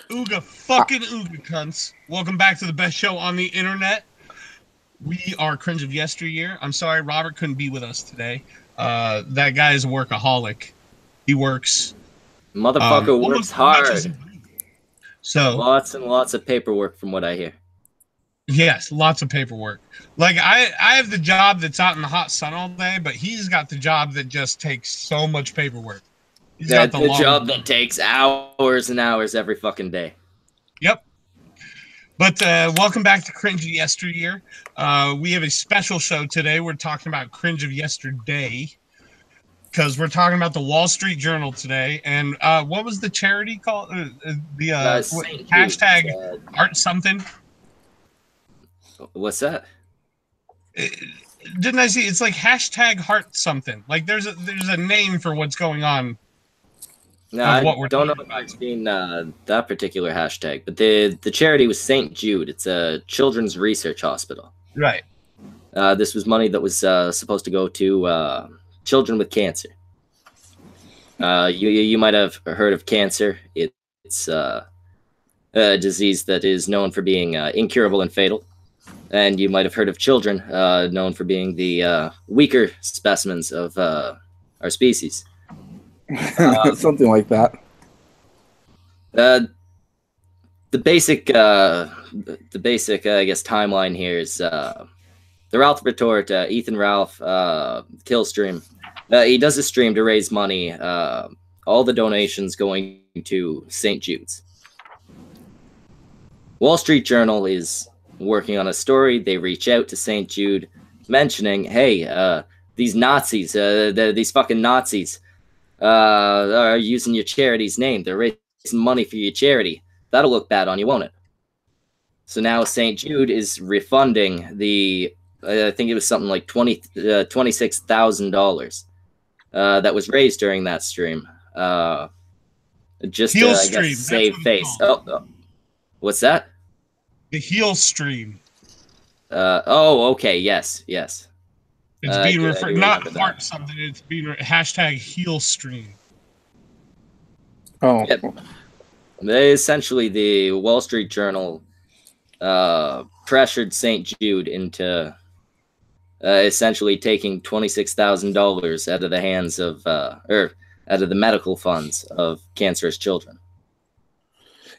Ooga fucking Ooga cunts. Welcome back to the best show on the internet. We are Cringe of Yesterday. I'm sorry Robert couldn't be with us today. That guy is a workaholic. He works Motherfucker works almost as much as hard. so. Lots and lots of paperwork from what I hear. Yes, lots of paperwork. Like I have the job that's out in the hot sun all day, but he's got the job that just takes so much paperwork. He's got The long job that takes hours and hours every fucking day. Yep. But welcome back to Cringe of Yesterday. We have a special show today. We're talking about Cringe of Yesterday because we're talking about the Wall Street Journal today. And what was the charity called? Hashtag art something. What's that? Didn't I see? It's like hashtag heart something. Like there's a name for what's going on. No, I don't know if I've seen that particular hashtag, but the charity was St. Jude. It's a children's research hospital. Right. This was money that was supposed to go to children with cancer. You might have heard of cancer. It's a disease that is known for being incurable and fatal. And you might have heard of children known for being the weaker specimens of our species. Something like that. The basic, I guess, timeline here is the Ralph Retort, Ethan Ralph, Killstream. He does a stream to raise money. All the donations going to St. Jude's. Wall Street Journal is working on a story. They reach out to St. Jude, mentioning, "Hey, these Nazis, these fucking Nazis." Are using your charity's name. They're raising money for your charity. That'll look bad on you, won't it? So now St. Jude is refunding the, I think it was something like $26,000 that was raised during that stream. Just to, I guess, save face. Oh, what's that? The heel stream. Oh, okay. Yes. It's being referred, not heart something. It's being hashtag heel stream. Oh, yep. Essentially, the Wall Street Journal pressured St. Jude into essentially taking $26,000 out of the hands of, or out of the medical funds of cancerous children.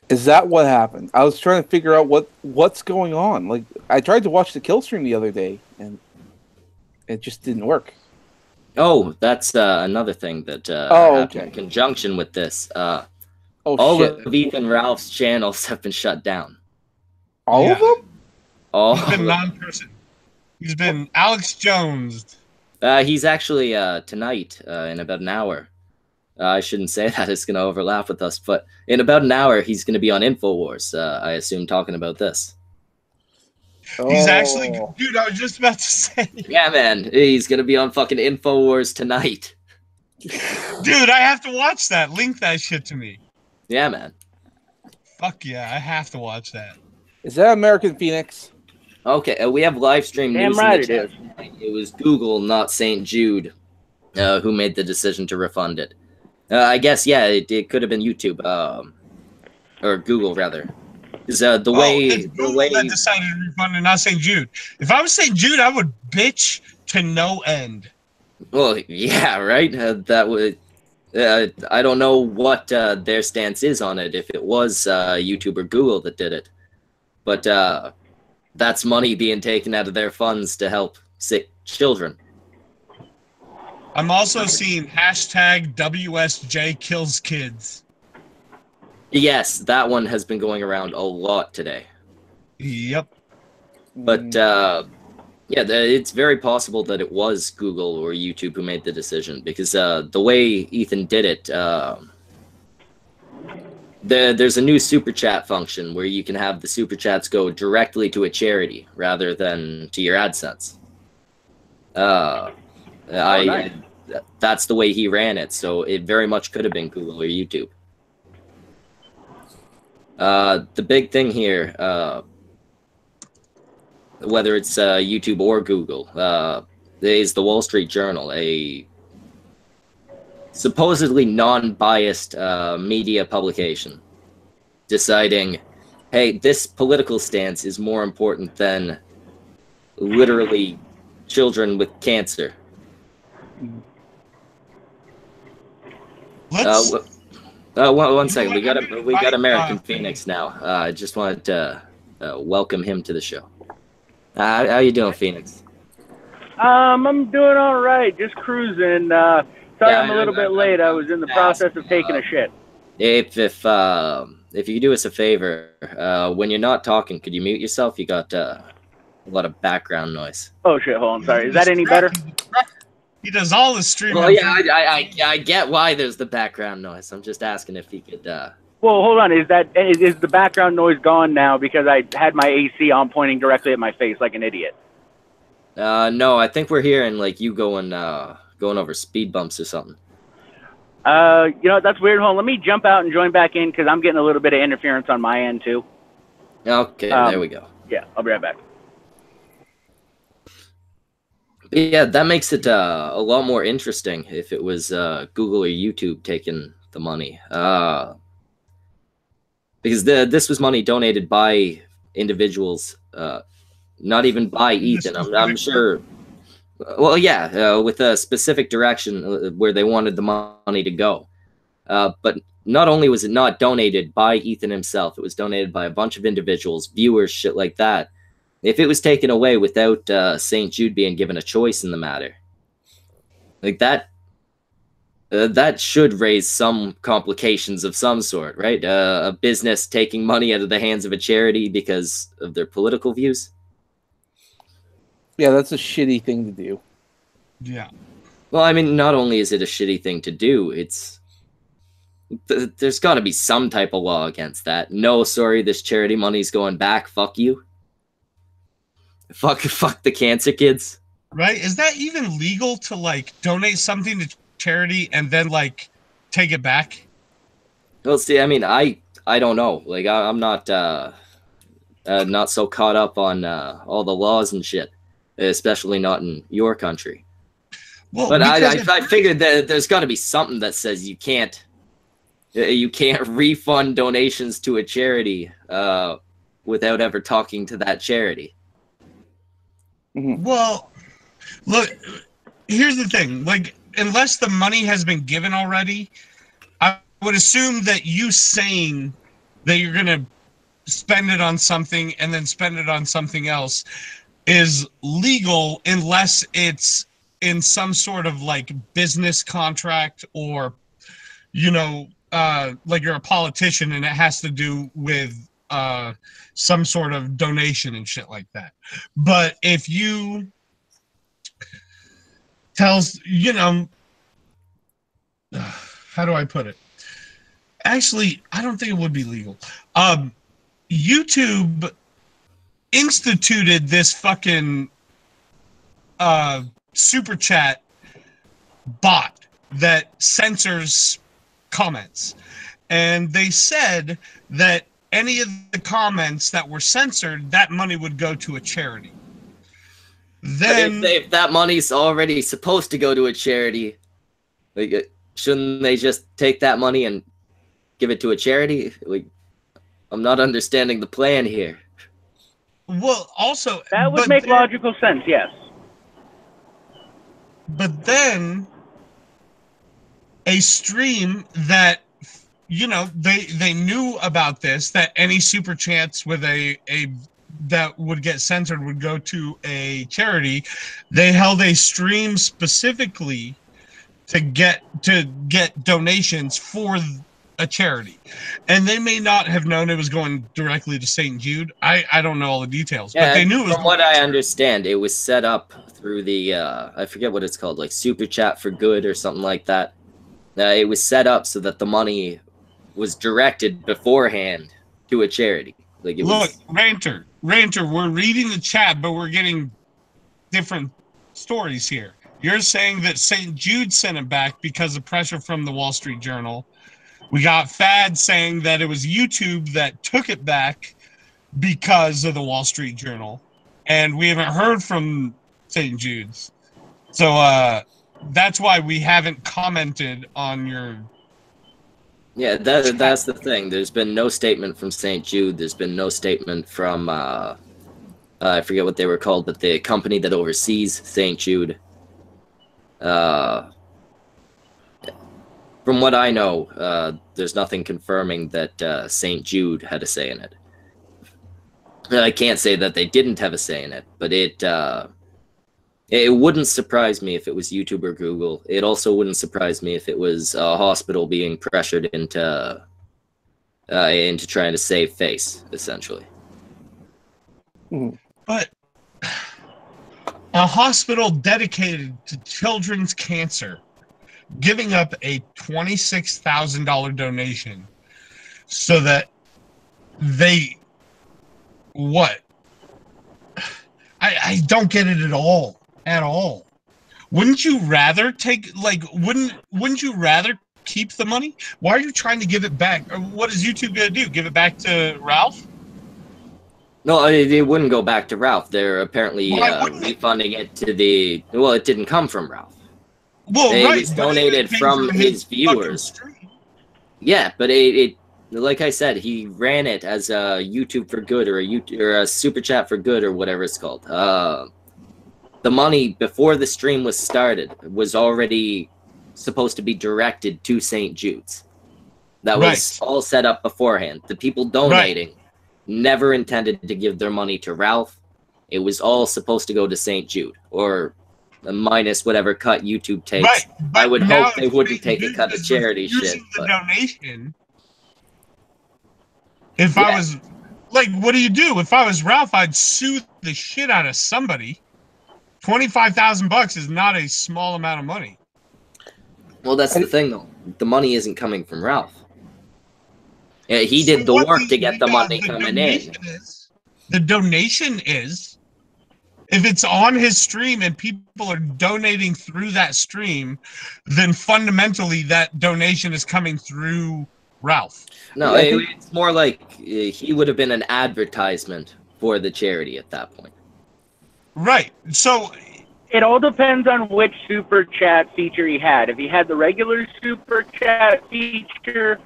Is that what happened? I was trying to figure out what's going on. Like, I tried to watch the kill stream the other day, and it just didn't work. Oh, that's another thing that happened in conjunction with this. All of Ethan Ralph's channels have been shut down. All of them? He's been non-person. He's been Alex Jones. He's actually tonight in about an hour. I shouldn't say that, it's going to overlap with us, but in about an hour he's going to be on InfoWars, I assume, talking about this. He's actually, dude, I was just about to say. Yeah, man, he's going to be on fucking InfoWars tonight. Dude, I have to watch that. Link that shit to me. Yeah, man. Fuck yeah, I have to watch that. Is that American Phoenix? Okay, we have live stream news. Damn right it is. It was Google, not St. Jude, who made the decision to refund it. I guess, yeah, it could have been YouTube, or Google, rather. Is the way that decided to refund it, not St. Jude. If I was St. Jude, I would bitch to no end. Well, yeah, right. That would. I don't know what their stance is on it. If it was YouTube or Google that did it, but that's money being taken out of their funds to help sick children. I'm also seeing hashtag WSJ kills kids. Yes, that one has been going around a lot today. Yep. But, yeah, it's very possible that it was Google or YouTube who made the decision, because the way Ethan did it, there's a new super chat function where you can have the super chats go directly to a charity rather than to your AdSense. Nice. That's the way he ran it, so it very much could have been Google or YouTube. The big thing here, whether it's YouTube or Google, is the Wall Street Journal, a supposedly non-biased media publication, deciding, hey, this political stance is more important than literally children with cancer. Let's. One second. We got American Phoenix now. I just wanted to welcome him to the show. How you doing, Phoenix? I'm doing all right. Just cruising. Sorry, Yeah, I'm a little bit late. I was in the process of taking a shit. If you could do us a favor, when you're not talking, could you mute yourself? You got a lot of background noise. Oh shit! Hold on. Sorry. Is that any better? He does all the streaming. Well, yeah, I get why there's the background noise. I'm just asking if he could. Well, hold on. Is the background noise gone now? Because I had my AC on, pointing directly at my face like an idiot. No, I think we're hearing like you going over speed bumps or something. You know, that's weird. Hold on. Let me jump out and join back in because I'm getting a little bit of interference on my end too. Okay, there we go. Yeah, I'll be right back. Yeah, that makes it a lot more interesting if it was Google or YouTube taking the money. Because this was money donated by individuals, not even by Ethan. I'm sure. Well, yeah, with a specific direction where they wanted the money to go. But not only was it not donated by Ethan himself, it was donated by a bunch of individuals, viewers, shit like that. If it was taken away without St. Jude being given a choice in the matter, like that should raise some complications of some sort, right? A business taking money out of the hands of a charity because of their political views. Yeah, that's a shitty thing to do. Yeah. Well, I mean, not only is it a shitty thing to do, there's got to be some type of law against that. No, sorry, this charity money's going back. Fuck you. Fuck the cancer kids. Right? Is that even legal to like donate something to charity and then like take it back? Well, see, I mean, I don't know. Like, I'm not so caught up on all the laws and shit, especially not in your country. Well, but I figured that there's got to be something that says you can't refund donations to a charity without ever talking to that charity. Mm-hmm. Well, look, here's the thing. Like, unless the money has been given already, I would assume that you saying that you're going to spend it on something and then spend it on something else is legal unless it's in some sort of like business contract or, you know, like you're a politician and it has to do with some sort of donation and shit like that. But if you tells, you know, how do I put it? Actually, I don't think it would be legal. YouTube instituted this fucking super chat bot that censors comments. And they said that any of the comments that were censored, that money would go to a charity. Then, if that money's already supposed to go to a charity, like, shouldn't they just take that money and give it to a charity? Like, I'm not understanding the plan here. Well, also that would make logical sense. Yes. But then, a stream that, you know, they knew about this, that any super chats with a that would get censored would go to a charity. They held a stream specifically to get donations for a charity, and they may not have known it was going directly to St. Jude. I don't know all the details, but they knew it was. From what I understand, it was set up through the I forget what it's called, like Super Chat for Good or something like that. It was set up so that the money was directed beforehand to a charity. Like, it look, was... Ranter, we're reading the chat, but we're getting different stories here. You're saying that St. Jude sent it back because of pressure from the Wall Street Journal. We got Fad saying that it was YouTube that took it back because of the Wall Street Journal. And we haven't heard from St. Jude's. So that's why we haven't commented on your Yeah, that's the thing. There's been no statement from St. Jude. There's been no statement from I forget what they were called, but the company that oversees St. Jude. Uh, from what I know, there's nothing confirming that St. Jude had a say in it. I can't say that they didn't have a say in it, but it wouldn't surprise me if it was YouTube or Google. It also wouldn't surprise me if it was a hospital being pressured into trying to save face, essentially. But a hospital dedicated to children's cancer giving up a $26,000 donation so that they what? I don't get it at all. At all. Wouldn't you rather wouldn't you rather keep the money? Why are you trying to give it back? Or what is YouTube gonna do? Give it back to Ralph? No, it wouldn't go back to Ralph. They're apparently refunding it to the... Well, it didn't come from Ralph. Well, it right. was donated from his viewers. Yeah, but it like I said, he ran it as a YouTube for Good or a Super Chat for Good or whatever it's called. The money before the stream was started was already supposed to be directed to St. Jude's. That was all set up beforehand. The people donating never intended to give their money to Ralph. It was all supposed to go to St. Jude, or minus whatever cut YouTube takes. Right, I would hope they wouldn't take a cut of charity shit. The donation. If I was what do you do? If I was Ralph, I'd sue the shit out of somebody. $25,000 is not a small amount of money. Well, that's the thing, though. The money isn't coming from Ralph. Yeah, he did the work to get the money coming in. The donation is, if it's on his stream and people are donating through that stream, then fundamentally that donation is coming through Ralph. No, it's more like he would have been an advertisement for the charity at that point. Right. So it all depends on which super chat feature he had. If he had the regular super chat feature,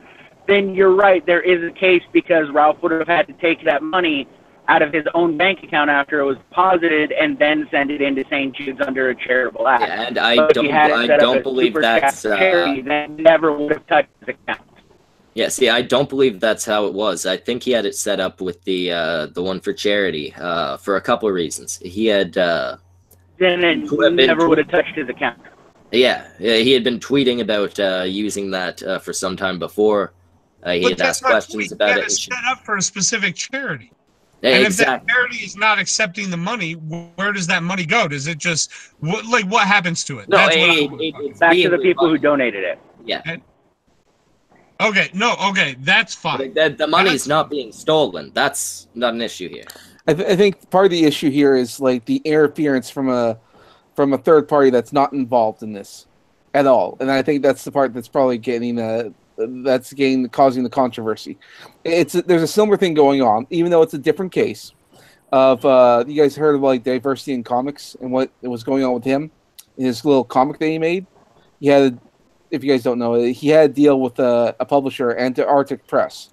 then you're right. There is a case because Ralph would have had to take that money out of his own bank account after it was deposited and then send it into St. Jude's under a charitable act. Yeah, and I don't believe that's charity, then never would have touched his account. Yeah, see, I don't believe that's how it was. I think he had it set up with the one for charity for a couple of reasons. He had then never would have touched his account. Yeah, he had been tweeting about using that for some time before. He had asked questions about it. It's set up for a specific charity. Yeah, and exactly. if that charity is not accepting the money, where does that money go? Does it just what happens to it? No, it's back to the people who donated it. Yeah. Okay, that's fine. The money's not being stolen. That's not an issue here. I think part of the issue here is like the interference from a third party that's not involved in this at all, and I think that's the part that's probably causing the controversy. There's a similar thing going on, even though it's a different case. Of you guys heard of like diversity in comics and what was going on with him, his little comic that he made. He had, if you guys don't know, he had a deal with a publisher, Antarctic Press.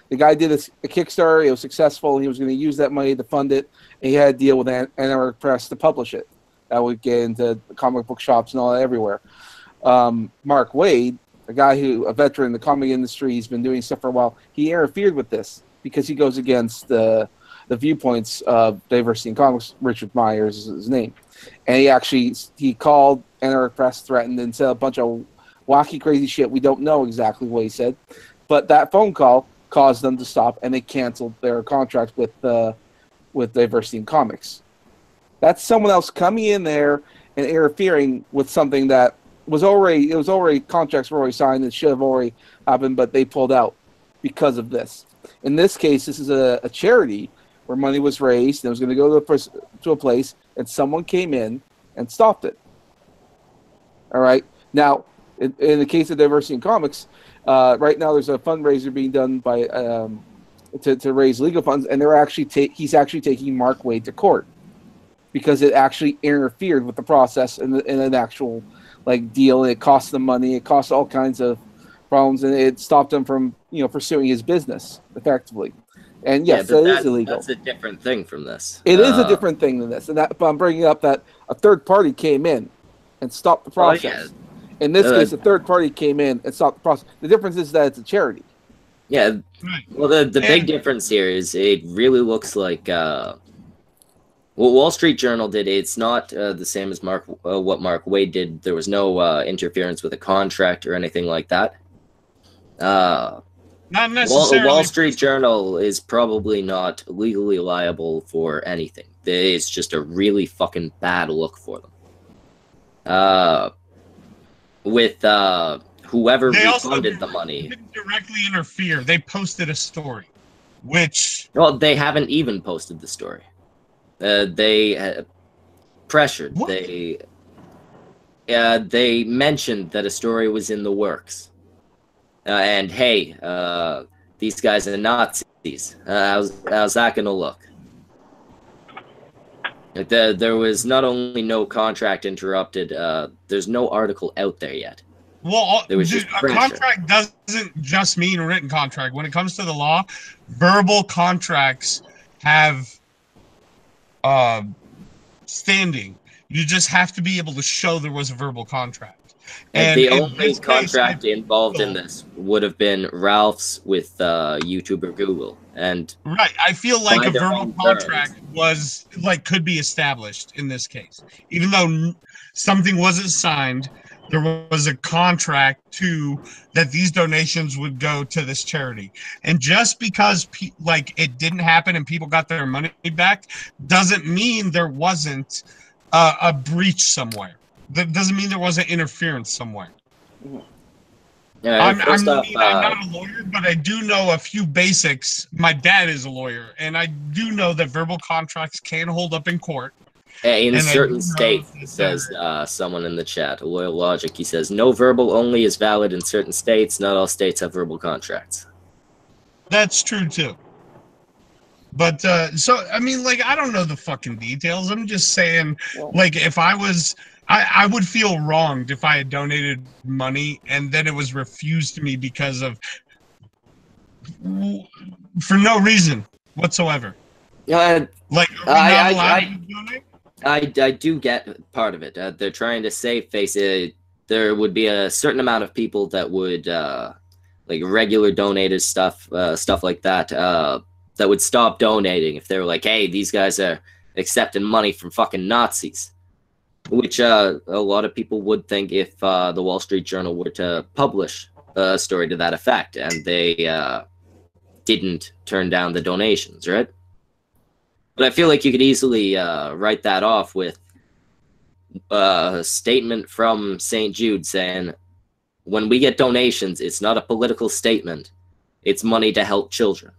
The guy did a Kickstarter. It was successful. He was going to use that money to fund it. And he had a deal with Antarctic Press to publish it. That would get into comic book shops and all that everywhere. Mark Waid, a veteran in the comic industry, he's been doing stuff for a while. He interfered with this because he goes against the viewpoints of diversity in comics. Richard Myers is his name. And he called Antarctic Press, threatened, and said a bunch of wacky, crazy shit. We don't know exactly what he said. But that phone call caused them to stop, and they canceled their contract with Diversity in Comics. That's someone else coming in there and interfering with something that contracts were already signed and should have already happened, but they pulled out because of this. In this case, this is a charity where money was raised and it was going to go to a place, and someone came in and stopped it. All right. Now, in the case of Diversity in Comics, right now there's a fundraiser being done by to raise legal funds, and he's actually taking Mark Waid to court because it actually interfered with the process in an actual deal. It cost them money. It cost all kinds of problems, and it stopped him from pursuing his business effectively. And yes, but that is illegal. That's a different thing from this. It is a different thing than this, but I'm bringing up that a third party came in and stopped the process. In this case, a third party came in and stopped the process. The difference is that it's a charity. Yeah. Well, the big difference here is it really looks like what Wall Street Journal did. It's not the same as what Mark Wade did. There was no interference with a contract or anything like that. Not necessarily. Wall Street Journal is probably not legally liable for anything. It's just a really fucking bad look for them. With whoever refunded the money, didn't directly interfere. They posted a story, which they haven't even posted the story. They pressured. What? They mentioned that a story was in the works. And hey, these guys are Nazis. How's that gonna look? There was not only no contract interrupted, there's no article out there yet. Well, there was just a contract doesn't just mean a written contract. When it comes to the law, verbal contracts have standing. You just have to be able to show there was a verbal contract. And the only contract involved in this would have been Ralph's with YouTube or Google. And right, I feel like a verbal contract could be established in this case, even though something wasn't signed. There was a contract that these donations would go to this charity, and just because it didn't happen and people got their money back, doesn't mean there wasn't a breach somewhere. That doesn't mean there wasn't interference somewhere. Yeah, I'm not a lawyer, but I do know a few basics. My dad is a lawyer, and I do know that verbal contracts can hold up in court. In certain states, says someone in the chat, Loyal Logic, he says, no verbal only is valid in certain states. Not all states have verbal contracts. That's true, too. But, I don't know the fucking details. I'm just saying, if I was... I would feel wronged if I had donated money and then it was refused to me because of... for no reason whatsoever. Yeah, donate? I do get part of it. They're trying to save face. There would be a certain amount of people that would, regular donators, stuff like that, that would stop donating if they were like, hey, these guys are accepting money from fucking Nazis. Which a lot of people would think if the Wall Street Journal were to publish a story to that effect, and they didn't turn down the donations, right? But I feel like you could easily write that off with a statement from St. Jude saying, when we get donations, it's not a political statement. It's money to help children.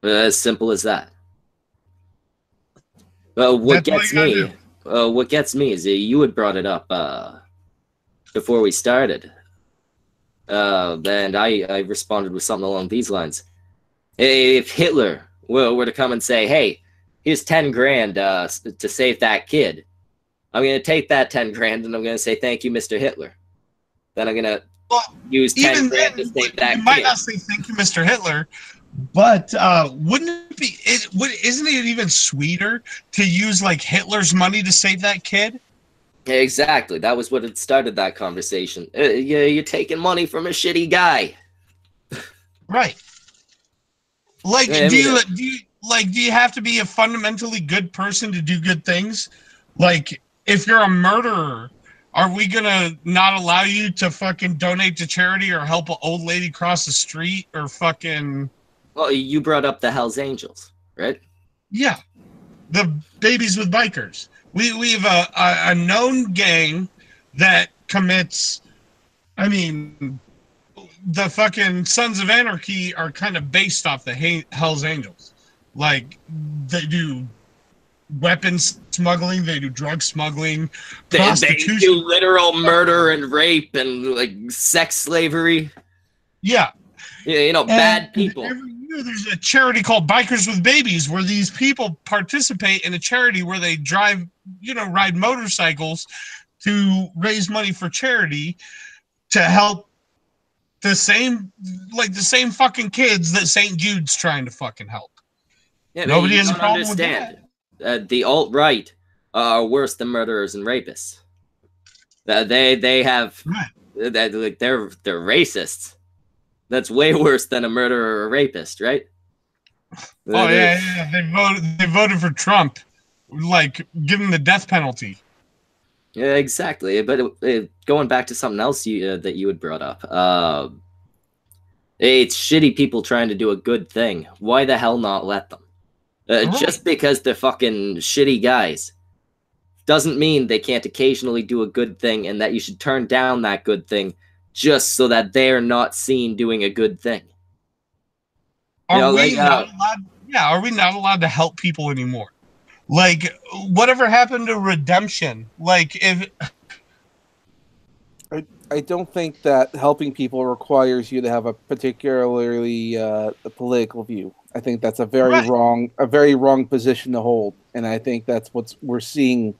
As simple as that. What gets me is you had brought it up before we started. And I responded with something along these lines. If Hitler were to come and say, hey, here's 10 grand to save that kid, I'm going to take that 10 grand and I'm going to say, thank you, Mr. Hitler. Then I'm going to use 10 grand to save that kid. You might not say thank you, Mr. Hitler, but wouldn't it be? Isn't it even sweeter to use Hitler's money to save that kid? Exactly. That was what had started that conversation. You're taking money from a shitty guy, right? Do you have to be a fundamentally good person to do good things? If you're a murderer, are we gonna not allow you to fucking donate to charity or help an old lady cross the street or fucking? Well, you brought up the Hells Angels, right? Yeah, the Babies with Bikers. We have a known gang that commits. I mean, the fucking Sons of Anarchy are kind of based off the Hells Angels. They do weapons smuggling, they do drug smuggling, prostitution. They do literal murder and rape and sex slavery. Yeah. Bad people. Every year there's a charity called Bikers with Babies where these people participate in a charity where they ride motorcycles to raise money for charity to help the same fucking kids that St. Jude's trying to fucking help. Yeah, Nobody you has a don't problem understand. with that. The alt-right are worse than murderers and rapists. They have that, like, they're racists. That's way worse than a murderer or a rapist, right? Oh yeah. They voted for Trump, like giving the death penalty. Yeah, exactly. But going back to something else that you had brought up, it's shitty people trying to do a good thing. Why the hell not let them? Right. Just because they're fucking shitty guys doesn't mean they can't occasionally do a good thing, and that you should turn down that good thing just so that they're not seen doing a good thing. Are we not allowed? Yeah, are we not allowed to help people anymore? Like, whatever happened to redemption? Like, if I don't think that helping people requires you to have a particularly political view. I think that's a very wrong position to hold, and I think that's what we're seeing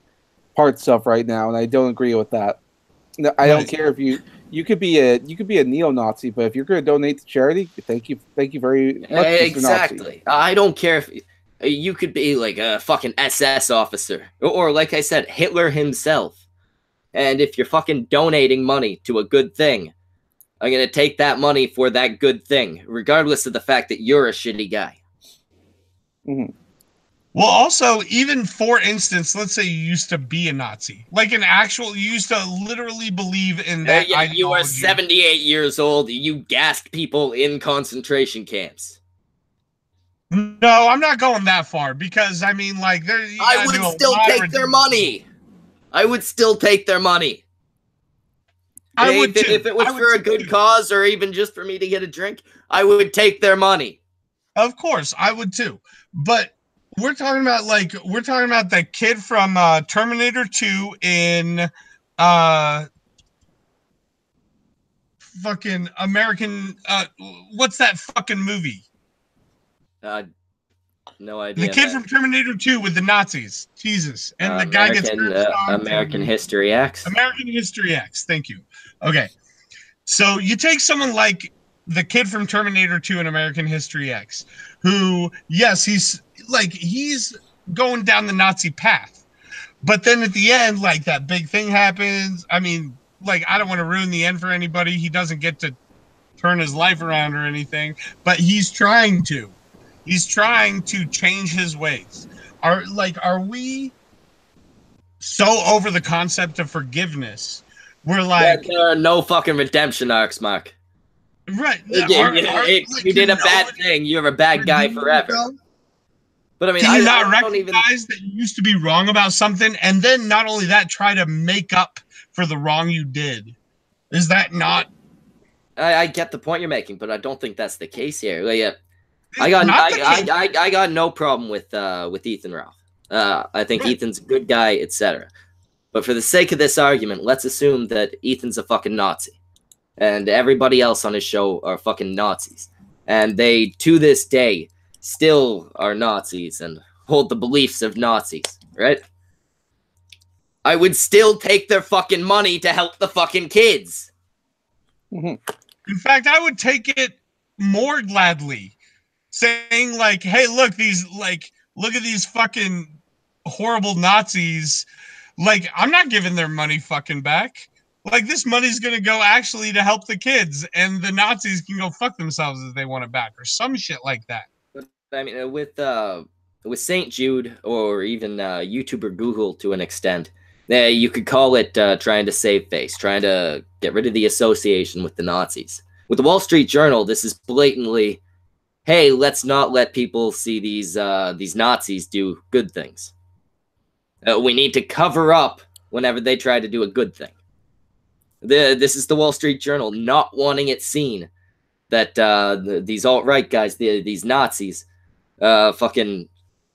parts of right now, and I don't agree with that. No, I don't care if you could be a neo-Nazi, but if you're going to donate to charity, thank you very much. Exactly. I don't care if you could be like a fucking SS officer, or like I said, Hitler himself. And if you're fucking donating money to a good thing, I'm gonna take that money for that good thing, regardless of the fact that you're a shitty guy. Mm-hmm. Well, also, even for instance, let's say you used to be a Nazi, like you used to literally believe in that ideology. You are 78 years old. You gassed people in concentration camps. No, I'm not going that far because I mean, like, I would still take their money. I would still take their money. I would too. If it was for a good cause or even just for me to get a drink, I would take their money. Of course, I would too. But we're talking about the kid from Terminator 2 in fucking American what's that fucking movie? No idea. The kid from Terminator 2 with the Nazis. Jesus. And the guy gets American History X. American History X. Thank you. Okay. So you take someone like the kid from Terminator 2 and American History X, who, yes, he's going down the Nazi path. But then at the end, like, that big thing happens. I mean, like, I don't want to ruin the end for anybody. He doesn't get to turn his life around or anything, but he's trying to. He's trying to change his ways. Are we so over the concept of forgiveness? We're like, there are no fucking redemption arcs, Mark. Right. You did a bad thing. You're a bad guy forever. But I mean, do you not recognize that you used to be wrong about something, and then not only that, try to make up for the wrong you did? Is that not? I get the point you're making, but I don't think that's the case here. Like, I got no problem with Ethan Ralph. I think Ethan's a good guy, etc. But for the sake of this argument, let's assume that Ethan's a fucking Nazi, and everybody else on his show are fucking Nazis, and they, to this day, still are Nazis and hold the beliefs of Nazis, right? I would still take their fucking money to help the fucking kids. In fact, I would take it more gladly, saying like, "Hey, look at these fucking horrible Nazis. Like, I'm not giving their money fucking back. Like, this money's gonna go actually to help the kids, and the Nazis can go fuck themselves if they want it back, or some shit like that." I mean, with St. Jude, or even YouTuber Google to an extent, you could call it trying to save face, trying to get rid of the association with the Nazis. With the Wall Street Journal, this is blatantly, hey, let's not let people see these Nazis do good things. We need to cover up whenever they try to do a good thing. This is the Wall Street Journal not wanting it seen that these alt-right guys, these Nazis, fucking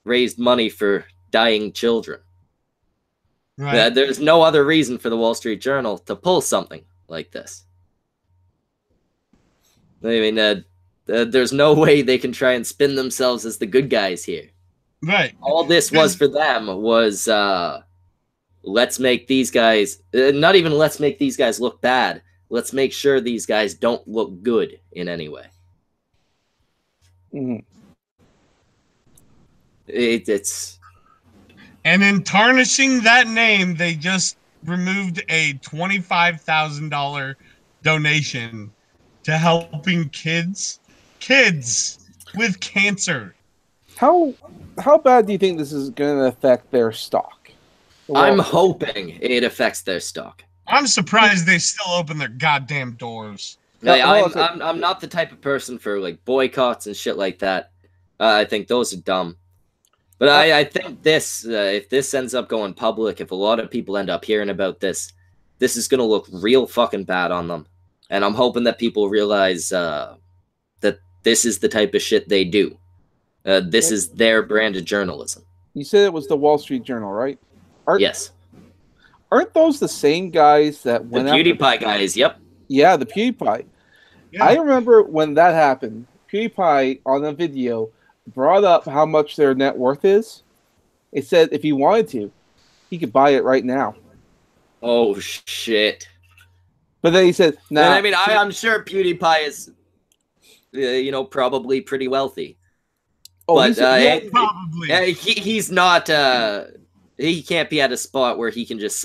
raised money for dying children. Right. There's no other reason for the Wall Street Journal to pull something like this. I mean, there's no way they can try and spin themselves as the good guys here. Right. All this was for them was let's make these guys, not even let's make these guys look bad. let's make sure these guys don't look good in any way. Mm-hmm. It's And in tarnishing that name, they just removed a $25,000 donation to helping kids with cancer. How bad do you think this is going to affect their stock? I'm hoping it affects their stock. I'm surprised they still open their goddamn doors. Like, I'm not the type of person for like boycotts and shit like that. I think those are dumb. But I think this, if this ends up going public, if a lot of people end up hearing about this, this is gonna look real fucking bad on them. And I'm hoping that people realize that this is the type of shit they do. This is their brand of journalism. You said it was the Wall Street Journal, right? Yes. Aren't those the same guys that went the PewDiePie guys? Yep. Yeah, the PewDiePie. Yeah. I remember when that happened. PewDiePie on a video brought up how much their net worth is. It said if he wanted to, he could buy it right now. Oh shit! But then he said, "Nah." I mean, I'm sure PewDiePie is, probably pretty wealthy. Oh, but probably. He's not. He can't be at a spot where he can just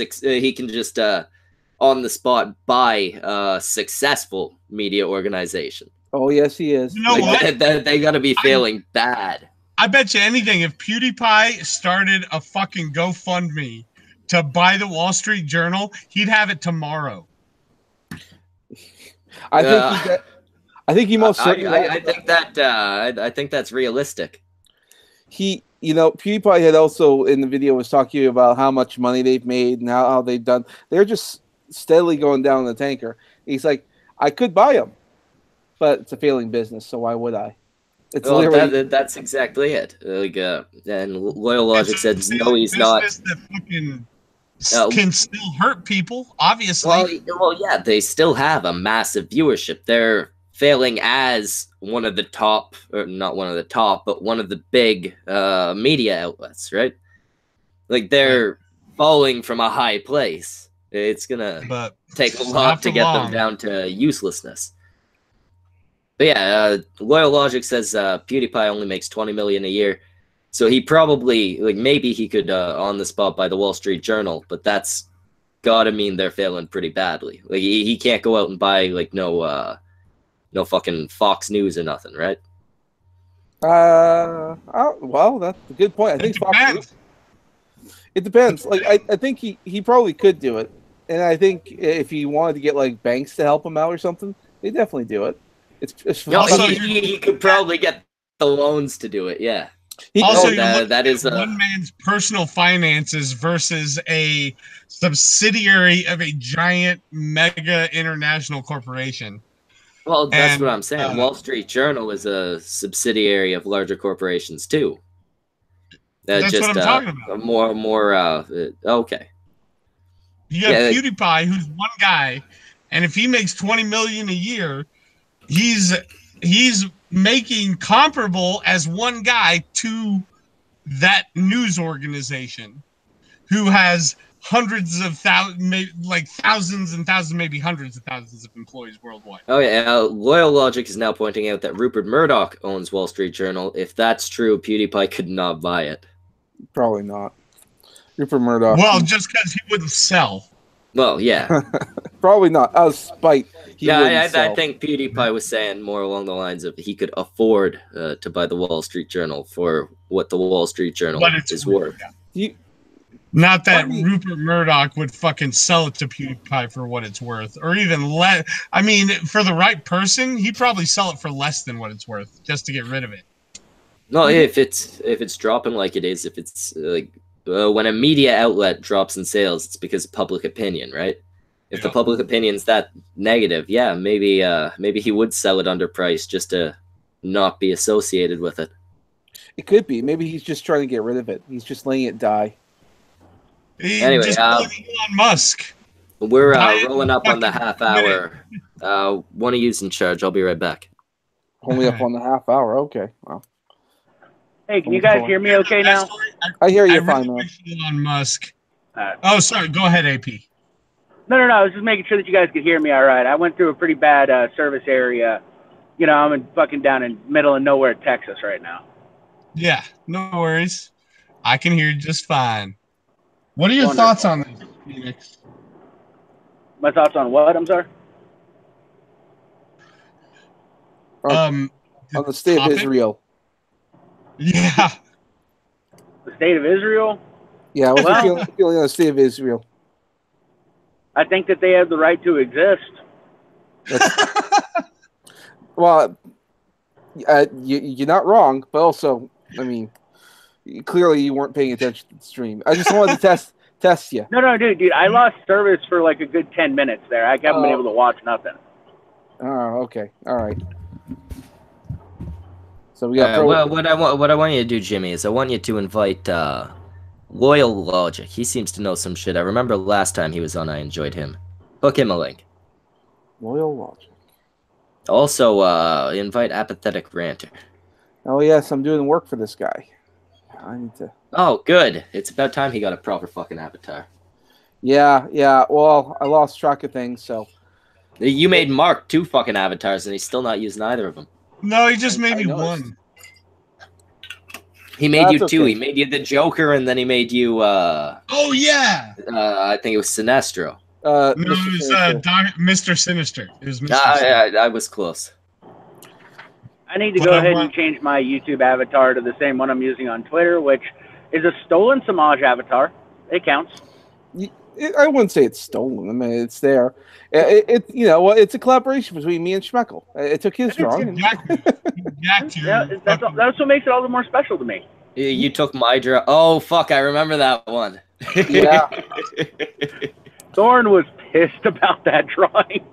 on the spot buy a successful media organization. Oh yes, he is. You know what? They got to be failing bad. I bet you anything, if PewDiePie started a fucking GoFundMe to buy the Wall Street Journal, he'd have it tomorrow. I think he most certainly. I think that's realistic. PewDiePie had also in the video was talking about how much money they've made and how they've done. They're just steadily going down the tanker. He's like, I could buy them, but it's a failing business, so why would I? It's literally that's exactly it. And Loyal Logic said, no, he's not. That fucking can still hurt people, obviously. Well, yeah, they still have a massive viewership. They're failing as one of the top, or not one of the top, but one of the big media outlets, right? Like, they're falling from a high place. It's gonna take a lot to get them down to uselessness. But yeah, Loyal Logic says PewDiePie only makes $20 million a year, so he probably maybe he could on the spot buy the Wall Street Journal, but that's gotta mean they're failing pretty badly. Like he can't go out and buy no fucking Fox News or nothing, right? Well, that's a good point. I think Fox News. It depends. Like I think he probably could do it, and I think if he wanted to get banks to help him out or something, they definitely do it. He could probably get the loans to do it. Yeah. That is one man's personal finances versus a subsidiary of a giant mega international corporation. Well, that's what I'm saying. Wall Street Journal is a subsidiary of larger corporations too. That's what I'm talking about. More. Okay. You have PewDiePie, who's one guy, and if he makes $20 million a year, he's making comparable as one guy to that news organization, who has hundreds of thousands and thousands, maybe hundreds of thousands of employees worldwide. Oh yeah, Loyal Logic is now pointing out that Rupert Murdoch owns Wall Street Journal. If that's true, PewDiePie could not buy it. Probably not. Rupert Murdoch. Well, just because he wouldn't sell. Well, yeah. Probably not. Out of spite. I think PewDiePie was saying more along the lines of he could afford to buy the Wall Street Journal for what the Wall Street Journal is worth. Yeah. Not that Rupert Murdoch would fucking sell it to PewDiePie for what it's worth, or even less. I mean, for the right person, he'd probably sell it for less than what it's worth just to get rid of it. No, if it's dropping like it is, if it's when a media outlet drops in sales, it's because of public opinion, right? If the public opinion's that negative, yeah, maybe he would sell it underpriced just to not be associated with it. It could be. Maybe he's just trying to get rid of it. He's just letting it die. Anyway, just Elon Musk. We're rolling up on the half hour. One of you's in charge. I'll be right back. Only up on the half hour. Okay. Well. Hey, can you guys hear me okay now? I hear you fine, man. Elon Musk. Oh, sorry. Go ahead, AP. No. I was just making sure that you guys could hear me all right. I went through a pretty bad service area. You know, I'm fucking down in middle of nowhere, Texas right now. Yeah, no worries. I can hear you just fine. What are your Wonderful. thoughts on this, Phoenix? My thoughts on what? I'm sorry? On the state topic? of Israel. Yeah. The state of Israel? Yeah, what's your feeling on the state of Israel? I think that they have the right to exist. Well, you're not wrong, but also, I mean, clearly you weren't paying attention to the stream. I just wanted to test you. No, dude, I lost service for like a good 10 minutes there. I haven't been able to watch nothing. Oh, okay, all right. So we got. What I want you to do, Jimmy, is I want you to invite Loyal Logic. He seems to know some shit. I remember last time he was on, I enjoyed him. Hook him a link. Loyal Logic. Also, invite Apathetic Ranter. Oh yes, I'm doing work for this guy. I need to. Oh, good. It's about time he got a proper fucking avatar. Yeah. Well, I lost track of things, so. You made Mark 2 fucking avatars, and he's still not using either of them. No, he just made me one. He made you two. Okay. He made you the Joker, and then he made you. Oh yeah. I think it was Sinestro. No, it was Mr. Sinister. It was Mr. Sinister. I was close. I need to go ahead and change my YouTube avatar to the same one I'm using on Twitter, which is a stolen Semaj avatar. It counts. I wouldn't say it's stolen. I mean, it's there. It's a collaboration between me and Schmeckle. It took his drawing. That's what makes it all the more special to me. You took my draw. Oh fuck! I remember that one. Yeah. Thorn was pissed about that drawing.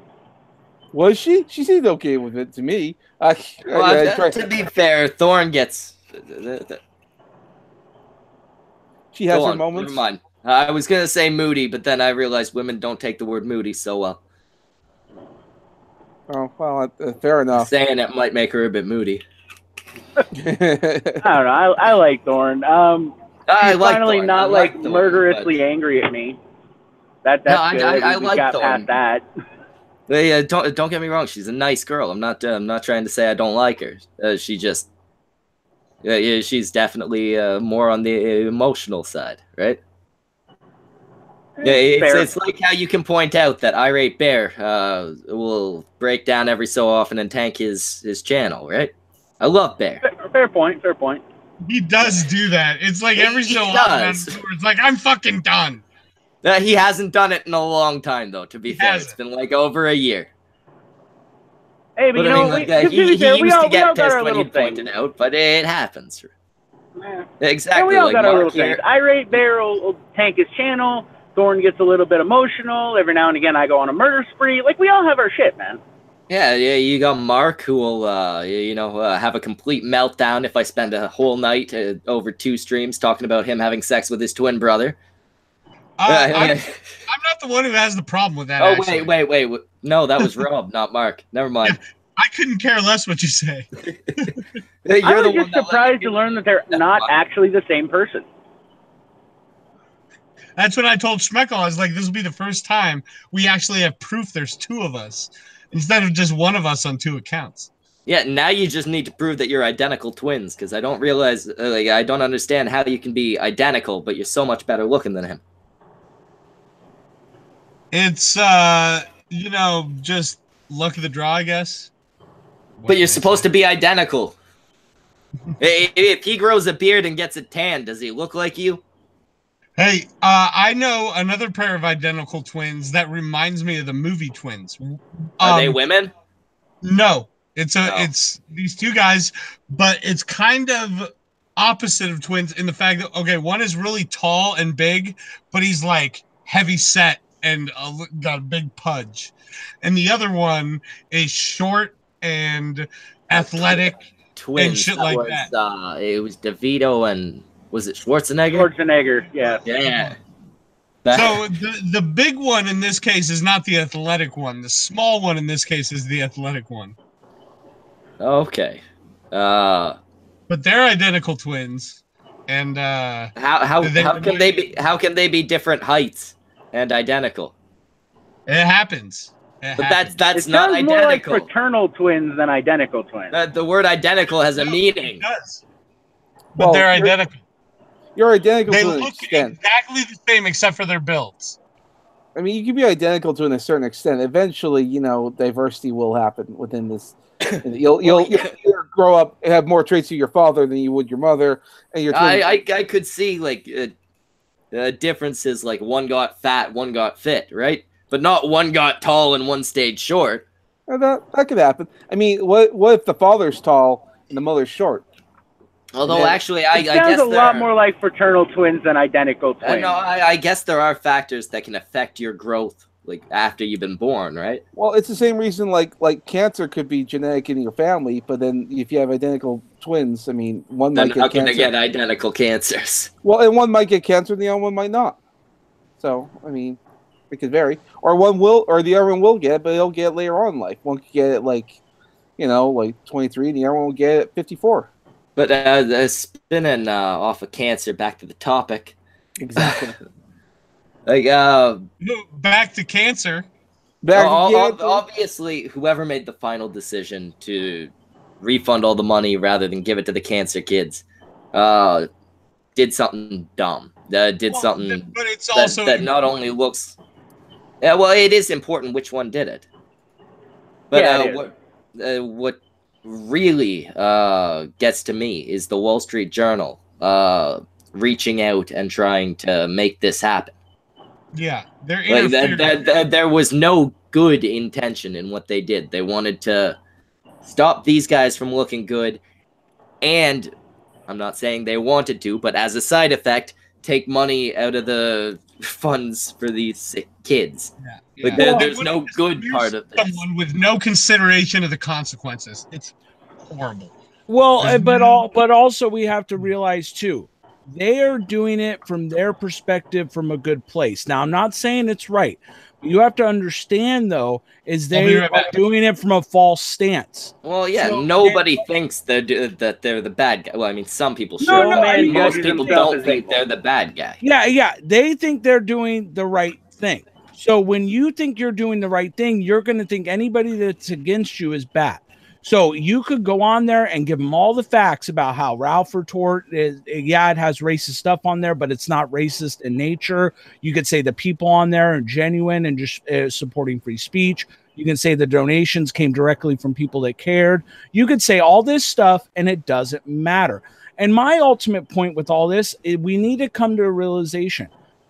Was she? She seemed okay with it to me. To be fair, Thorn gets. She has her moments. Never mind. I was gonna say moody, but then I realized women don't take the word moody so well. Oh well, fair enough. Saying it might make her a bit moody. I don't know. I like Thorn. She's finally Thorn. not like like Thorn, murderously angry at me. That's good. I we like got Thorn. past that. Yeah, don't get me wrong. She's a nice girl. I'm not trying to say I don't like her. She just, she's definitely more on the emotional side, right? Yeah, it's like how you can point out that Irate Bear will break down every so often and tank his channel, right? I love Bear. Fair point. He does do that. It's like every so often. It's like, I'm fucking done. He hasn't done it in a long time, though, to be fair. It's been like over a year. Hey, but you know, he used to get pissed when you point it out, but it happens. Yeah. Exactly. Yeah, we all got our little things. Irate Bear will tank his channel. Thorn gets a little bit emotional. Every now and again, I go on a murder spree. Like, we all have our shit, man. Yeah, you got Mark, who will, have a complete meltdown if I spend a whole night over 2 streams talking about him having sex with his twin brother. I'm not the one who has the problem with that. Oh, wait. No, that was Rob, not Mark. Never mind. I couldn't care less what you say. I was just surprised to learn that they're not actually the same person. That's what I told Schmeckle. I was like, this will be the first time we actually have proof there's 2 of us instead of just one of us on 2 accounts. Yeah, now you just need to prove that you're identical twins, because I don't realize, I don't understand how you can be identical, but you're so much better looking than him. It's, just luck of the draw, I guess. But you're supposed to be identical. If he grows a beard and gets a tan, does he look like you? Hey, I know another pair of identical twins that reminds me of the movie Twins. Are they women? No, it's these 2 guys, but it's kind of opposite of twins in the fact that, okay, one is really tall and big, but he's like heavy set and got a big pudge, and the other one is short and athletic twins and shit like that. It was DeVito and. Was it Schwarzenegger? Schwarzenegger, yeah. Yeah. So the big one in this case is not the athletic one. The small one in this case is the athletic one. Okay. But they're identical twins. And how can they be different heights and identical? It happens. But that's it not sounds more like identical. fraternal twins than identical twins. The word identical has a No, meaning. It does. But Well, they're identical. You're identical They to an look extent. exactly the same except for their builds. I mean, you can be identical to a certain extent. Eventually, diversity will happen within this. You'll either grow up and have more traits of your father than you would your mother, and your twin. I could see like differences, like one got fat, one got fit, right? But not one got tall and one stayed short. That could happen. I mean, what if the father's tall and the mother's short? Although then, actually, I It guess sounds a lot there- more like fraternal twins than identical twins. No, I guess there are factors that can affect your growth, like after you've been born, right? Well, it's the same reason like cancer could be genetic in your family, but then if you have identical twins, I mean, one Then might get how can cancer. they get identical cancers? Well, and one might get cancer, and the other one might not. So, I mean, it could vary. Or one will, or the other one will get it, but it'll get it later on in life. One could get it like 23, and the other one will get it at 54. But spinning off of cancer, back to the topic. Exactly. Like, Back to cancer. obviously, whoever made the final decision to refund all the money rather than give it to the cancer kids, did something dumb. Something But it's also that not only looks. Yeah, well, it is important which one did it. But what really gets to me is the Wall Street Journal reaching out and trying to make this happen. Yeah, they're Like interfering. there was no good intention in what they did. They wanted to stop these guys from looking good, and I'm not saying they wanted to, but as a side effect, take money out of the funds for these sick kids. Yeah. Like Yeah. there's no good Here's part of this. someone with no consideration of the consequences. It's horrible. Well, There's but also we have to realize too, they are doing it from their perspective from a good place. Now, I'm not saying it's right. But you have to understand though, is I'll be they right back. are doing it from a false stance. Well, yeah, So, nobody thinks that they're the bad guy. Well, I mean, some people should. No, but I mean, most judges people themselves don't as think evil. they're the bad guy. Yeah, they think they're doing the right thing. So when you think you're doing the right thing, you're going to think anybody that's against you is bad. So you could go on there and give them all the facts about how Ralph Retort is, it has racist stuff on there, but it's not racist in nature. You could say the people on there are genuine and just supporting free speech. You can say the donations came directly from people that cared. You could say all this stuff and it doesn't matter. And my ultimate point with all this is we need to come to a realization.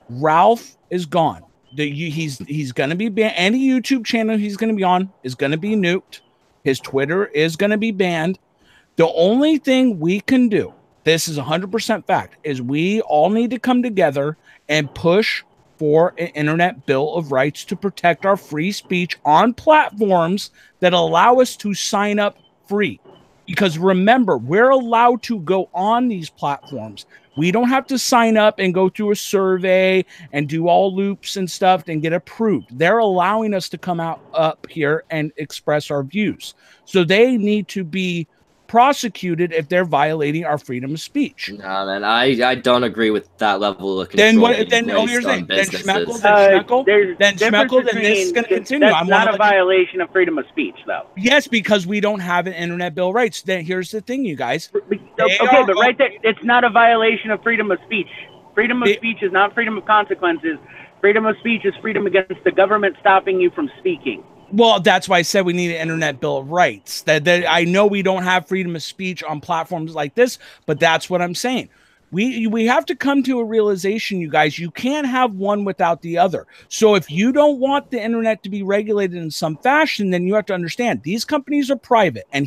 Ralph is gone. He's going to be banned. Any YouTube channel he's going to be on is going to be nuked. His Twitter is going to be banned. The only thing we can do, this is 100% fact, is we all need to come together and push for an internet bill of rights to protect our free speech on platforms that allow us to sign up free. Because remember, we're allowed to go on these platforms. We don't have to sign up and go through a survey and do all loops and stuff and get approved. They're allowing us to come out up here and express our views. So they need to be prosecuted if they're violating our freedom of speech. Nah, man, I don't agree with that level of Then control. what? Then based here's the on thing. Then businesses. Schmeckle. There's Then difference Schmeckle. Then this is between- going to continue. That's not a violation of freedom of speech, though. Yes, because we don't have an internet bill of rights. Then here's the thing, you guys. Okay, but right there, it's not a violation of freedom of speech. Freedom of speech is not freedom of consequences. Freedom of speech is freedom against the government stopping you from speaking. Well, that's why I said we need an internet bill of rights. That I know we don't have freedom of speech on platforms like this, but that's what I'm saying. We have to come to a realization, you guys. You can't have one without the other. So if you don't want the internet to be regulated in some fashion, then you have to understand these companies are private, and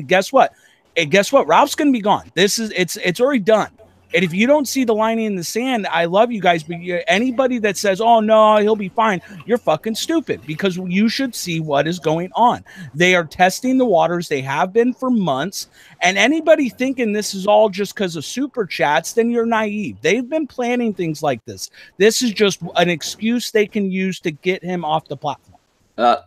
guess what? And guess what? Ralph's going to be gone. It's already done. And if you don't see the lining in the sand, I love you guys, but anybody that says, oh, no, he'll be fine, you're fucking stupid, because you should see what is going on. They are testing the waters. They have been for months. And anybody thinking this is all just because of super chats, then you're naive. They've been planning things like this. This is just an excuse they can use to get him off the platform.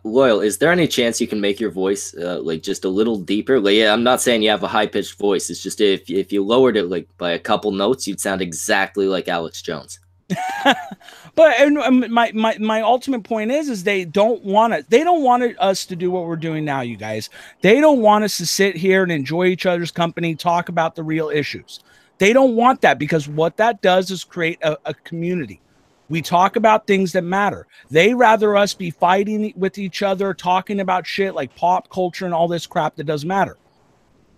Loyal, is there any chance you can make your voice like just a little deeper? Like, yeah, I'm not saying you have a high-pitched voice. It's just if you lowered it like by a couple notes, you'd sound exactly like Alex Jones. But my ultimate point is they don't want it. They don't want us to do what we're doing now, you guys. They don't want us to sit here and enjoy each other's company, talk about the real issues. They don't want that, because what that does is create a community. We talk about things that matter. They rather us be fighting with each other, talking about shit like pop culture and all this crap that doesn't matter.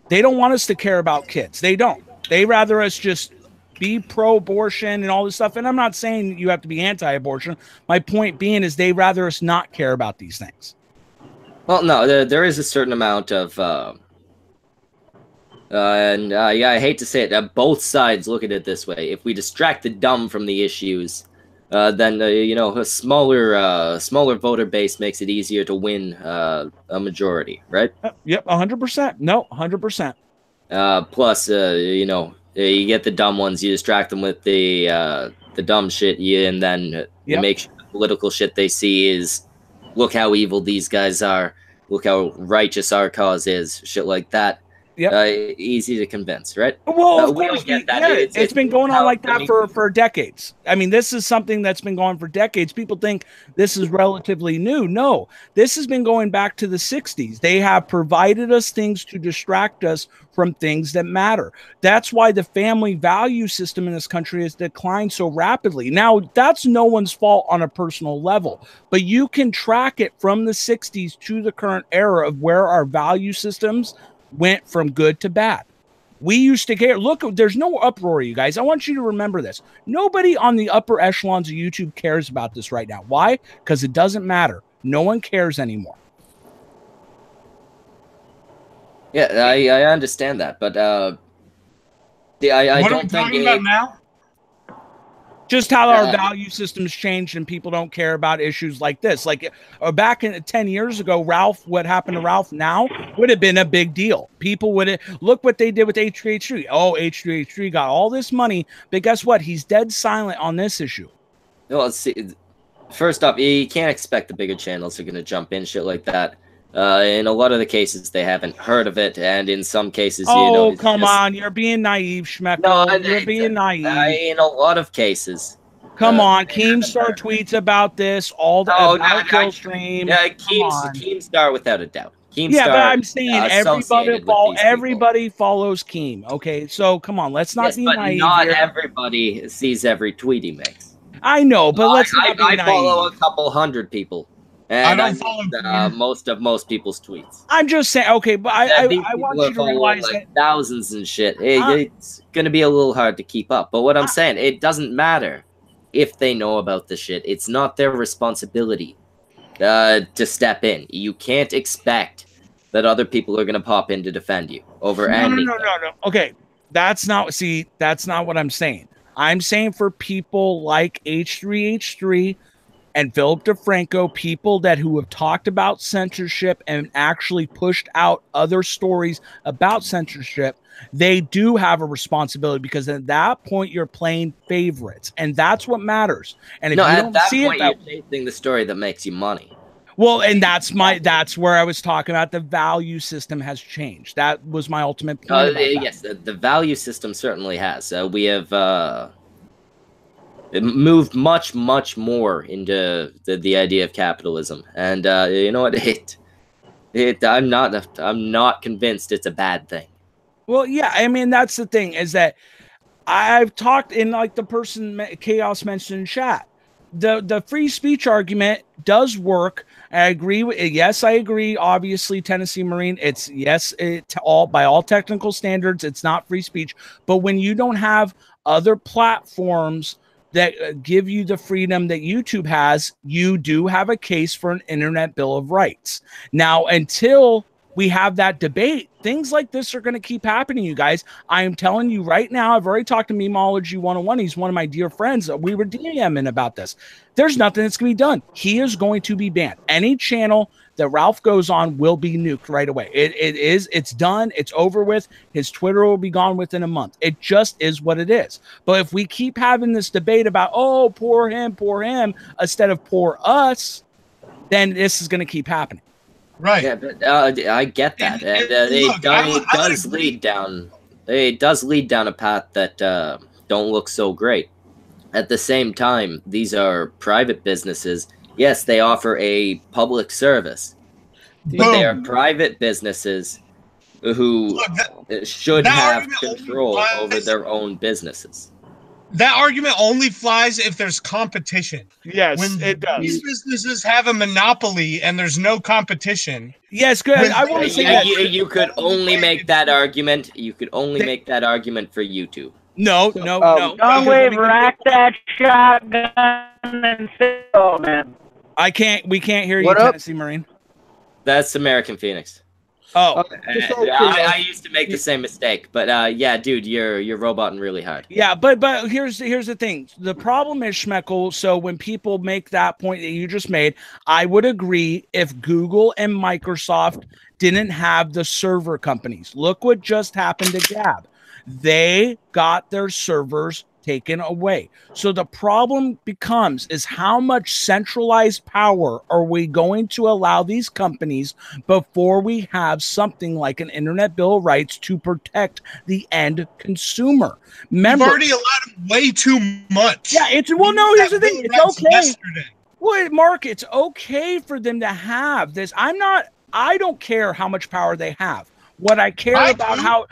They don't want us to care about kids. They don't. They rather us just be pro-abortion and all this stuff. And I'm not saying you have to be anti-abortion. My point being is they rather us not care about these things. Well, no, there is a certain amount of, yeah, I hate to say it, both sides look at it this way. If we distract the dumb from the issues, then you know, a smaller voter base makes it easier to win a majority, right? Yep, 100%. No, 100%. Plus, you know, you get the dumb ones, you distract them with the dumb shit, and then you make sure the political shit they see is, look how evil these guys are, look how righteous our cause is, shit like that. Easy to convince, right? Well, of course, it's been going on like that for decades. I mean, this is something that's been going for decades. People think this is relatively new. No, this has been going back to the 60s. They have provided us things to distract us from things that matter. That's why the family value system in this country has declined so rapidly. Now, that's no one's fault on a personal level, but you can track it from the 60s to the current era of where our value systems went from good to bad. We used to care. Look, there's no uproar, you guys. I want you to remember this. Nobody on the upper echelons of YouTube cares about this right now. Why? Because it doesn't matter. No one cares anymore. Yeah, I understand that, but I what don't are we think talking about now? Just how our value systems changed and people don't care about issues like this. Like back in 10 years ago, what happened to Ralph now would have been a big deal. People would have, look what they did with H3H3. Oh, H3H3 got all this money, but guess what? He's dead silent on this issue. Well, see, first off, you can't expect the bigger channels are going to jump in shit like that. In a lot of the cases, they haven't heard of it, and in some cases, you know, come on, you're being naive, Schmeckle. No, you're being naive. In a lot of cases. Come on, Keemstar tweets about this all the about Killstream. Yeah, Keemstar without a doubt. Keemstar, yeah, but I'm saying everybody follows Keem. Okay, so come on, let's not be naive. Not everybody sees every tweet he makes. I know, but let's not be naive. I follow a couple hundred people. And I don't follow most people's tweets. I'm just saying, okay, but I want you to realize like that thousands and shit. It's gonna be a little hard to keep up. But what I'm saying, it doesn't matter if they know about the shit. It's not their responsibility to step in. You can't expect that other people are gonna pop in to defend you over anything. No. Okay, that's not what I'm saying. I'm saying for people like H3H3 and Philip DeFranco, people who have talked about censorship and actually pushed out other stories about censorship, they do have a responsibility, because at that point you're playing favorites, and that's what matters. And if you don't see it, you're chasing the story that makes you money. Well, and that's where I was talking about the value system has changed. That was my ultimate point. Yes, the value system certainly has. We have it moved much more into the idea of capitalism, and you know what? I'm not convinced it's a bad thing. Well, yeah, I mean, that's the thing, is that I've talked in, like the person Chaos mentioned in chat, the free speech argument does work. I agree with it. Yes, I agree. Obviously, Tennessee Marine, by all technical standards, it's not free speech. But when you don't have other platforms that give you the freedom that YouTube has, you do have a case for an Internet Bill of Rights. Now, until we have that debate, things like this are going to keep happening, you guys. I am telling you right now, I've already talked to Memology 101. He's one of my dear friends. We were DMing about this. There's nothing that's going to be done. He is going to be banned. Any channel that Ralph goes on will be nuked right away. It's done. It's over with. His Twitter will be gone within a month. It just is what it is. But if we keep having this debate about, oh, poor him, instead of poor us, then this is going to keep happening. Right. Yeah, but I get that. It does lead down a path that don't look so great. At the same time, these are private businesses. Yes, they offer a public service, but they are private businesses who should have control over their own businesses. That argument only flies if there's competition. Yes, when it does. These businesses have a monopoly and there's no competition. Yes, good. I want to say that you could only make that argument. You could only make that argument for YouTube. No. Don't wave, rack that shotgun and say, oh, man. We can't hear you, What up? Tennessee Marine. That's American Phoenix. Oh, I used to make the same mistake, but yeah, dude, you're roboting really hard. yeah, but here's the thing. The problem is, Schmeckle, so when people make that point that you just made, I would agree if Google and Microsoft didn't have the server companies. Look what just happened to Gab. They got their servers taken away. So the problem becomes is how much centralized power are we going to allow these companies before we have something like an Internet Bill of Rights to protect the end consumer? Remember, You've already allowed way too much. Yeah, here's the thing. It's okay. Well, Mark, it's okay for them to have this. I don't care how much power they have. What I care about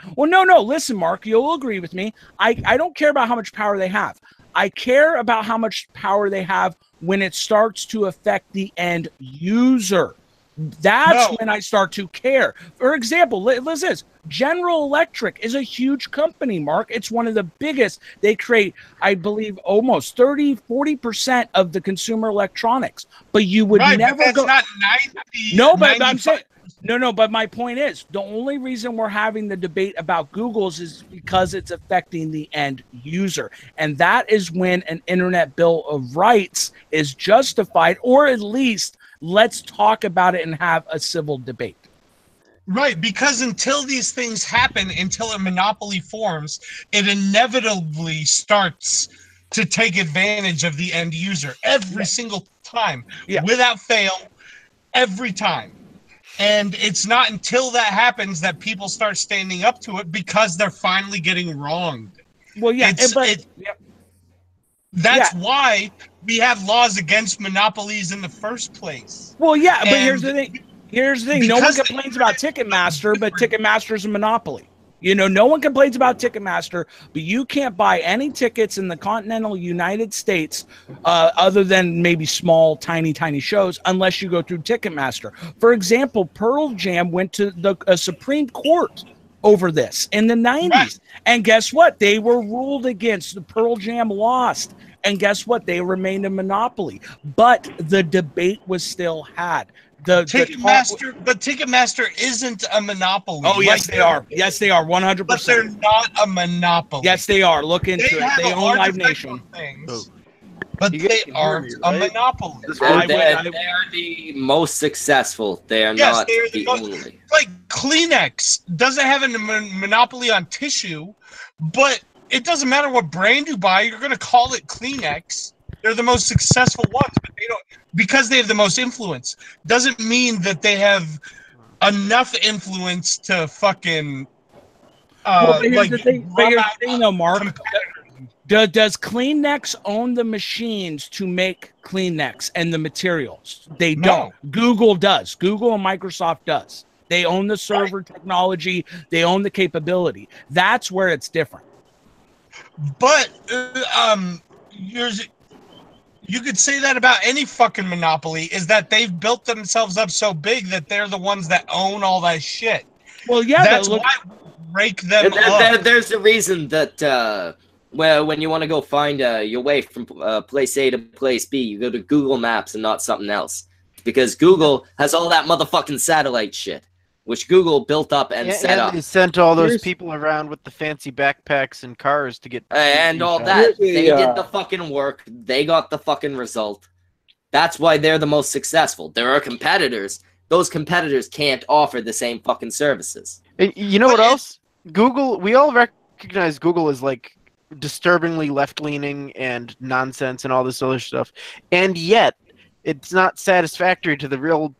listen, Mark, you'll agree with me. I don't care about how much power they have. I care about how much power they have when it starts to affect the end user. That's when I start to care. For example, listen, this General Electric is a huge company, Mark. It's one of the biggest. They create, I believe, almost 40% of the consumer electronics. But you would never but that's go. Not 90, no, but 95. I'm saying. No, but my point is the only reason we're having the debate about Google's is because it's affecting the end user. And that is when an Internet Bill of Rights is justified, or at least let's talk about it and have a civil debate. Right, because until these things happen, until a monopoly forms, it inevitably starts to take advantage of the end user every single time, without fail, every time. And it's not until that happens that people start standing up to it because they're finally getting wronged. Well, yeah, that's why we have laws against monopolies in the first place. Well, yeah, but here's the thing. No one complains about Ticketmaster, but Ticketmaster's a monopoly. You know, no one complains about Ticketmaster, but you can't buy any tickets in the continental United States other than maybe small, tiny shows unless you go through Ticketmaster. For example, Pearl Jam went to the Supreme Court over this in the 90s. Right. And guess what? They were ruled against. The Pearl Jam lost. And guess what? They remained a monopoly. But the debate was still had. Ticketmaster isn't a monopoly. Oh, yes, they are. Yes, they are. 100%. But they're not a monopoly. Yes, they are. Look into it. They own Live Nation. But they are a monopoly. They are the most successful. They are not the only. Like Kleenex doesn't have a monopoly on tissue, but it doesn't matter what brand you buy. You're going to call it Kleenex. They're the most successful ones, but they don't, because they have the most influence. Doesn't mean that they have enough influence to fucking here's the thing, though, Mark. Does Kleenex own the machines to make Kleenex and the materials? They don't. Google does. Google and Microsoft does. They own the server technology. They own the capability. That's where it's different. But you could say that about any fucking monopoly, is that they've built themselves up so big that they're the ones that own all that shit. Well, yeah, that's why we rake them up. There's a reason that when you want to go find your way from place A to place B, you go to Google Maps and not something else, because Google has all that motherfucking satellite shit, which Google built up and set up. They sent all those people around with the fancy backpacks and cars to get... and all that. They did the fucking work. They got the fucking result. That's why they're the most successful. There are competitors. Those competitors can't offer the same fucking services. And you know what else? Google, we all recognize Google as like disturbingly left-leaning and nonsense and all this other stuff. And yet, it's not satisfactory to the real...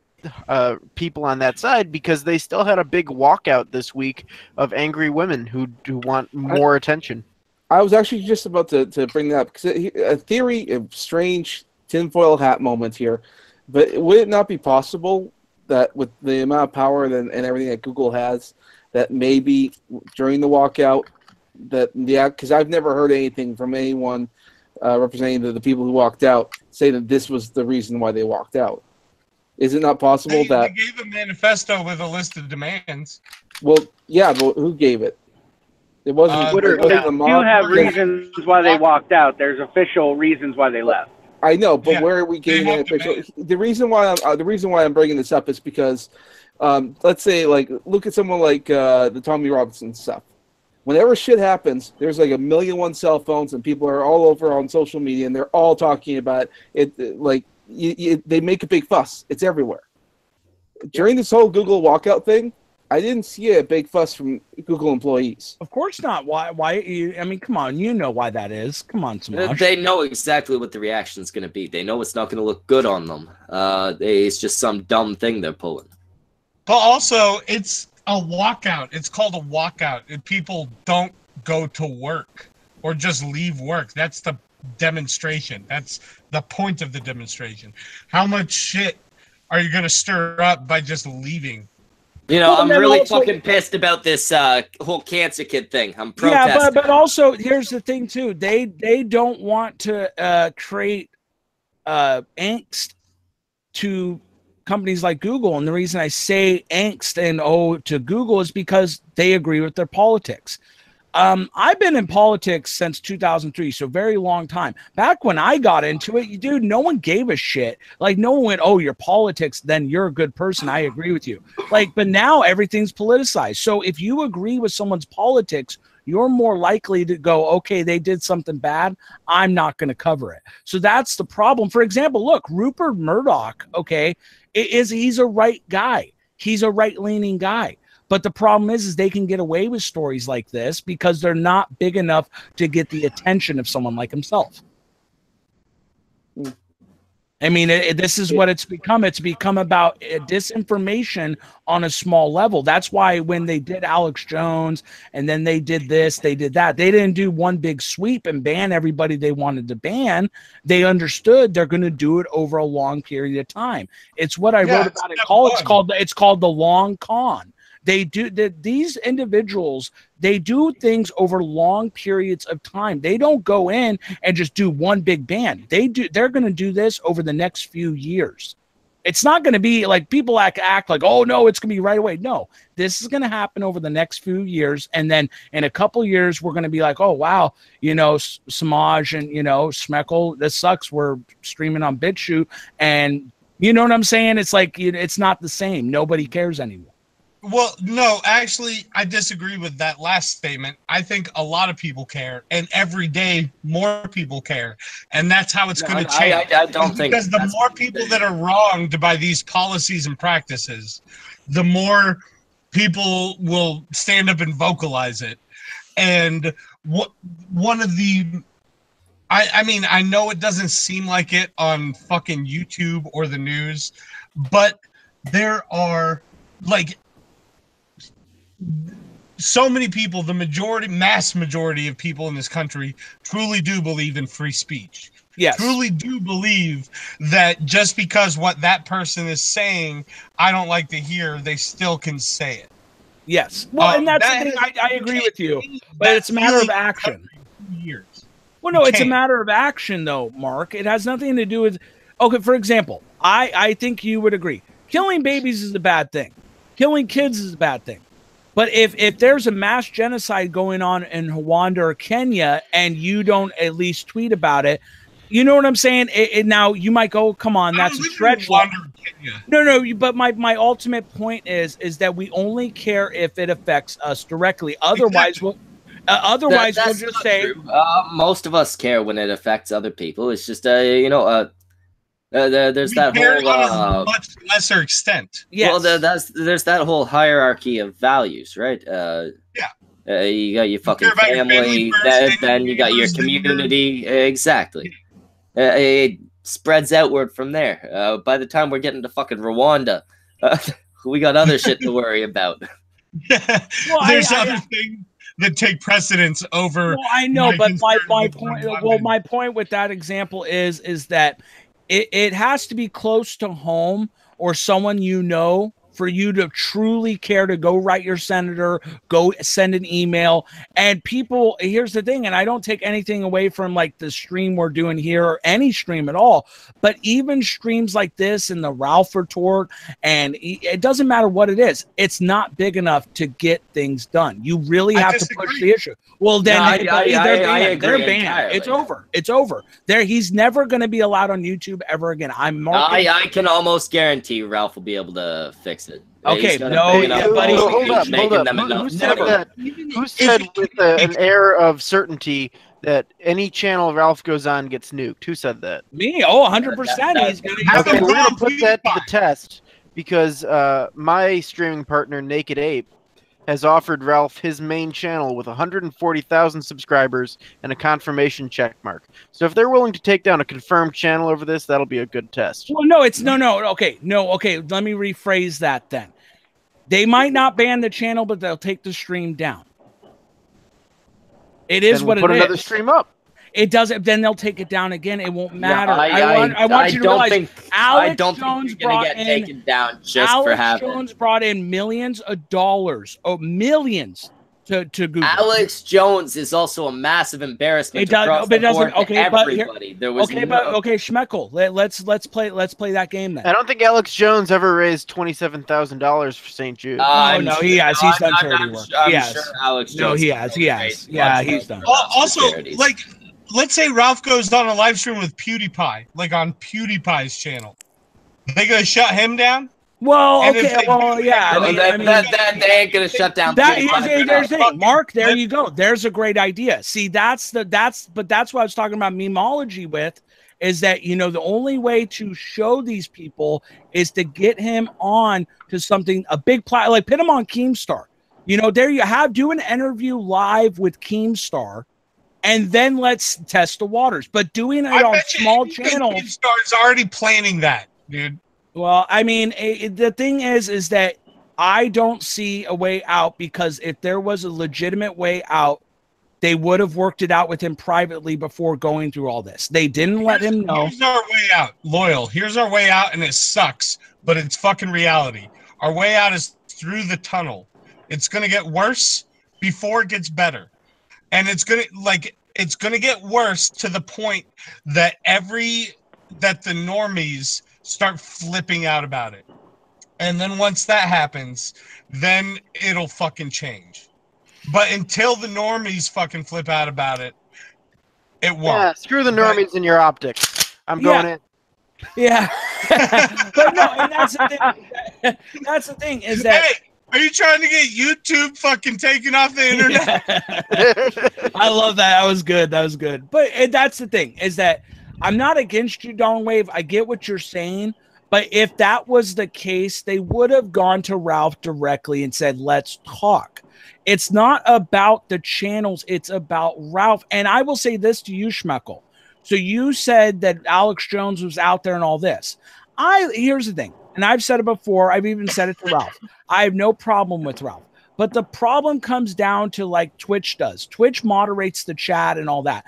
people on that side, because they still had a big walkout this week of angry women who want more attention. I was actually just about to bring that up, because a theory, a strange tinfoil hat moment here, but would it not be possible that with the amount of power and everything that Google has, that maybe during the walkout, because I've never heard anything from anyone representing the people who walked out say that this was the reason why they walked out. Is it not possible They gave a manifesto with a list of demands. Well, yeah, but who gave it? It wasn't. Twitter It wasn't accounts the do mob. have reasons why they walked out. There's official reasons why they left. I know, but Yeah, where are we getting they that have official? demands. The reason why I'm bringing this up is because, let's say, like, look at someone like the Tommy Robinson stuff. Whenever shit happens, there's like 1,000,001 cell phones, and people are all over on social media, and they're all talking about it. Like, they make a big fuss. It's everywhere. During this whole Google walkout thing, I didn't see a big fuss from Google employees. Of course not. Why? I mean, come on. You know why that is. Come on, Semaj. They know exactly what the reaction is going to be. They know it's not going to look good on them. It's just some dumb thing they're pulling. But also, it's a walkout. It's called a walkout. And people don't go to work or just leave work. That's the demonstration. That's the point of the demonstration. How much shit are you going to stir up by just leaving? You know, Well, I'm then really also- fucking pissed about this whole cancer kid thing. I'm protesting. Yeah, but also here's the thing too. They don't want to create angst to companies like Google, and the reason I say angst and to Google is because they agree with their politics. I've been in politics since 2003, so very long time. Back when I got into it, dude, no one gave a shit. Like, no one went, "Oh, your politics, then you're a good person. I agree with you." Like, but now everything's politicized. So if you agree with someone's politics, you're more likely to go, "Okay, they did something bad. I'm not going to cover it." So that's the problem. For example, look, Rupert Murdoch, okay, he's a right guy. He's a right-leaning guy. But the problem is they can get away with stories like this because they're not big enough to get the attention of someone like himself. I mean, this is what it's become. It's become about disinformation on a small level. That's why when they did Alex Jones and then they did this, they did that, they didn't do one big sweep and ban everybody they wanted to ban. They understood they're going to do it over a long period of time. It's what I wrote about in college. It's called the long con. They do these individuals, they do things over long periods of time. They don't go in and just do one big ban. They're going to do this over the next few years. It's not going to be like people act like, "Oh no, it's going to be right away." No, this is going to happen over the next few years. And then in a couple years, we're going to be like, "Oh wow, you know, Semaj and, you know, Schmeckle, this sucks. We're streaming on BitChute." And you know what I'm saying? It's like, it's not the same. Nobody cares anymore. Well, no, actually, I disagree with that last statement. I think a lot of people care, and every day more people care, and that's how it's going to change. I don't think because the more people that are wronged by these policies and practices, the more people will stand up and vocalize it. And one of the, I mean, I know it doesn't seem like it on fucking YouTube or the news, but there are like so many people, the mass majority of people in this country truly do believe in free speech. Yes. Truly do believe that just because what that person is saying, I don't like to hear, they still can say it. Yes. Well, and that's the thing. I agree with you, but it's a matter of action. Years. Well, no, it's a matter of action, though, Mark. It has nothing to do with. Okay, for example, I think you would agree. Killing babies is a bad thing. Killing kids is a bad thing. But if there's a mass genocide going on in Rwanda or Kenya and you don't at least tweet about it, you know what I'm saying? Now you might go, "Come on, that's a stretch." No, but my ultimate point is that we only care if it affects us directly. Otherwise, we'll just say most of us care when it affects other people. It's just you know, there's that whole on a much lesser extent. Yes. Well, there's that whole hierarchy of values, right? You got your fucking family, then you got your community. Exactly. It spreads outward from there. By the time we're getting to fucking Rwanda, we got other shit to worry about. Well, there's other things. that take precedence over. Well, I know, but my concerns with point. London. Well, my point with that example is that it has to be close to home or someone you know for you to truly care to go write your senator, go send an email. And people, here's the thing, and I don't take anything away from like the stream we're doing here or any stream at all, but even streams like this and the Ralph Retort, and it doesn't matter what it is, it's not big enough to get things done. You really have to push the issue. Well, then No, I they're agree banned. entirely. It's over. It's over. He's never going to be allowed on YouTube ever again. I can almost guarantee Ralph will be able to fix it. Okay, He's no, big enough buddy, hold up. enough. Who said with an air of certainty that any channel Ralph goes on gets nuked? Who said that? Me? Oh, 100%. He's going to Okay, we're gonna put that to the test because my streaming partner Naked Ape has offered Ralph his main channel with 140,000 subscribers and a confirmation check mark. So if they're willing to take down a confirmed channel over this, that'll be a good test. Well, no, it's no. Okay, let me rephrase that then. They might not ban the channel, but they'll take the stream down. It is what it is. Put another stream up. It doesn't. Then they'll take it down again. It won't matter. Yeah, I want you to realize. I don't think you're gonna get taken down just for having. Alex Jones brought in millions of dollars, millions to Google. Alex Jones is also a massive embarrassment. It does, but it doesn't. Okay, everybody. There was okay, Schmeckle. Let's play that game then. I don't think Alex Jones ever raised $27,000 for St. Jude. No, he has. He's done charity work. I'm sure Alex Jones. No, he has. Yeah, he's done. Also, like, let's say Ralph goes on a live stream with PewDiePie, like on PewDiePie's channel. They gonna shut him down? Well, okay, yeah. They ain't gonna shut down. There's the thing, Mark. There you go. There's a great idea. See, that's what I was talking about MiMology with, is that the only way to show these people is to get him on to something, a big like put him on Keemstar. There you have, do an interview live with Keemstar. And then let's test the waters. But doing it on small channels. Keemstar's already planning that, dude. Well, I mean, the thing is that I don't see a way out, because if there was a legitimate way out, they would have worked it out with him privately before going through all this. They didn't let him know. Here's our way out, Loyal. Here's our way out, and it sucks, but it's fucking reality. Our way out is through the tunnel. It's going to get worse before it gets better. And it's going to get worse to the point that the normies start flipping out about it. And then once that happens, then it'll fucking change. But until the normies fucking flip out about it, it won't. Yeah, screw the normies in your optics. I'm going in. Yeah. But no, and that's the thing. That's the thing is that. Hey, are you trying to get YouTube fucking taken off the internet? Yeah. I love that. That was good. But that's the thing, is that I'm not against you, Dawn Wave. I get what you're saying. But if that was the case, they would have gone to Ralph directly and said, let's talk. It's not about the channels. It's about Ralph. And I will say this to you, Schmeckle. So you said that Alex Jones was out there and all this. Here's the thing. And I've said it before. I've even said it to Ralph. I have no problem with Ralph. But the problem comes down to like Twitch does. Twitch moderates the chat and all that.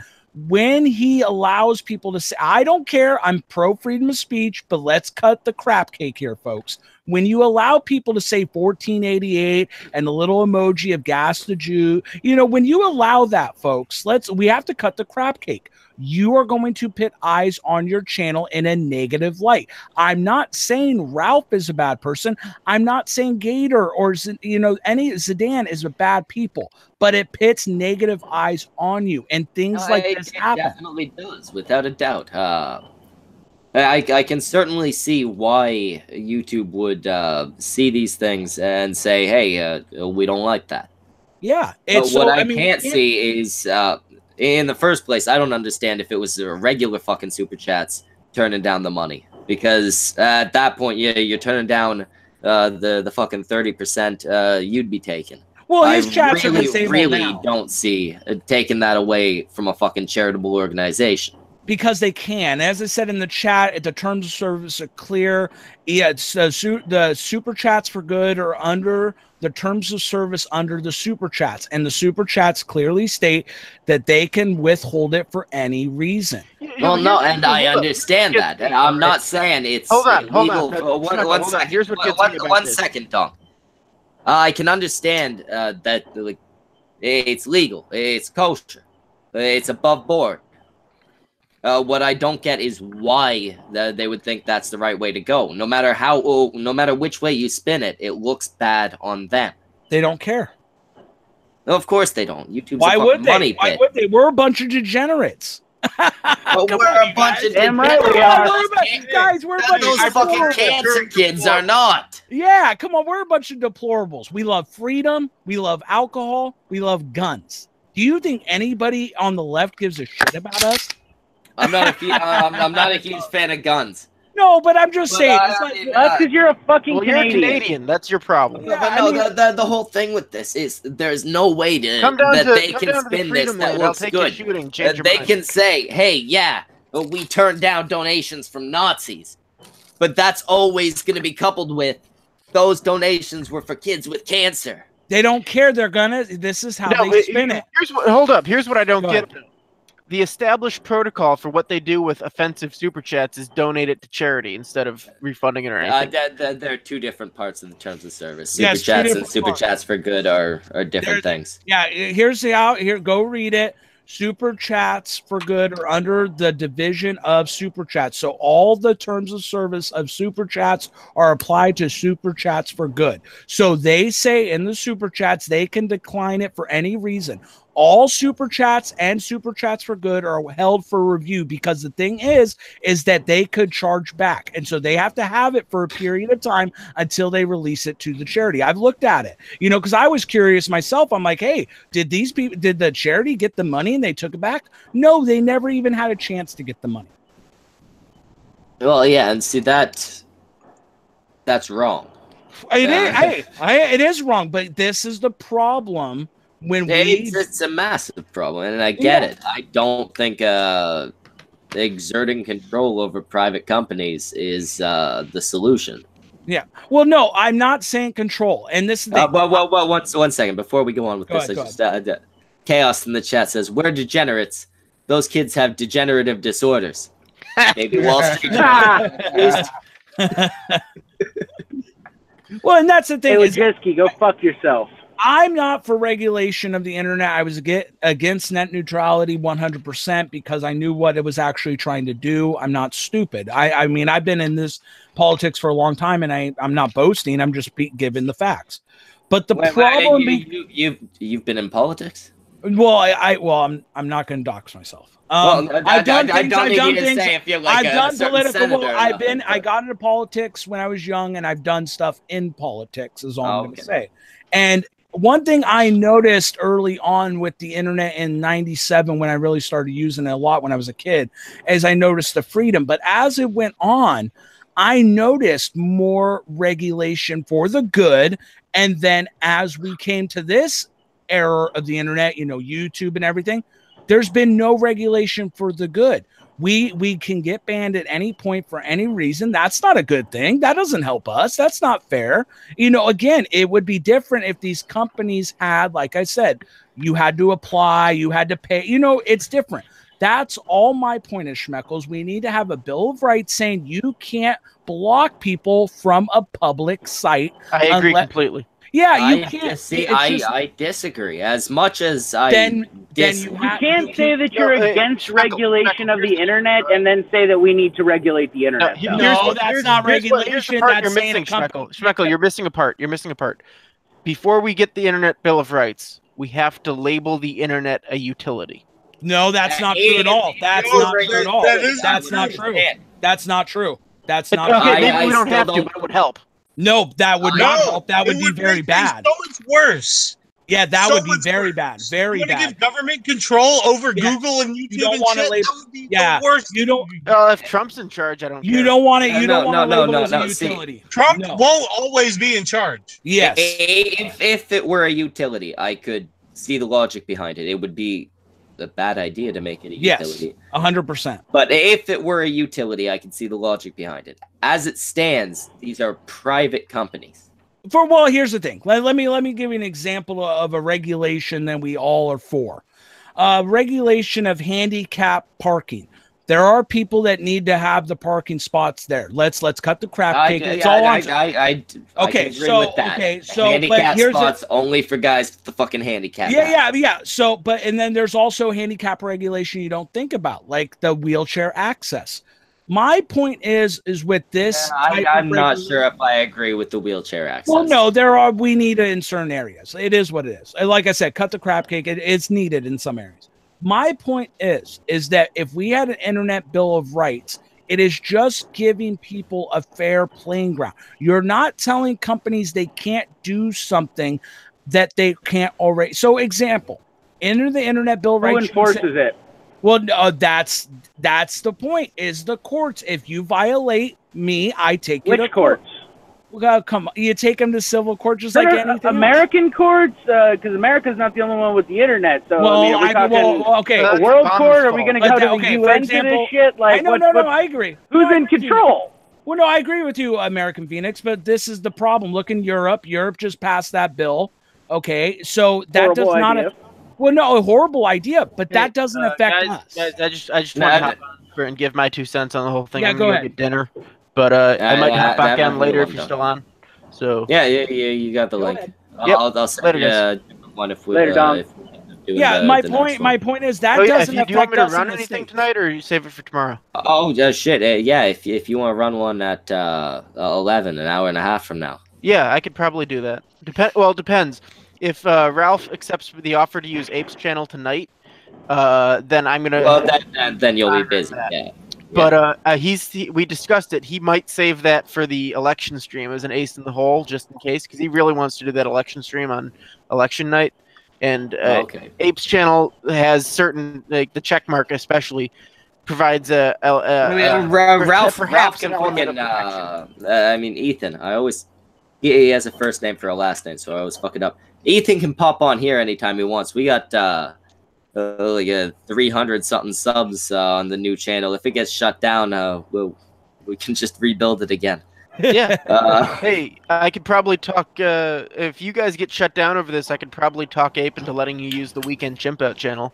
When he allows people to say, I don't care, I'm pro freedom of speech, but let's cut the crap cake here, folks. When you allow people to say 1488 and the little emoji of gas the Jew, when you allow that, folks, we have to cut the crap cake. You are going to put eyes on your channel in a negative light. I'm not saying Ralph is a bad person. I'm not saying Gator or any Zidane is a bad people, but it puts negative eyes on you, and things like this happen. It definitely does, without a doubt. I can certainly see why YouTube would see these things and say, "Hey, we don't like that." Yeah, but what I can't see is. In the first place, I don't understand if it was regular fucking super chats turning down the money, because at that point, you're turning down the fucking 30% you'd be taking. Well, his chats are disabled really now. Don't see taking that away from a fucking charitable organization. Because they can. As I said in the chat, the terms of service are clear. Yeah, it's the super chats for good are under the terms of service under the super chats, and the super chats clearly state that they can withhold it for any reason. Well, no, and I understand that. I'm not saying it's illegal. Hold on. Here's what gets me about one this. second, Dong. I can understand that like it's legal, it's kosher, it's above board. What I don't get is why they would think that's the right way to go. No matter which way you spin it, it looks bad on them. They don't care. No, of course they don't. YouTube's Why a would fucking they? money Why pit. would they? We're a bunch of degenerates. But we're a bunch of Damn right we are. Guys, we're a bunch Those of fucking deplorables. cancer kids are not. Yeah, come on, we're a bunch of deplorables. We love freedom, we love alcohol, we love guns. Do you think anybody on the left gives a shit about us? I'm not a huge fan of guns. No, but I'm just saying. I It's like, mean, That's because you're a fucking Well, you're a Canadian. Canadian. That's your problem. Yeah, But I no, mean- the whole thing with this is there's no way to Come down that to they come can down to the spin this freedom that land. I'll looks take you good. shooting. Change your They mind. can say, "Hey, yeah, we turned down donations from Nazis," but that's always going to be coupled with those donations were for kids with cancer. they don't care. They're gonna. This is how No, they spin it. Hold up. Here's what I don't Go get. ahead. The established protocol for what they do with offensive super chats is donate it to charity instead of refunding it or anything. There are two different parts of the terms of service. Super Yes, two chats and different super parts. chats for good are different things. Yeah, here's the out. Here, go read it. Super chats for good are under the division of super chats. So all the terms of service of super chats are applied to super chats for good. So they say in the super chats they can decline it for any reason. All super chats and super chats for good are held for review because the thing is that they could charge back. And so they have to have it for a period of time until they release it to the charity. I've looked at it, because I was curious myself. I'm like, hey, did the charity get the money and they took it back? No, they never even had a chance to get the money. Well, yeah, and see that's wrong. It is wrong, but this is the problem. When It's a massive problem, and I get it. I don't think exerting control over private companies is the solution. Yeah. Well, no, I'm not saying control. And this is the Well, one second before we go on with Go this. ahead. Chaos in the chat says we're degenerates. Those kids have degenerative disorders. Maybe Wall Street. Well, and that's the thing. Hey, Is Wojcicki, go fuck yourself. I'm not for regulation of the internet. I was against net neutrality 100% because I knew what it was actually trying to do. I'm not stupid. I mean, I've been in this politics for a long time, and I'm not boasting. I'm just giving the facts. But the problem, you've been in politics. well, I'm not going to dox myself. I've done things. I've done things. I've done political. I got into politics when I was young, and I've done stuff in politics. Is all I'm going to say. And one thing I noticed early on with the internet in '97, when I really started using it a lot when I was a kid, is I noticed the freedom. But as it went on, I noticed more regulation for the good. And then as we came to this era of the internet, YouTube and everything, there's been no regulation for the good. We can get banned at any point for any reason. That's not a good thing. That doesn't help us. That's not fair. Again, it would be different if these companies had, like I said, you had to apply, you had to pay. It's different. That's all my point is, Schmeckles. We need to have a Bill of Rights saying you can't block people from a public site. I agree completely. Yeah, you can't. I disagree. As much as I then You can't say that you're against regulation of the internet and then say that we need to regulate the internet. No, that's not regulation. Here's the part That's you're saying missing, a company. Schmeckle, you're missing a part. You're missing a part. Before we get the Internet Bill of Rights, we have to label the internet a utility. No, that's not true at all. That's not true at all. That's not true. That's not true. That's not true. Okay, maybe we don't have to, but it would help. No, that would not help. That would be very bad. So much worse. Yeah, that would be very bad. Very bad. You want to give government control over Google and YouTube don't and want shit? to label. That would be the worst. You don't. If Trump's in charge, I don't care. You don't want to. You don't want to label it as a utility. Trump won't always be in charge. Yes. If it were a utility, I could see the logic behind it. It would be a bad idea to make it a utility. 100%. But if it were a utility, I can see the logic behind it. As it stands, these are private companies. Well, here's the thing. Let me give you an example of a regulation that we all are for. Regulation of handicap parking. There are people that need to have the parking spots there. Let's cut the crap cake. I It's all on. I Okay, can agree so with that. okay, so handicap here's spots only for guys with the fucking handicap. yeah. So, but and then there's also handicap regulation you don't think about, like the wheelchair access. My point is with this. I'm not sure if I agree with the wheelchair access. Well, no, we need it in certain areas. It is what it is. Like I said, cut the crap cake. It's needed in some areas. My point is that if we had an internet bill of rights, it is just giving people a fair playing ground. You're not telling companies they can't do something that they can't already. So, example, enter the internet bill of rights. Who enforces it? Well, that's the point. Is the courts? If you violate me, I take you to courts? Come on, you take them to civil court just like anything. American courts, because America's not the only one with the internet. So well, I mean, are we talking okay, a world court? Are we going to go to the UN for this shit? Like, no, I agree. Who's in control? Well, no, I agree with you, American Phoenix, but this is the problem. Look in Europe. Europe just passed that bill. Okay, so that does not. Well, no, a horrible idea, but that doesn't affect us. Guys, I just want to hop on and give my 2 cents on the whole thing. Yeah, I'm go gonna ahead. Get dinner, but I might hop back on later if you're still on. So yeah, you got the link. I'll send later, one if we later, Dom. My point is that doesn't affect us. Do you want me to run anything tonight, or you save it for tomorrow? Oh, shit. Yeah, if you want to run one at 11, an hour and a half from now. Yeah, I could probably do that. It depends. If Ralph accepts the offer to use Ape's channel tonight, then I'm gonna. Well, then you'll be busy. Yeah. But we discussed it. He might save that for the election stream as an ace in the hole, just in case, because he really wants to do that election stream on election night. And Ape's channel has certain, like the check mark especially, provides Ralph can fucking. I mean, Ethan. He has a first name for a last name, so I always fuck it up. Ethan can pop on here anytime he wants. We got like 300 something subs on the new channel. If it gets shut down, we can just rebuild it again. Yeah. Hey, I could probably talk. If you guys get shut down over this, I could probably talk Ape into letting you use the Weekend Chimp Out channel.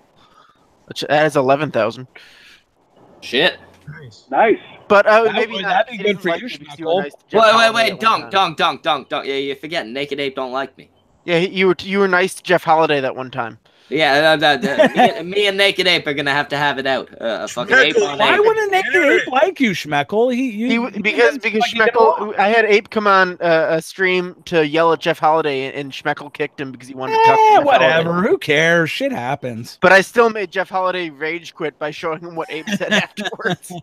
Which that has 11,000. Shit. Nice. But maybe that'd be good for you, Schmeckle. Wait, dunk. Yeah, you forget. Naked Ape don't like me. Yeah, you were nice to Jeff Holiday that one time. Yeah, me and Naked Ape are gonna have it out. Fucking Ape on Why Ape. wouldn't Naked Ape like you, Schmeckle? Because Schmeckle, I had Ape come on a stream to yell at Jeff Holiday, and Schmeckle kicked him because he wanted to talk to Jeff whatever. Holiday. Who cares? Shit happens. But I still made Jeff Holiday rage quit by showing him what Ape said afterwards.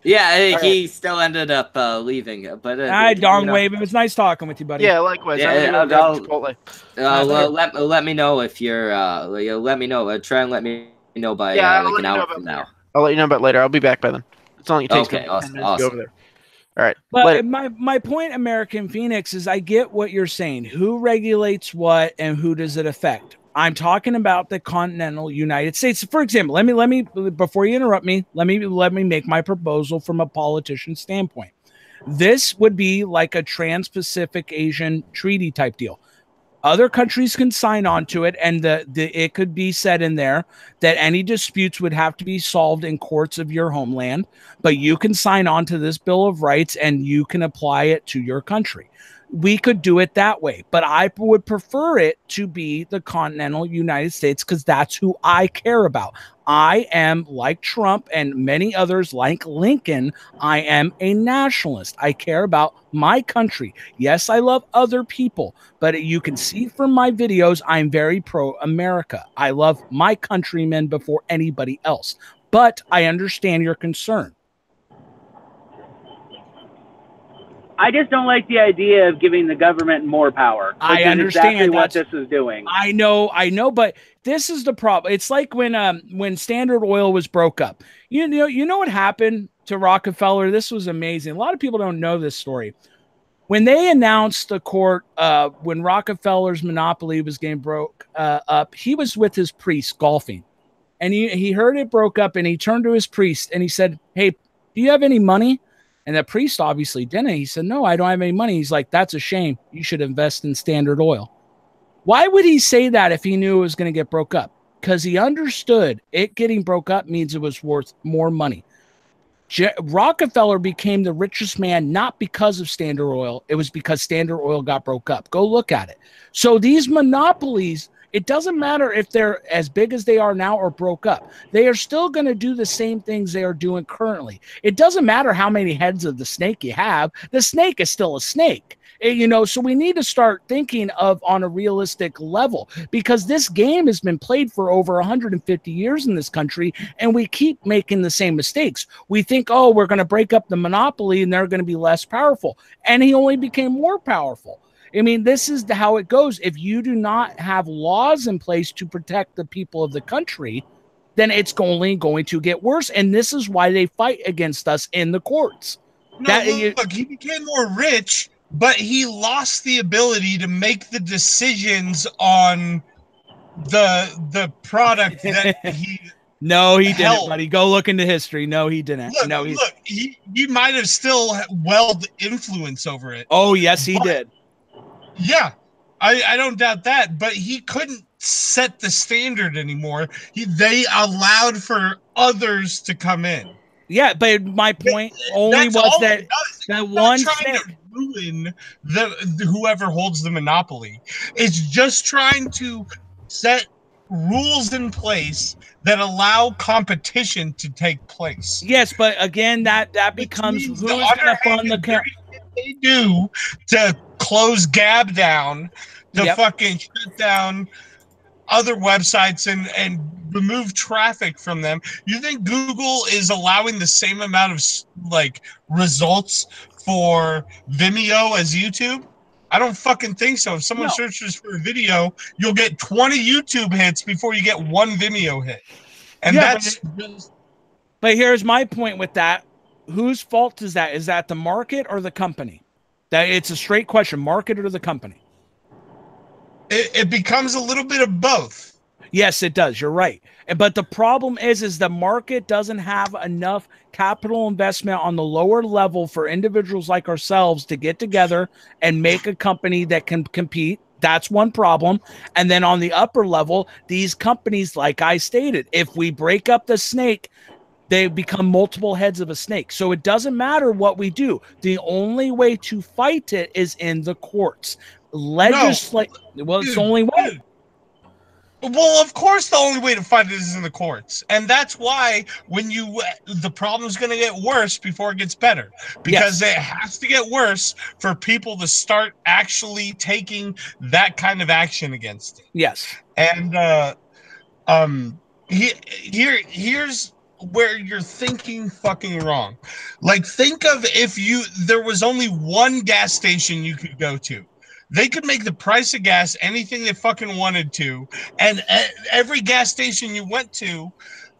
Yeah, he still ended up leaving. But Dong Wave. It was nice talking with you, buddy. Yeah, likewise. Let me know if you're. Let me know. Try and let me know by like an hour from now. I'll let you know about later. I'll be back by then. It's only takes me 10 minutes to go over there. All right. But my point, American Phoenix, is I get what you're saying. Who regulates what and who does it affect? I'm talking about the continental United States. For example, let me before you interrupt me, let me make my proposal from a politician standpoint. This would be like a Trans-Pacific Asian treaty type deal. Other countries can sign on to it, and it could be said in there that any disputes would have to be solved in courts of your homeland, but you can sign on to this Bill of Rights and you can apply it to your country. We could do it that way, but I would prefer it to be the continental United States because that's who I care about. I am, like Trump and many others like Lincoln, I am a nationalist. I care about my country. Yes, I love other people, but you can see from my videos, I'm very pro-America. I love my countrymen before anybody else, but I understand your concern. I just don't like the idea of giving the government more power. I understand exactly what this is doing. I know, but this is the problem. It's like when Standard Oil was broke up. You know what happened to Rockefeller? This was amazing. A lot of people don't know this story. When they announced the court, when Rockefeller's monopoly was getting broke up, he was with his priest golfing, and he heard it broke up, and he turned to his priest and he said, "Hey, do you have any money?" And the priest obviously didn't. He said, no, I don't have any money. He's like, that's a shame. You should invest in Standard Oil. Why would he say that if he knew it was going to get broke up? Because he understood it getting broke up means it was worth more money. Rockefeller became the richest man not because of Standard Oil. It was because Standard Oil got broke up. Go look at it. So these monopolies, it doesn't matter if they're as big as they are now or broke up. They are still going to do the same things they are doing currently. It doesn't matter how many heads of the snake you have. The snake is still a snake. You know, so we need to start thinking of on a realistic level, because this game has been played for over 150 years in this country, and we keep making the same mistakes. We think, oh, we're going to break up the monopoly and they're going to be less powerful. And he only became more powerful. I mean, this is how it goes. If you do not have laws in place to protect the people of the country, then it's only going to get worse. And this is why they fight against us in the courts. No, look, he became more rich, but he lost the ability to make the decisions on the product that he No, he didn't, buddy. Go look into history. No, he didn't. Look, no, look, he might have still wielded influence over it. Oh, yes, he did. Yeah, I don't doubt that, but he couldn't set the standard anymore. They allowed for others to come in. Yeah, but my point only was that one trying to ruin whoever holds the monopoly. It's just trying to set rules in place that allow competition to take place. Yes, but again, that becomes who's going to fund the they do to close Gab down, to fucking shut down other websites and remove traffic from them. You think Google is allowing the same amount of like results for Vimeo as YouTube? I don't fucking think so. If someone searches for a video, you'll get 20 YouTube hits before you get one Vimeo hit. And but here's my point with that. Whose fault is that? Is that the market or the company? That it's a straight question, market or the company? It becomes a little bit of both. Yes, it does. You're right. But the problem is the market doesn't have enough capital investment on the lower level for individuals like ourselves to get together and make a company that can compete. That's one problem. And then on the upper level, these companies, like I stated, if we break up the snake, they become multiple heads of a snake. So it doesn't matter what we do. The only way to fight it is in the courts. Well, it's the only way. Well, of course, the only way to fight it is in the courts, and that's why the problem is going to get worse before it gets better, because it has to get worse for people to start actually taking that kind of action against it. Yes, and here's where you're thinking fucking wrong. Like, think of if there was only one gas station you could go to. They could make the price of gas anything they fucking wanted to, and every gas station you went to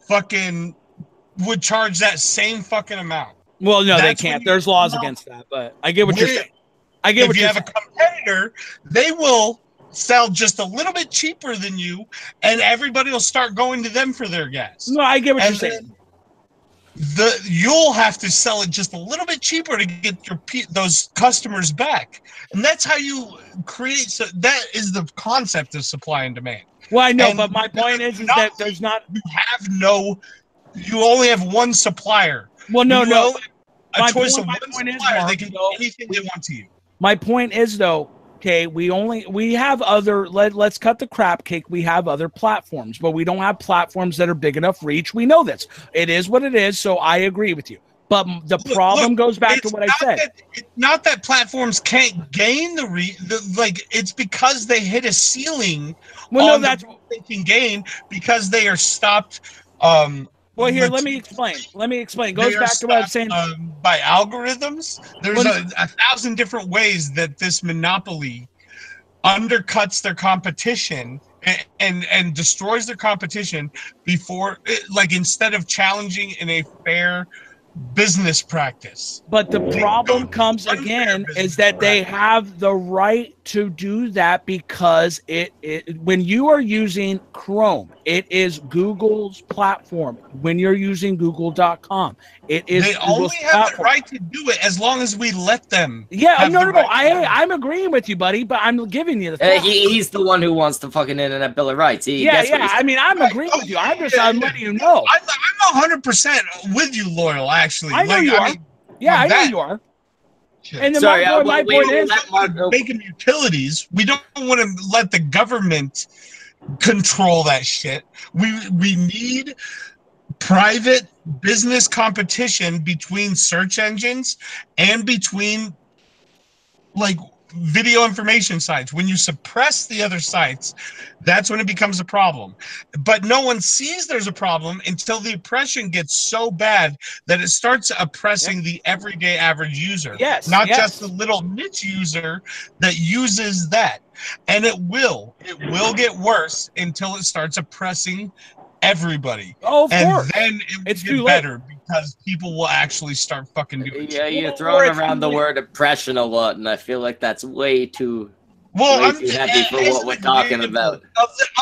fucking would charge that same fucking amount. Well, no, they can't. There's laws against that, but I get what you're saying. I get what you're saying. If you have a competitor, they will sell just a little bit cheaper than you, and everybody will start going to them for their gas. No, I get what you're saying. You'll have to sell it just a little bit cheaper to get those customers back, and that's how you create. So that is the concept of supply and demand. Well, I know, but my point is that there's not. You only have one supplier. Well, no. A choice of one supplier. They can do anything they want to you. My point is, though. Okay, we have other, let's cut the crap cake. We have other platforms, but we don't have platforms that are big enough reach. We know this. It is what it is, so I agree with you. But the problem goes back to what I said. It's not that platforms can't gain it's because they hit a ceiling. Well, no, that's they can gain because they are stopped. Well, here, let me explain. It goes back to what I was saying. By algorithms, there's a 1,000 different ways that this monopoly undercuts their competition and destroys their competition before, instead of challenging in a fair business practice. But the They problem don't do comes unfair again business is that they practice. have the right to do that because when you are using Chrome, it is Google's platform. When you're using google.com, it is They Google's only have the platform. right to do it as long as we let them. Yeah, have no, the no, right to do it. I'm agreeing with you, buddy, but I'm giving you the facts. He's the one who wants the fucking Internet Bill of Rights. He Yeah, gets what yeah. he's I mean, I'm Right. agreeing Oh, with you. yeah, I'm letting you know. I'm 100% with you, Loyal. Actually, I know you are. Yeah, I know you are. And then Sorry, my point is, let Mark go. Making utilities. We don't want to let the government control that shit. We need private business competition between search engines and between like video information sites. When you suppress the other sites, that's when it becomes a problem. But no one sees there's a problem until the oppression gets so bad that it starts oppressing the everyday average user. Yes, Not yes. just the little niche user that uses that. And it will get worse until it starts oppressing everybody. Oh, of and course. then it will It's too get late. better because people will actually start fucking doing Yeah, shit. you're Or throwing it's around the too late. word oppression a lot, and I feel like that's way too Well, too heavy for what we're talking about.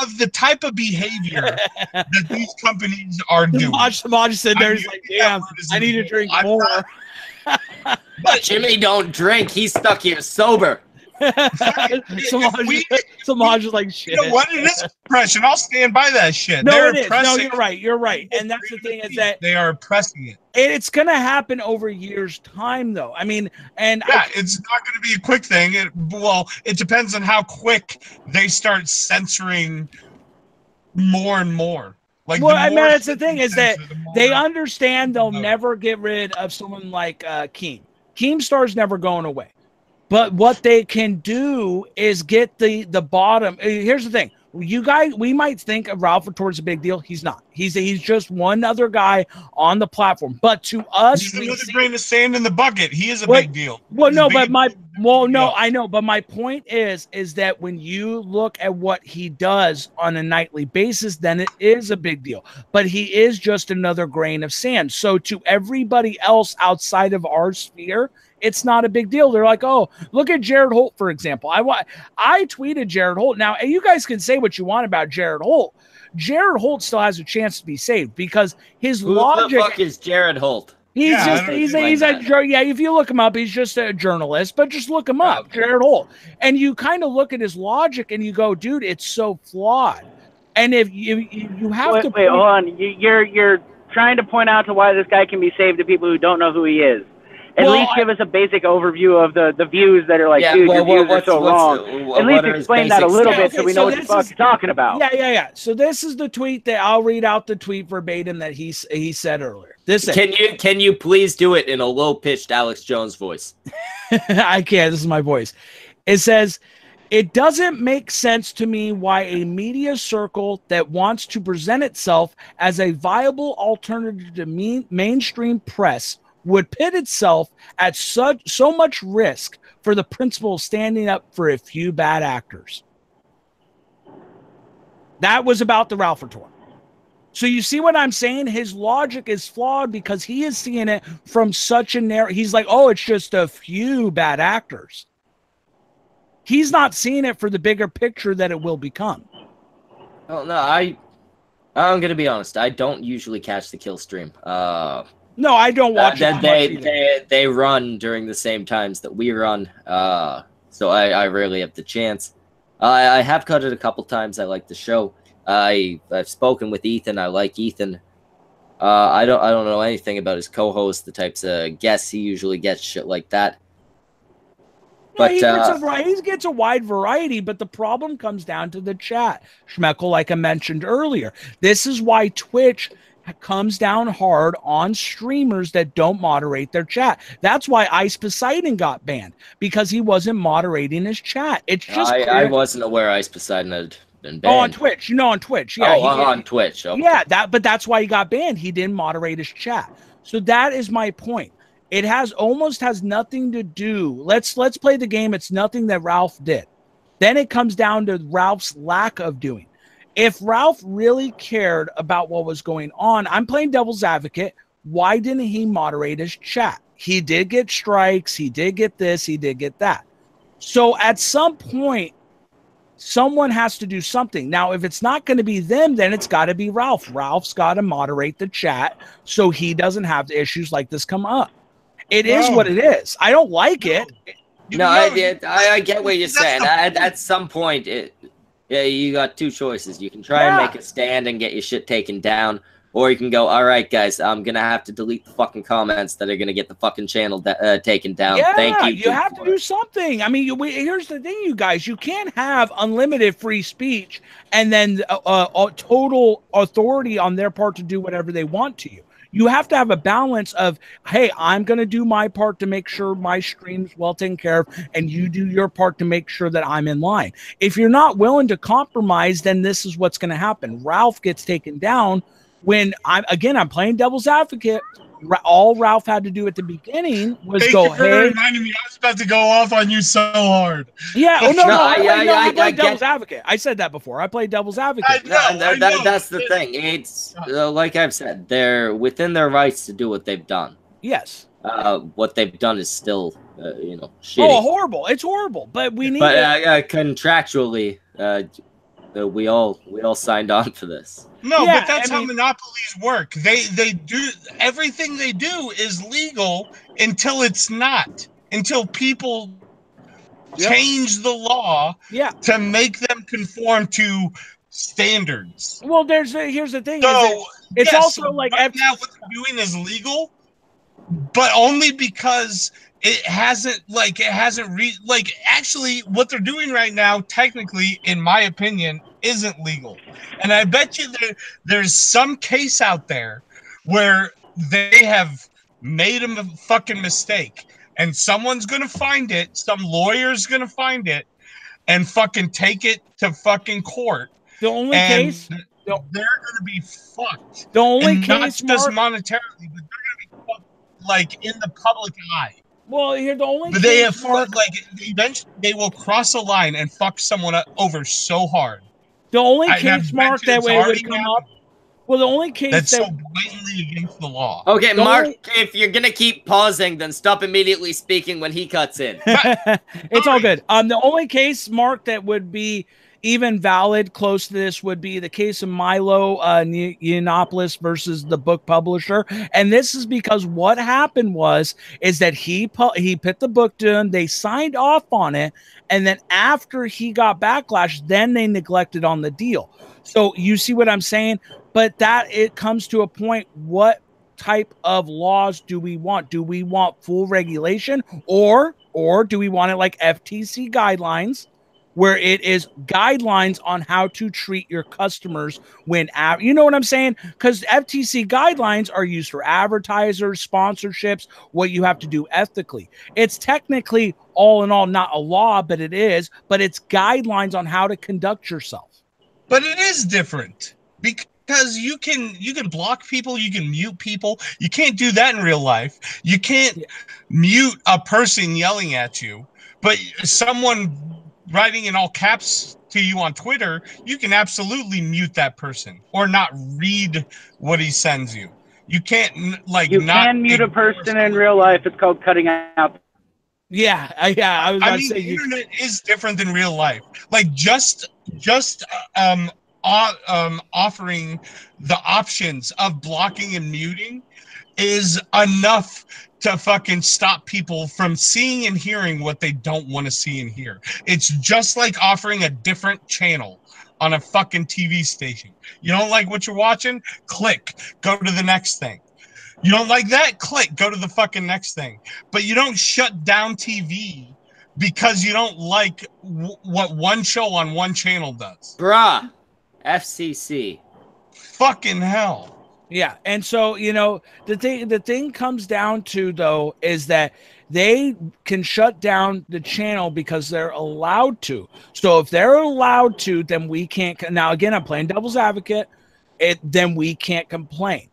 Of the type of behavior that these companies are doing. Samaj said I'm there's using like, that damn, word as I an need to example. drink I'm more. But Jimmy don't drink. He's stuck here sober. Samaj is like, shit. you know what? It is oppression. I'll stand by that shit. No, They're it is. No, oppressing you're right. You're right. And that's the thing is that they are oppressing it. it's going to happen over years' time, though. I mean, and Yeah, it's not going to be a quick thing. It depends on how quick they start censoring more and more. Like, well, the I mean, more that's the shit thing they is that censor, the more they understand they'll No. never get rid of someone like Keemstar's never going away. But what they can do is get the bottom. Here's the thing. You guys, we might think of Ralph Retort's a big deal. He's not. He's just one other guy on the platform. But to us, He's another grain of sand in the bucket. He is a Well- big deal. well, He's no, big but enough no, I know, but my point is that when you look at what he does on a nightly basis, then it is a big deal. But he is just another grain of sand. So to everybody else outside of our sphere, it's not a big deal. They're like, oh, look at Jared Holt, for example. I tweeted Jared Holt. Now, you guys can say what you want about Jared Holt. Jared Holt still has a chance to be saved because his Who logic. the fuck is Jared Holt? He's Yeah, just I don't he's explain a yeah. If you look him up, he's just a journalist. But just look him up, Okay. Jared Holt, and you kind of look at his logic and you go, dude, it's so flawed. And if you have to Wait, hold on. You're trying to point out to why this guy can be saved to people who don't know who he is. At Well, least give us a basic overview of the views that are like, Yeah, dude, well, your views are what's- so what's- wrong. what At least are his explain that a basic little stance? bit so Okay, we so know what the this fuck is- you're talking about. yeah. So this is the tweet that I'll read out the tweet verbatim that he said earlier. This Can you please do it in a low pitched Alex Jones voice? I can't. This is my voice. It says, it doesn't make sense to me why a media circle that wants to present itself as a viable alternative to mainstream press would pit itself at so much risk for the principle of standing up for a few bad actors. That was about the Ralph Retort. So you see what I'm saying? His logic is flawed because he is seeing it from such a narrow. He's like, oh, it's just a few bad actors. He's not seeing it for the bigger picture that it will become. Well, no, I'm gonna be honest. I don't usually catch the kill stream. No, I don't watch it. They run during the same times that we run. So I rarely have the chance. I have cut it a couple times. I like the show. I've spoken with Ethan. I like Ethan. I don't know anything about his co-host, the types of guests he usually gets, shit like that. But he gets a wide variety, but the problem comes down to the chat. Schmeckle, like I mentioned earlier, this is why Twitch comes down hard on streamers that don't moderate their chat. That's why Ice Poseidon got banned, because he wasn't moderating his chat. It's just I wasn't aware Ice Poseidon had been banned. Oh, on Twitch. On Twitch. Yeah. On Twitch. Okay. Yeah, but that's why he got banned. He didn't moderate his chat. So that is my point. It almost has nothing to do. Let's play the game. It's nothing that Ralph did. Then it comes down to Ralph's lack of doing. If Ralph really cared about what was going on, I'm playing devil's advocate. why didn't he moderate his chat? He did get strikes. He did get this. He did get that. So at some point, someone has to do something. Now, if it's not going to be them, then it's got to be Ralph. Ralph's got to moderate the chat so he doesn't have issues like this come up. It is what it is. I don't like it. No, I get what you're saying. At some point, you got two choices. You can try and make a stand and get your shit taken down, or you can go, all right, guys, I'm going to have to delete the fucking comments that are going to get the fucking channel taken down. Yeah, Thank you. You have to do something. I mean, here's the thing, you guys. You can't have unlimited free speech and then total authority on their part to do whatever they want to you. You have to have a balance of, hey, I'm going to do my part to make sure my stream's well taken care of, and you do your part to make sure that I'm in line. If you're not willing to compromise, then this is what's going to happen. Ralph gets taken down when I'm playing devil's advocate. All Ralph had to do at the beginning was go, hey. Reminding me, I was about to go off on you so hard. Yeah, I played devil's advocate. I said that before. I played devil's advocate. That's the thing. It's like I've said, they're within their rights to do what they've done. Yes. What they've done is still, shitty. Oh, horrible! It's horrible. But we need. But contractually, we all signed on for this. No, but that's how monopolies work. They do everything they do is legal until it's not. Until people change the law to make them conform to standards. Well, here's the thing. So it's also like right now what they're doing is legal, but only because it hasn't actually what they're doing right now, technically, in my opinion, isn't legal. And I bet you there's some case out there where they have made a fucking mistake, and someone's gonna find it, some lawyer's gonna find it, and fucking take it to fucking court. The only case they're gonna be fucked. The only and case, not just monetarily, but they're gonna be fucked, like, in the public eye. Well, here the only but they have eventually they will cross a line and fuck someone over so hard. The only case, Mark, that way would come up. Well, the only case that's so blatantly against the law. Okay, Mark, if you're gonna keep pausing, then stop immediately speaking when he cuts in. It's all good. The only case, Mark, that would be even valid close to this would be the case of Milo Yiannopoulos versus the book publisher. And this is because what happened is that he put the book down, they signed off on it, and then after he got backlash, then they neglected on the deal. So you see what I'm saying? But that it comes to a point, what type of laws do we want? Do we want full regulation, or do we want it like FTC guidelines, where it is guidelines on how to treat your customers when, you know what I'm saying? Because FTC guidelines are used for advertisers, sponsorships, what you have to do ethically. It's technically, all in all, not a law, but it's guidelines on how to conduct yourself. But it is different because you can block people, you can mute people. You can't do that in real life. You can't mute a person yelling at you, but someone writing in all caps to you on Twitter, you can absolutely mute that person or not read what he sends you. You can't can mute a person in real life. It's called cutting out. Yeah. I was about to say the internet is different than real life. Like just offering the options of blocking and muting is enough to fucking stop people from seeing and hearing what they don't want to see and hear. It's just like offering a different channel on a fucking TV station. You don't like what you're watching? Click. Go to the next thing. You don't like that? Click. Go to the fucking next thing. But you don't shut down TV because you don't like what one show on one channel does. Bruh. FCC. Fucking hell. Yeah, and so, the thing comes down to, though, is that they can shut down the channel because they're allowed to. So if they're allowed to, then we can't. Now, again, I'm playing devil's advocate. Then we can't complain.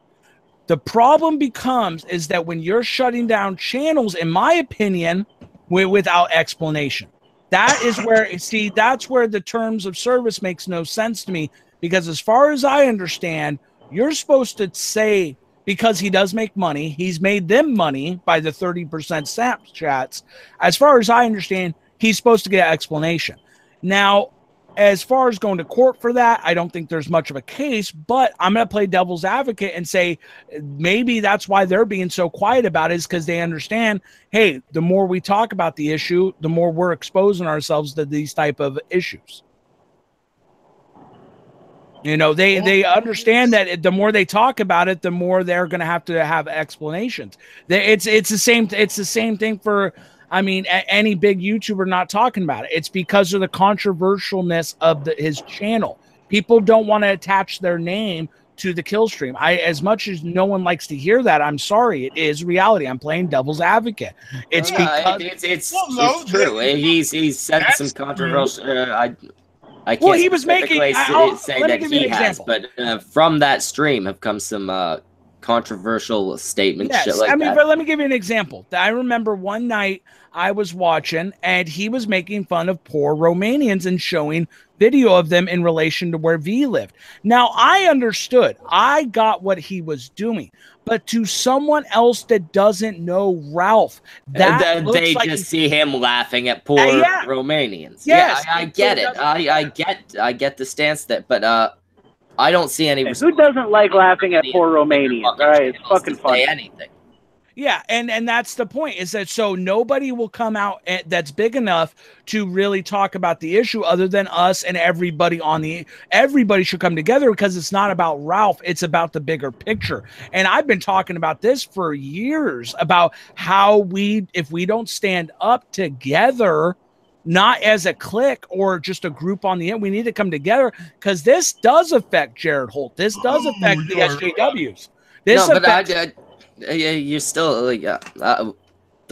The problem is that when you're shutting down channels, in my opinion, without explanation, that is where, that's where the terms of service makes no sense to me, because as far as I understand, you're supposed to say because he does make money. He's made them money by the 30% Snapchats. As far as I understand, he's supposed to get an explanation. Now, as far as going to court for that, I don't think there's much of a case, but I'm going to play devil's advocate and say maybe that's why they're being so quiet about it, is because they understand, hey, the more we talk about the issue, the more we're exposing ourselves to these type of issues. You know, they understand that the more they talk about it, the more they're going to have explanations. It's the same thing for, I mean, any big YouTuber not talking about it. It's because of the controversialness of his channel. People don't want to attach their name to the kill stream. As much as no one likes to hear that, I'm sorry, it is reality. I'm playing devil's advocate. It's because it's true. He's said some controversial. I can't he was making. say that he has, but from that stream have come some controversial statements. Yes, shit like I mean, that. but let me give you an example. I remember one night I was watching, and he was making fun of poor Romanians and showing video of them in relation to where V lived. Now, I understood. I got what he was doing. But to someone else that doesn't know Ralph, that they like just see him laughing at poor Romanians. Yes, I get it. I get the stance that, but I don't see any. Who doesn't like laughing at poor Romanians? All right, it's fucking funny. Anything. Yeah, and that's the point, is that so nobody will come out that's big enough to really talk about the issue other than us, and everybody everybody should come together, because it's not about Ralph, it's about the bigger picture. And I've been talking about this for years, about how if we don't stand up together, not as a clique or just a group on the end, we need to come together, because this does affect Jared Holt. This does affect the SJWs. This affects you're still like the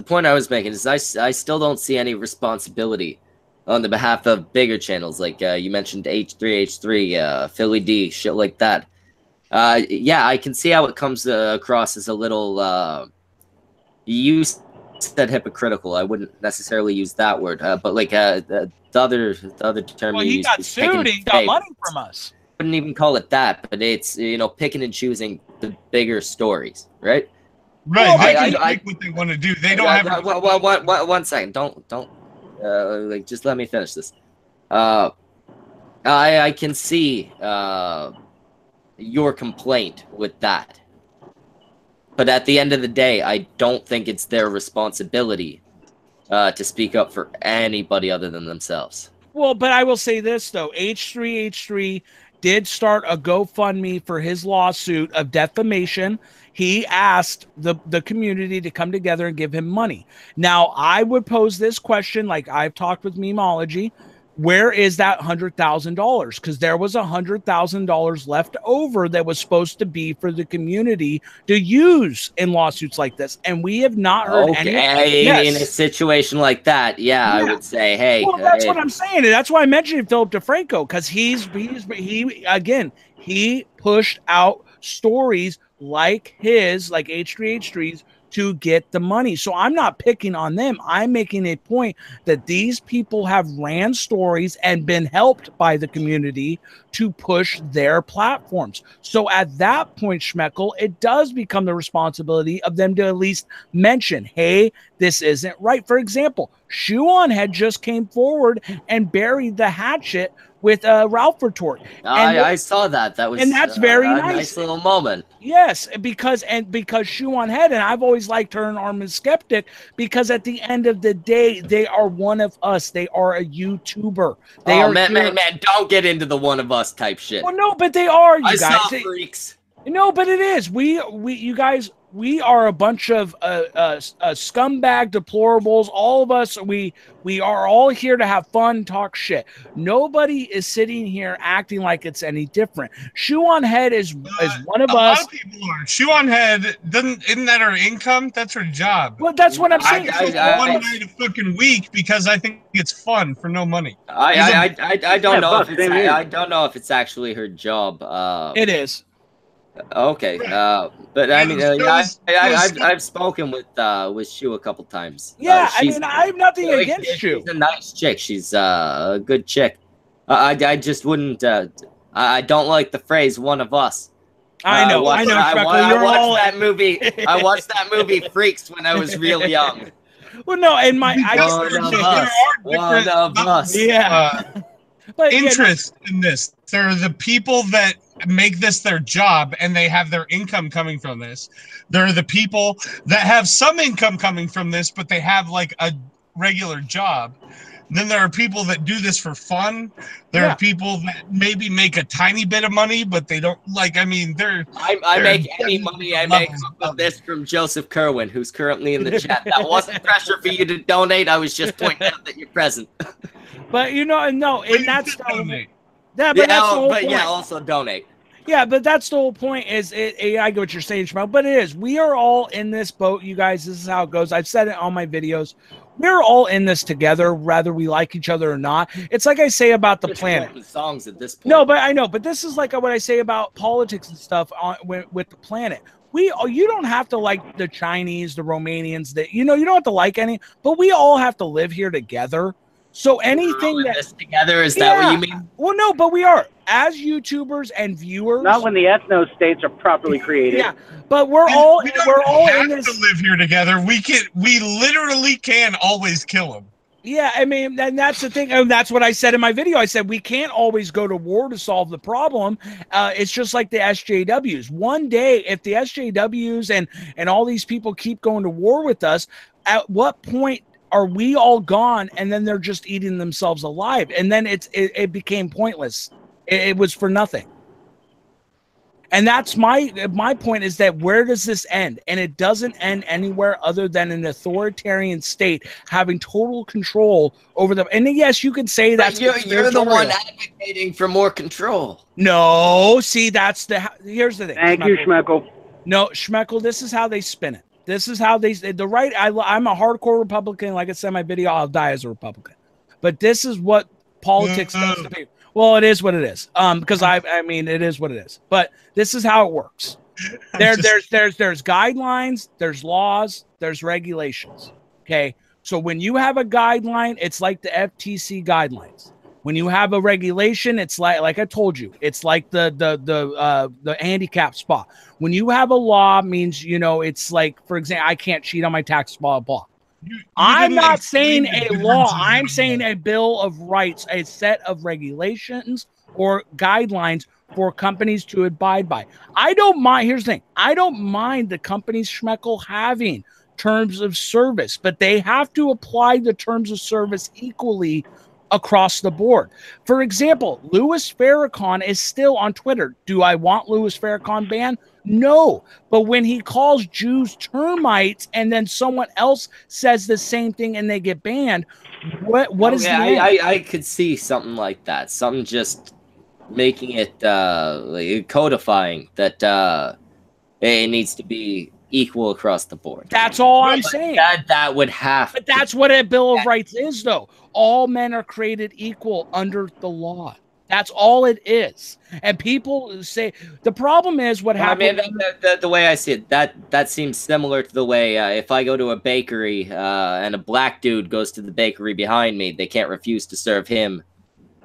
point I was making is I still don't see any responsibility on the behalf of bigger channels, like you mentioned H3H3, Philly D, shit like that. Yeah, I can see how it comes across as a little you said hypocritical. I wouldn't necessarily use that word, but like the other term. Well, he got sued. He got money from us. I wouldn't even call it that, but it's, you know, picking and choosing the bigger stories, right? Right, well, they can make what they want to do. They don't have. Well, one second. Don't. Like, just let me finish this. I can see your complaint with that, but at the end of the day, I don't think it's their responsibility to speak up for anybody other than themselves. Well, but I will say this though: H3H3 did start a GoFundMe for his lawsuit of defamation. He asked the community to come together and give him money. Now, I would pose this question, like I've talked with MiLady, where is that $100,000? Because there was $100,000 left over that was supposed to be for the community to use in lawsuits like this, and we have not heard any. In a situation like that, I would say, hey. Well, that's what I'm saying. And that's why I mentioned Philip DeFranco, because he pushed out stories like H3H3's to get the money. So I'm not picking on them. I'm making a point that these people have ran stories and been helped by the community to push their platforms. So at that point, Schmeckle, it does become the responsibility of them to at least mention, hey, this isn't right. For example, Shuon had just came forward and buried the hatchet with Ralph Retort. I saw that. That was, and that's very nice little moment. Yes, because Shuon Head, and I've always liked her and Armin Skeptic, because at the end of the day, they are one of us. They are a YouTuber. Man, don't get into the one of us type shit. Well, no, but they are, you guys. Saw freaks. No, but it is. You guys, we are a bunch of scumbag deplorables. All of us, we are all here to have fun, talk shit. Nobody is sitting here acting like it's any different. Shuon Head is one of us. A lot of people are. Shuon Head isn't that her income? That's her job. Well, that's what I'm saying. One night a fucking week because I think it's fun for no money. I don't know if it's I don't know if it's actually her job. It is. Okay, but I mean, I've spoken with Shu a couple times. Yeah, I mean, I have nothing against Shu. She's a nice chick. She's a good chick. I just wouldn't. I don't like the phrase "one of us." I know, Schmeckle, you're watched all that movie. I watched that movie Freaks when I was real young. well, no, and my One of us. yeah, but interest in this. There are the people that make this their job and they have their income coming from this. There are the people that have some income coming from this, but they have like a regular job. Then there are people that do this for fun. There are people that maybe make a tiny bit of money, but they don't like. I mean, I make any money I make of this from Joseph Kerwin, who's currently in the chat. That wasn't pressure for you to donate. I was just pointing out that you're present. But no, and that's donate. Yeah, but that's the whole point. Yeah, also donate. Yeah, but that's the whole point. I get what you're saying, Schmeckle, but it is. We are all in this boat, you guys. This is how it goes. I've said it on my videos. We're all in this together, whether we like each other or not. It's like I say about the planet. Songs at this point. No, but I know. But this is like what I say about politics and stuff with the planet. You don't have to like the Chinese, the Romanians. You don't have to like any. But we all have to live here together. So anything this together, is that what you mean? Well, no, but we are as YouTubers and viewers. Not when the ethno states are properly created. Yeah, but we're all in this. To live here together, we literally can always kill them. Yeah, I mean, and that's the thing. And that's what I said in my video. I said we can't always go to war to solve the problem. It's just like the SJWs. One day, if the SJWs and all these people keep going to war with us, at what point are we all gone and then they're just eating themselves alive? And then it became pointless. It was for nothing. And that's my point, is that where does this end? And it doesn't end anywhere other than an authoritarian state having total control over them. And yes, you can say that you're the one advocating for more control. No, see, here's the thing. Thank you, Schmeckle. No, Schmeckle, this is how they spin it. This is how I'm a hardcore Republican. Like I said in my video, I'll die as a Republican. But this is what politics does to people. Well, it is what it is. Because I mean, it is what it is. But this is how it works. There's guidelines, there's laws, there's regulations. Okay. So when you have a guideline, it's like the FTC guidelines. When you have a regulation, it's like I told you, it's like the handicap spot. When you have a law, means it's like, for example, I can't cheat on my tax, blah blah. I'm not saying a law. I'm saying a bill of rights, a set of regulations or guidelines for companies to abide by. I don't mind. Here's the thing. I don't mind the companies, Schmeckle, having terms of service, but they have to apply the terms of service equally across the board. For example, Louis Farrakhan is still on Twitter. Do I want Louis Farrakhan banned? No. But when he calls Jews termites and then someone else says the same thing and they get banned, what is the end? I could see something like that. Something just making it codifying that it needs to be equal across the board. That's all I'm saying. That would have. But that's what a Bill of Rights is, though. All men are created equal under the law. That's all it is. And people say the problem is what happened. I mean, the way I see it, that seems similar to the way if I go to a bakery and a black dude goes to the bakery behind me, they can't refuse to serve him.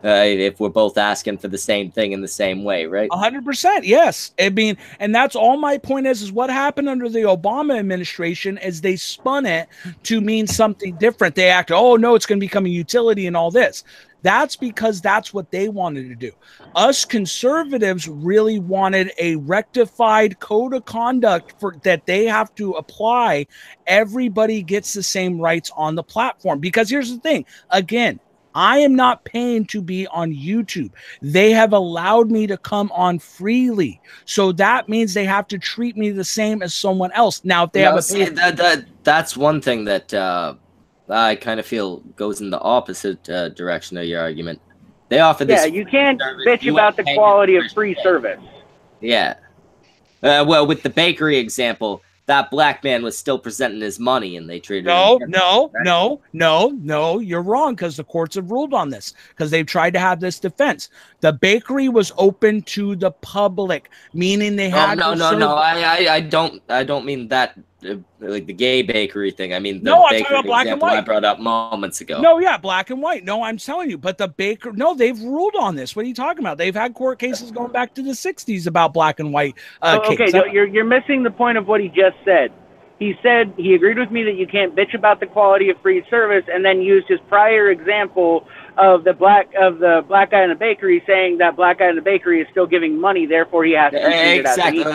If we're both asking for the same thing in the same way, right? 100%, yes. I mean, and that's all my point is what happened under the Obama administration is they spun it to mean something different. They acted, oh, no, it's going to become a utility and all this. That's because that's what they wanted to do. Us conservatives really wanted a rectified code of conduct that they have to apply. Everybody gets the same rights on the platform. Because here's the thing, again, I am not paying to be on YouTube. They have allowed me to come on freely. So that means they have to treat me the same as someone else. Now, if they that's one thing that I kind of feel goes in the opposite direction of your argument. They offer this. Yeah, you can't bitch about the quality of free service. Yeah. Well, with the bakery example, that black man was still presenting his money and they treated him. No, you're wrong because the courts have ruled on this because they've tried to have this defense. The bakery was open to the public, meaning they had No. I don't mean that like the gay bakery thing. I mean, the No, I'm talking bakery about black and example I white. brought up moments ago. No, yeah, black and white. No, I'm telling you, but the baker, no, they've ruled on this. What are you talking about? They've had court cases going back to the 60s about black and white Okay, cakes. no, you're missing the point of what he just said. He said he agreed with me that you can't bitch about the quality of free service, and then used his prior example of the black guy in the bakery, saying that black guy in the bakery is still giving money, therefore he has to be treated as an equal.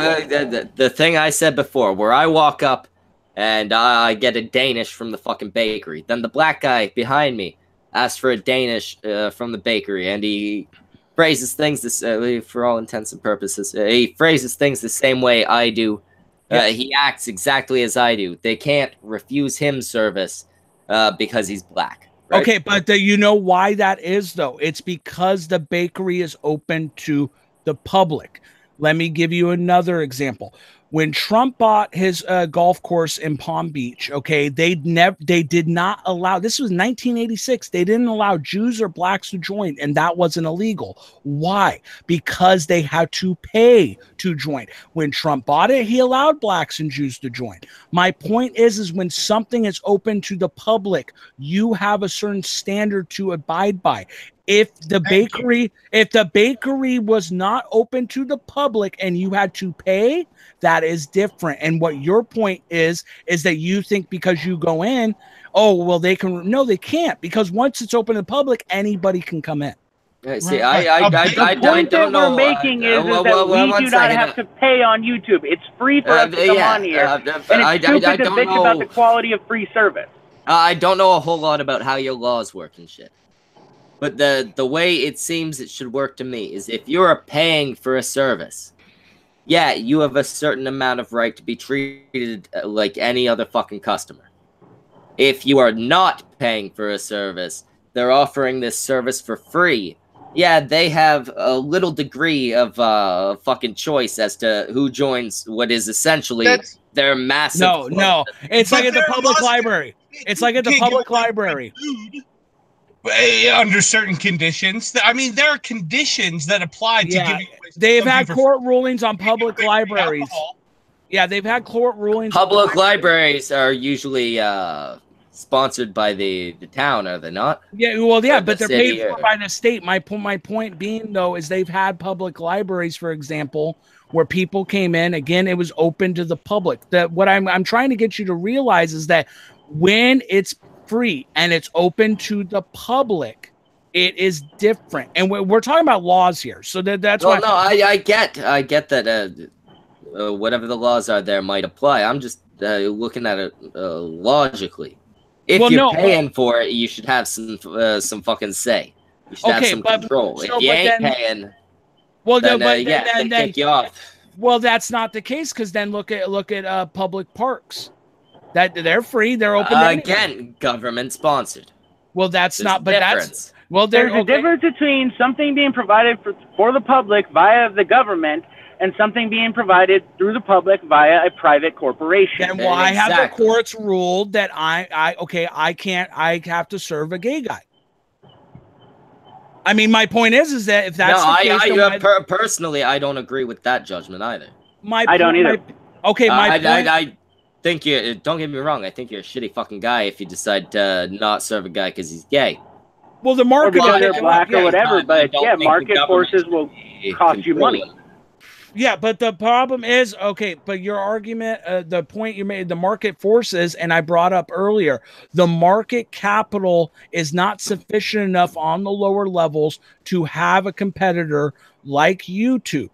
The thing I said before, where I walk up and I get a Danish from the fucking bakery, then the black guy behind me asks for a Danish from the bakery, and he phrases things for all intents and purposes. He phrases things the same way I do. He acts exactly as I do. They can't refuse him service because he's black. Right? Okay, but you know why that is, though? It's because the bakery is open to the public. Let me give you another example. When Trump bought his golf course in Palm Beach, okay, they did not allow, this was 1986, they didn't allow Jews or blacks to join, and that wasn't illegal. Why? Because they had to pay to join. When Trump bought it, he allowed blacks and Jews to join. My point is when something is open to the public, you have a certain standard to abide by. If the bakery was not open to the public and you had to pay, that is different. And what your point is that you think because you go in, oh, well, they can. No, they can't, because once it's open to the public, anybody can come in. See, I point don't that know. we're making is that we do not have to pay on YouTube. It's free for us to come on here, and it's stupid to bitch about the quality of free service. I don't know a whole lot about how your laws work and shit. But the way it seems it should work to me is if you're paying for a service, yeah, you have a certain amount of right to be treated like any other fucking customer. If you are not paying for a service, they're offering this service for free. Yeah, they have a little degree of fucking choice as to who joins what is essentially their massive... No. It's like at the public library. It's like at the public library. Under certain conditions. I mean, there are conditions that apply to give you... They've had court rulings on public libraries. Yeah, they've had court rulings. Public libraries are usually sponsored by the town, are they not? Yeah, well, yeah, but they're paid for by the state. My point being, though, is they've had public libraries, for example, where people came in. Again, it was open to the public. That what I'm trying to get you to realize is that when it's free and it's open to the public, it is different. And we're talking about laws here, so that's why. No, I get that whatever the laws are there might apply. I'm just looking at it logically. If you're paying for it, you should have some fucking say. You should have some control. If you ain't paying, they kick you off. Well, that's not the case, because then look at public parks. That they're free, they're open. Again, government sponsored. Well, that's not. But difference. There's a difference between something being provided for the public via the government and something being provided through the public via a private corporation. And why have the courts ruled that I have to serve a gay guy? I mean, my point is that if that's the case, personally, I don't agree with that judgment either. I don't either. I think you. Don't get me wrong. I think you're a shitty fucking guy if you decide to not serve a guy because he's gay. Well, the market, or because they're black or whatever, but yeah, market forces will cost you money. Yeah, but the problem is, but your argument, the point you made, the market forces, and I brought up earlier, the market capital is not sufficient enough on the lower levels to have a competitor like YouTube.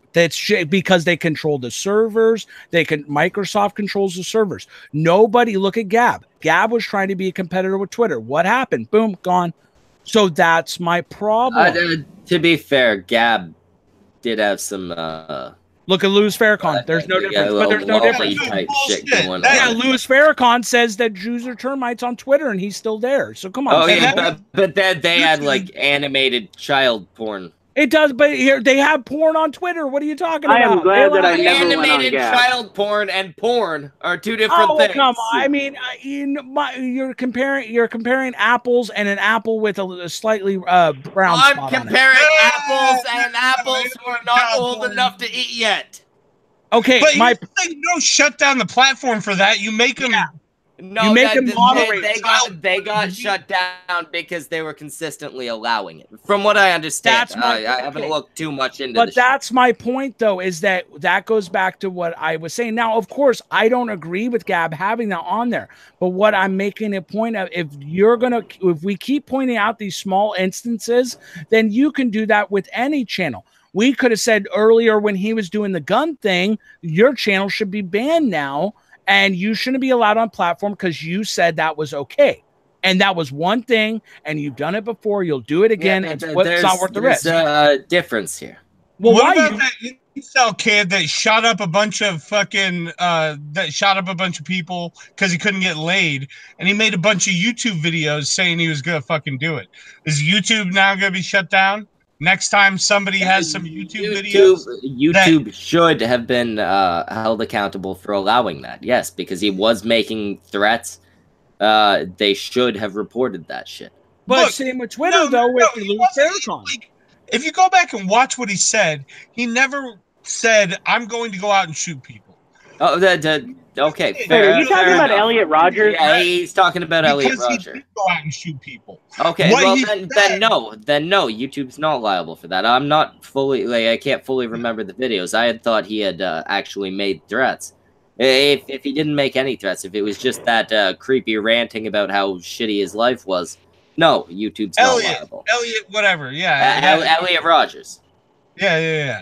Because they control the servers. Microsoft controls the servers. Nobody, look at Gab. Gab was trying to be a competitor with Twitter. What happened? Boom, gone. So that's my problem. To be fair, Gab did have some... Look at Louis Farrakhan. There's no difference. But there's no difference. Type shit going on. Yeah, Louis Farrakhan says that Jews are termites on Twitter, and he's still there. So come on. Oh, yeah, but then they had, like, animated child porn. It does, but here they have porn on Twitter. What are you talking about? I am glad that I never went on Animated Gab. child porn and porn are two different things. Come on. I mean, you're comparing apples and an apple with a slightly brown spot I'm comparing apples and apples who are not old enough to eat yet. Okay, But my you don't shut down the platform for that. You make them. No, You make them moderate. they got shut down because they were consistently allowing it. From what I understand, I haven't looked too much into. But that's my point, though, is that goes back to what I was saying. Now, of course, I don't agree with Gab having that on there. But what I'm making a point of, if we keep pointing out these small instances, then you can do that with any channel. We could have said earlier when he was doing the gun thing, your channel should be banned now. And you shouldn't be allowed on platform because you said that was okay. And that was one thing, and you've done it before. You'll do it again. Yeah, it's not worth the risk. There's a difference here. Well, what about that incel kid that shot up a bunch of people because he couldn't get laid, and he made a bunch of YouTube videos saying he was gonna fucking do it? Is YouTube now gonna be shut down? Next time somebody has some YouTube should have been held accountable for allowing that. Yes, because he was making threats. They should have reported that shit. But same with Twitter, though, with Louis Farrakhan. If you go back and watch what he said, he never said, "I'm going to go out and shoot people." Oh, okay. Fair, are you talking about Elliot Rogers? Yeah, he's talking about Elliot Rogers. He did go out and shoot people. Okay, well then no, YouTube's not liable for that. I'm not fully I can't fully remember the videos. I had thought he had actually made threats. If he didn't make any threats, if it was just that creepy ranting about how shitty his life was, no, YouTube's not liable. Elliot, whatever, yeah. Elliot Rogers. Yeah.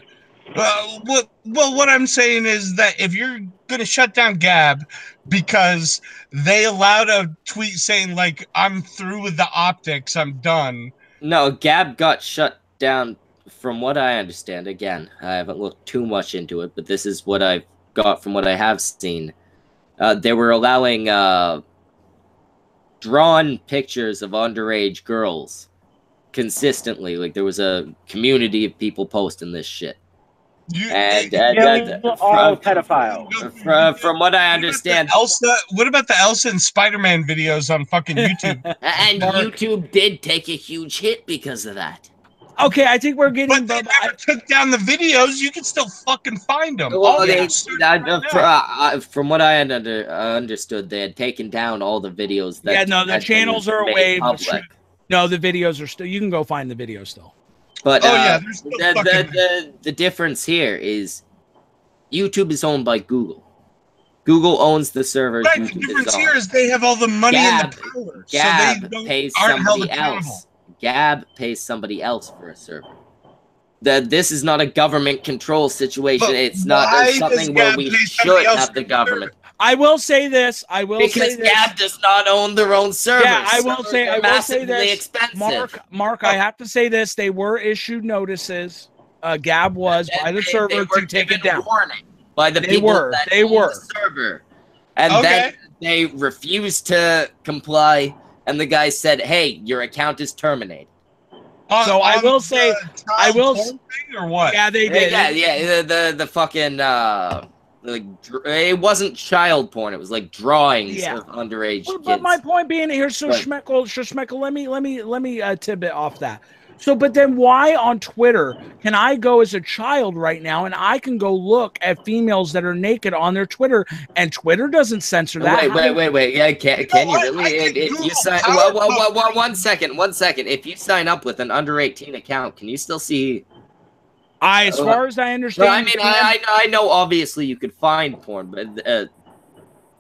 Well, what I'm saying is that if you're going to shut down Gab because they allowed a tweet saying, like, I'm through with the optics, I'm done. No, Gab got shut down from what I understand. Again, I haven't looked too much into it, but this is what I've got from what I have seen. They were allowing drawn pictures of underage girls consistently. Like, there was a community of people posting this shit. All pedophiles. From what I understand, what about the Elsa and Spider-Man videos on fucking YouTube? And YouTube did take a huge hit because of that. Okay, I think we're getting. But they never took down the videos. You can still fucking find them. Well, from what I understood, they had taken down all the videos. The channels are away. No, the videos are still. You can go find the videos still. But the difference here is YouTube is owned by Google. Google owns the servers. Right, the difference here is they have all the money and the power. Gab pays somebody else. Gab pays somebody else for a server. This is not a government control situation. But it's not something where we should have the government. I will say this. Because Gab does not own their own servers. Yeah, I will say this. Expensive. Mark, I have to say this. They were issued notices. Gab was by the server to take it down. By the people that own the server. And then they refused to comply, and the guy said, "Hey, your account is terminated." So I will say, or what? Yeah, they did. Yeah. The fucking it wasn't child porn. It was like drawings of underage kids. But my point being here, Schmeckle, let me tidbit off that. So, but then why on Twitter can I go as a child right now and I can go look at females that are naked on their Twitter, and Twitter doesn't censor that? Wait. Yeah, can you really? If you sign, one second. If you sign up with an under 18 account, can you still see? As far as I understand, I mean, I know obviously you could find porn, but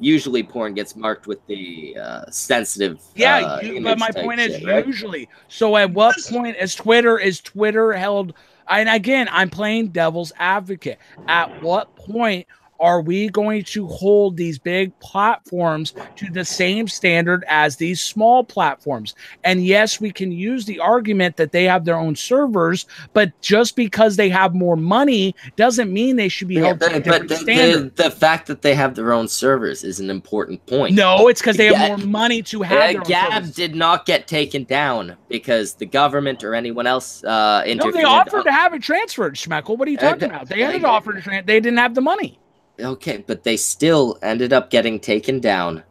usually porn gets marked with the sensitive. But my point is usually. So at what point is Twitter held? And again, I'm playing devil's advocate. At what point are we going to hold these big platforms to the same standard as these small platforms? And yes, we can use the argument that they have their own servers, but just because they have more money doesn't mean they should be held to a different standard. The fact that they have their own servers is an important point. No, it's because they have more money to have their own Gab servers. did not get taken down because the government or anyone else intervened. No, they offered to have it transferred, Schmeckle. What are you talking about? They had offered to transfer. They didn't have the money. Okay, but they still ended up getting taken down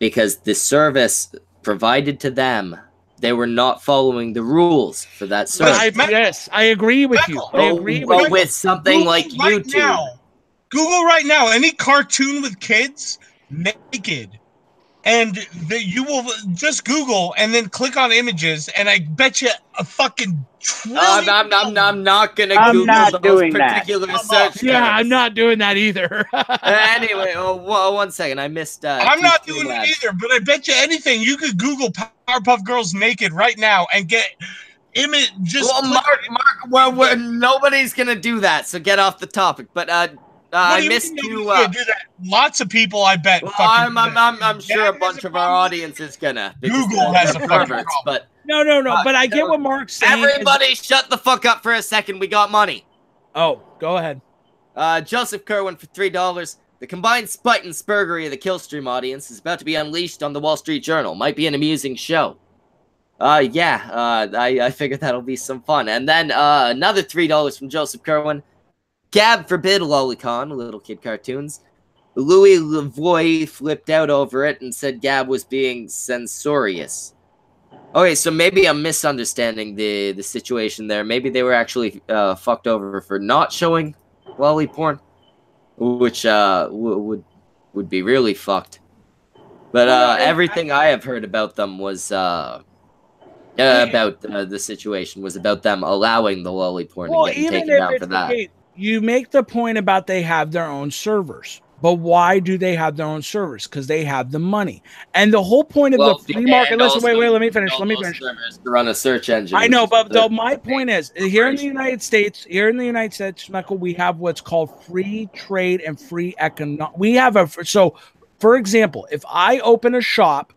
because the service provided to them, they were not following the rules for that service. Yes, I agree with you. I agree with something like YouTube. Google right now any cartoon with kids naked, and you will just Google and then click on images, and I bet you a fucking trillion. I'm not gonna I'm Google not those doing that. particular search Yeah, I'm terms. not doing that either. Anyway, one second, I missed. I'm not doing labs. it either, but I bet you anything you could Google Powerpuff Girls naked right now and get image. Just Well, Mark, nobody's gonna do that, so get off the topic. But I missed you. Do that? Lots of people, I bet. Well, I'm sure a bunch of our audience is gonna. Google has a perverts, but no. But I get what Mark's saying. Everybody, shut the fuck up for a second. We got money. Oh, go ahead. Joseph Kerwin for $3. The combined spite and spurgery of the Killstream audience is about to be unleashed on the Wall Street Journal. Might be an amusing show. I figured that'll be some fun. And then another $3 from Joseph Kerwin. Gab forbid Lolicon, Little Kid Cartoons. Louis Lavoie flipped out over it and said Gab was being censorious. Okay, so maybe I'm misunderstanding the situation there. Maybe they were actually fucked over for not showing lolly porn, which would be really fucked. But everything I have heard about them was about the situation was about them allowing the lolly porn and getting taken down for that. You make the point about they have their own servers. But why do they have their own servers? Because they have the money. And the whole point of the free market... Listen, wait, let me finish. To run a search engine. I know, but my point is, here in the United States, Schmeckle, we have what's called free trade and free economic... We have a... So, for example, if I open a shop,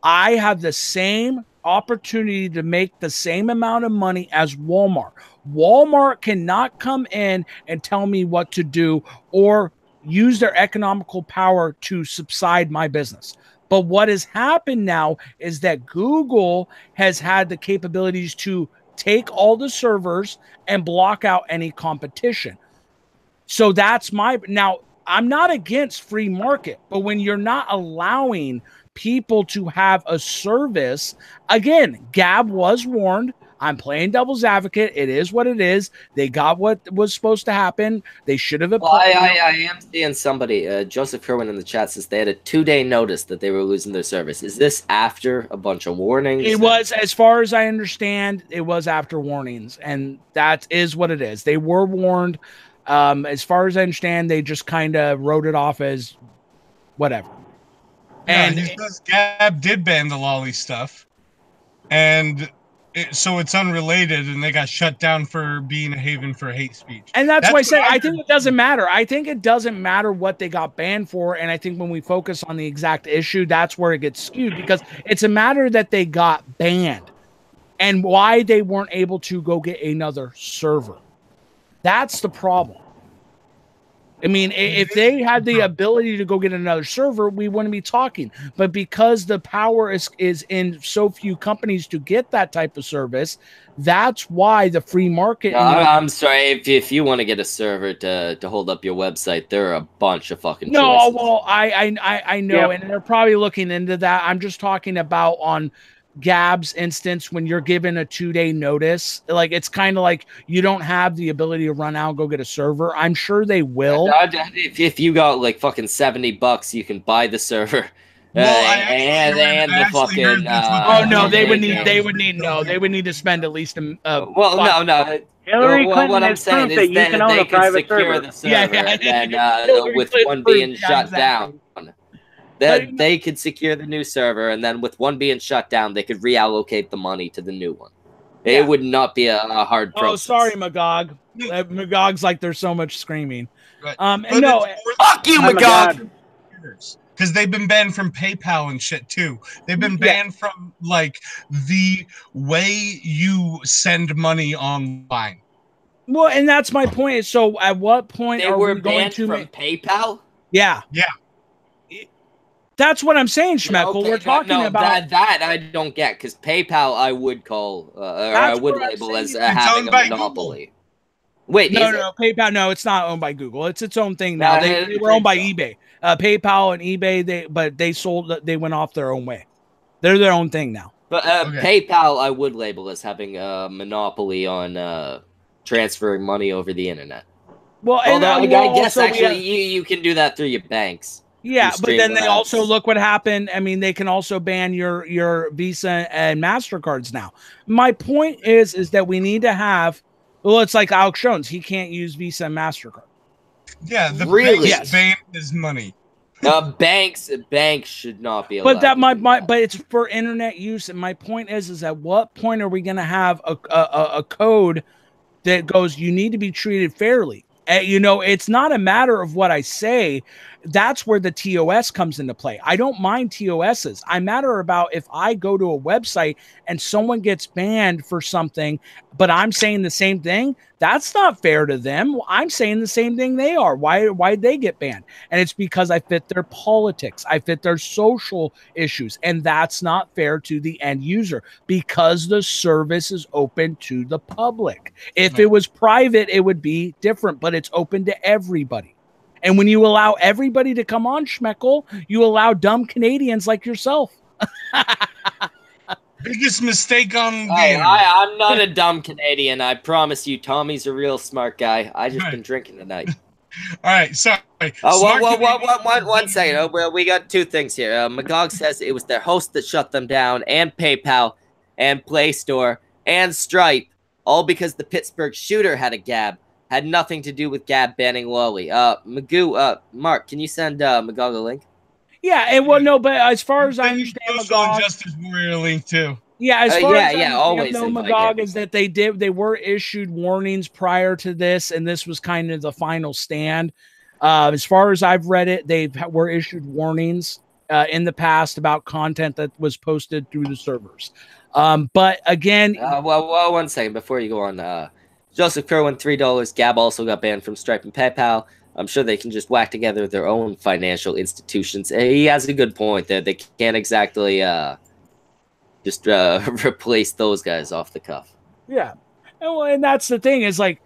I have the same opportunity to make the same amount of money as Walmart. Walmart cannot come in and tell me what to do or use their economical power to subside my business. But what has happened now is that Google has had the capabilities to take all the servers and block out any competition. So that's now I'm not against free market, but when you're not allowing people to have a service, again, Gab was warned. I'm playing devil's advocate. It is what it is. They got what was supposed to happen. They should have. Well, I am seeing somebody. Joseph Kerwin in the chat says they had a 2-day notice that they were losing their service. Is this after a bunch of warnings? It was, as far as I understand, it was after warnings, and that is what it is. They were warned. As far as I understand, they just kind of wrote it off as whatever. And Gab did ban the lolly stuff, and so it's unrelated, and they got shut down for being a haven for hate speech. And that's why I said I think it doesn't matter. I think it doesn't matter what they got banned for, and I think when we focus on the exact issue, that's where it gets skewed, because it's a matter that they got banned and why they weren't able to go get another server. That's the problem. I mean, if they had the ability to go get another server, we wouldn't be talking. But because the power is in so few companies to get that type of service, that's why the free market... I'm sorry, if you want to get a server to hold up your website, there are a bunch of fucking choices. Well, I know, and they're probably looking into that. I'm just talking about on Gab's instance, when you're given a 2-day notice, like it's kind of like you don't have the ability to run out and go get a server. I'm sure they will. If you got like fucking $70, you can buy the server. And the fucking they would need to spend at least no. Hillary Clinton what I'm saying is that they can secure the server, and with one being shut down. They could secure the new server, and then with one being shut down, they could reallocate the money to the new one. It would not be a hard process. Oh, sorry, Magog. Magog's like there's so much screaming. Right. Fuck you, Magog! Because they've been banned from PayPal and shit too. They've been banned from like the way you send money online. Well, and that's my point. So, at what point are we going to from PayPal? Yeah. That's what I'm saying, Schmeckle. Okay, we're talking about that I don't get, because PayPal I would call or I would label as having a monopoly. Google. Wait, no, PayPal. No, it's not owned by Google. It's its own thing now. They were owned by eBay. PayPal and eBay, they went off their own way. They're their own thing now. But PayPal I would label as having a monopoly on transferring money over the internet. Well, and Although I guess also actually you can do that through your banks. Yeah, but then they also apps. look what happened. I mean, they can also ban your Visa and MasterCards now. My point is that we need to have. Well, it's like Alex Jones. He can't use Visa and MasterCard. Yeah, the Really? banks ban his money. Banks should not be allowed. But that but it's for internet use. And my point is at what point are we going to have a code that goes, you need to be treated fairly? You know, it's not a matter of what I say. That's where the TOS comes into play. I don't mind TOSs. I matter about if I go to a website and someone gets banned for something, but I'm saying the same thing. That's not fair to them. I'm saying the same thing they are. Why they get banned? And it's because I fit their politics. I fit their social issues. And that's not fair to the end user because the service is open to the public. If it was private, it would be different, but it's open to everybody. And when you allow everybody to come on, Schmeckle, you allow dumb Canadians like yourself. Biggest mistake on the I'm not a dumb Canadian. I promise you. Tommy's a real smart guy. I just been drinking tonight. All right, sorry. One second. Oh, well, we got two things here. Magog says it was their host that shut them down, and PayPal, and Play Store, and Stripe, all because the Pittsburgh shooter had a Gab. Had nothing to do with Gab banning Lolly. Mark, can you send Magog a link? Yeah, and well, no, but as far as I understand, Social Justice Warrior link too. Yeah, as far as I always know, Magog is that they were issued warnings prior to this, and this was kind of the final stand. As far as I've read it, they were issued warnings in the past about content that was posted through the servers. But again, one second before you go on. Joseph Kerwin, $3. Gab also got banned from Stripe and PayPal. I'm sure they can just whack together their own financial institutions. He has a good point there. They can't exactly just replace those guys off the cuff. Yeah. And that's the thing is like,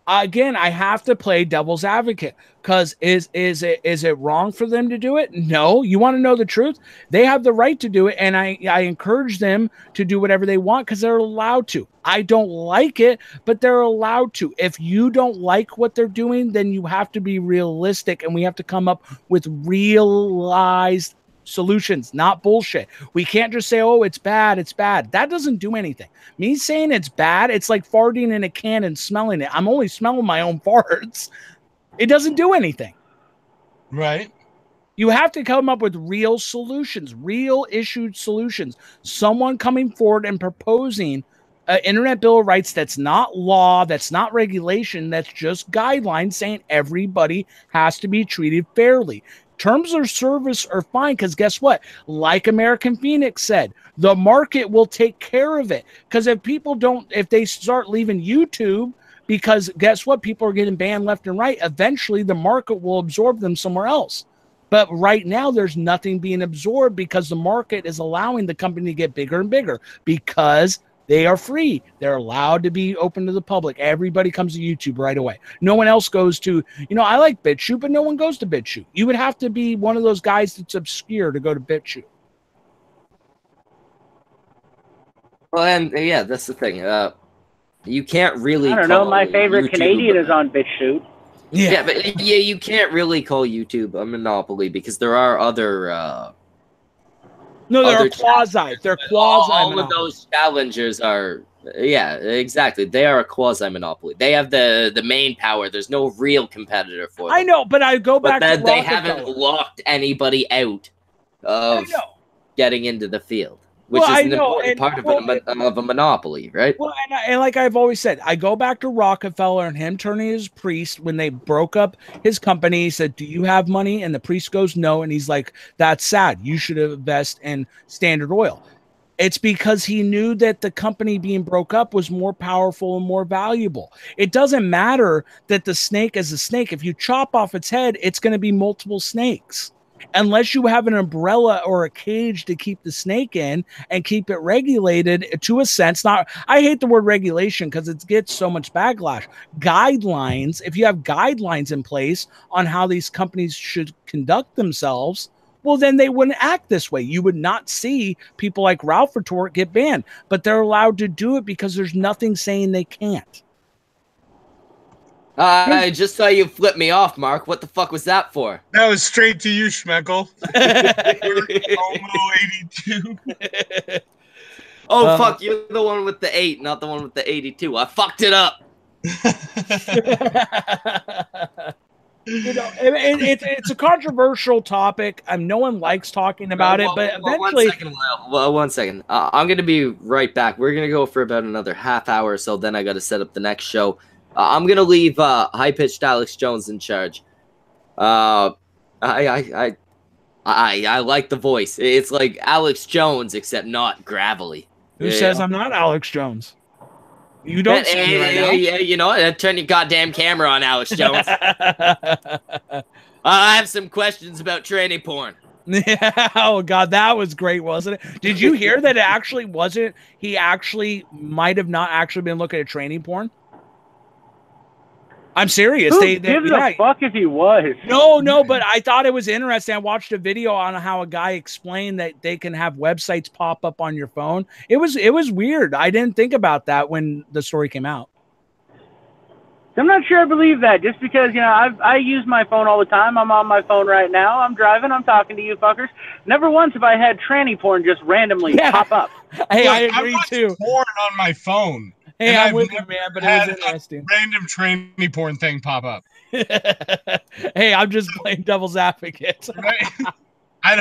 again, I have to play devil's advocate because is it wrong for them to do it? No. You want to know the truth? They have the right to do it, and I encourage them to do whatever they want because they're allowed to. I don't like it, but they're allowed to. If you don't like what they're doing, then you have to be realistic, and we have to come up with realized solutions, not bullshit. We can't just say, oh, it's bad, it's bad. That doesn't do anything. Me saying it's bad, it's like farting in a can and smelling it. I'm only smelling my own farts. It doesn't do anything. Right. You have to come up with real solutions, real issued solutions. Someone coming forward and proposing an Internet Bill of Rights that's not law, that's not regulation, that's just guidelines saying everybody has to be treated fairly. Terms of service are fine because guess what? Like American Phoenix said, the market will take care of it. Because if they start leaving YouTube, because guess what? People are getting banned left and right. Eventually, the market will absorb them somewhere else. But right now, there's nothing being absorbed because the market is allowing the company to get bigger and bigger because they are free. They're allowed to be open to the public. Everybody comes to YouTube right away. No one else goes to, I like BitChute, but no one goes to BitChute. You would have to be one of those guys that's obscure to go to BitChute. Well, and yeah, that's the thing. You can't really. I don't know. My favorite Canadian is on BitChute. Yeah, but you can't really call YouTube a monopoly because there are other. No, they're quasi. They're quasi. All of those challengers are, yeah, exactly. They are a quasi monopoly. They have the main power. There's no real competitor for them. I know, but I go back to they haven't locked anybody out of getting into the field, which is an important part of a monopoly, right? Well, and like I've always said, I go back to Rockefeller and him turning his priest when they broke up his company. He said, "Do you have money?" And the priest goes, "No." And he's like, "That's sad. You should invest in Standard Oil." It's because he knew that the company being broke up was more powerful and more valuable. It doesn't matter that the snake is a snake. If you chop off its head, it's going to be multiple snakes. Unless you have an umbrella or a cage to keep the snake in and keep it regulated to a sense. I hate the word regulation because it gets so much backlash. Guidelines, if you have guidelines in place on how these companies should conduct themselves, well, then they wouldn't act this way. You would not see people like Ralph Retort get banned, but they're allowed to do it because there's nothing saying they can't. I just saw you flip me off, Mark. What the fuck was that for? That was straight to you, Schmeckle. Homo 82. Oh, fuck, you're the one with the 8, not the one with the 82. I fucked it up. You know, it's a controversial topic. No one likes talking about it, but eventually. One second. I'm gonna be right back. We're gonna go for about another half hour or so. Then I gotta set up the next show. I'm gonna leave high pitched Alex Jones in charge. I like the voice. It's like Alex Jones, except not gravelly. Who says I'm not Alex Jones? You don't see me right now. Yeah, you know what? Turn your goddamn camera on, Alex Jones. I have some questions about tranny porn. Yeah, oh god, that was great, wasn't it? Did you hear that it actually wasn't? He actually might have not actually been looking at tranny porn. I'm serious. Who gives a fuck if he was? No, but I thought it was interesting. I watched a video on how a guy explained that they can have websites pop up on your phone. It was weird. I didn't think about that when the story came out. I'm not sure I believe that, just because, you know, I use my phone all the time. I'm on my phone right now. I'm driving. I'm talking to you fuckers. Never once have I had tranny porn just randomly pop up. Hey, I agree too. Porn on my phone. Hey, I'm with you, man, but it was interesting. Random tranny porn thing pop up. Hey, I'm just playing devil's advocate. Right? I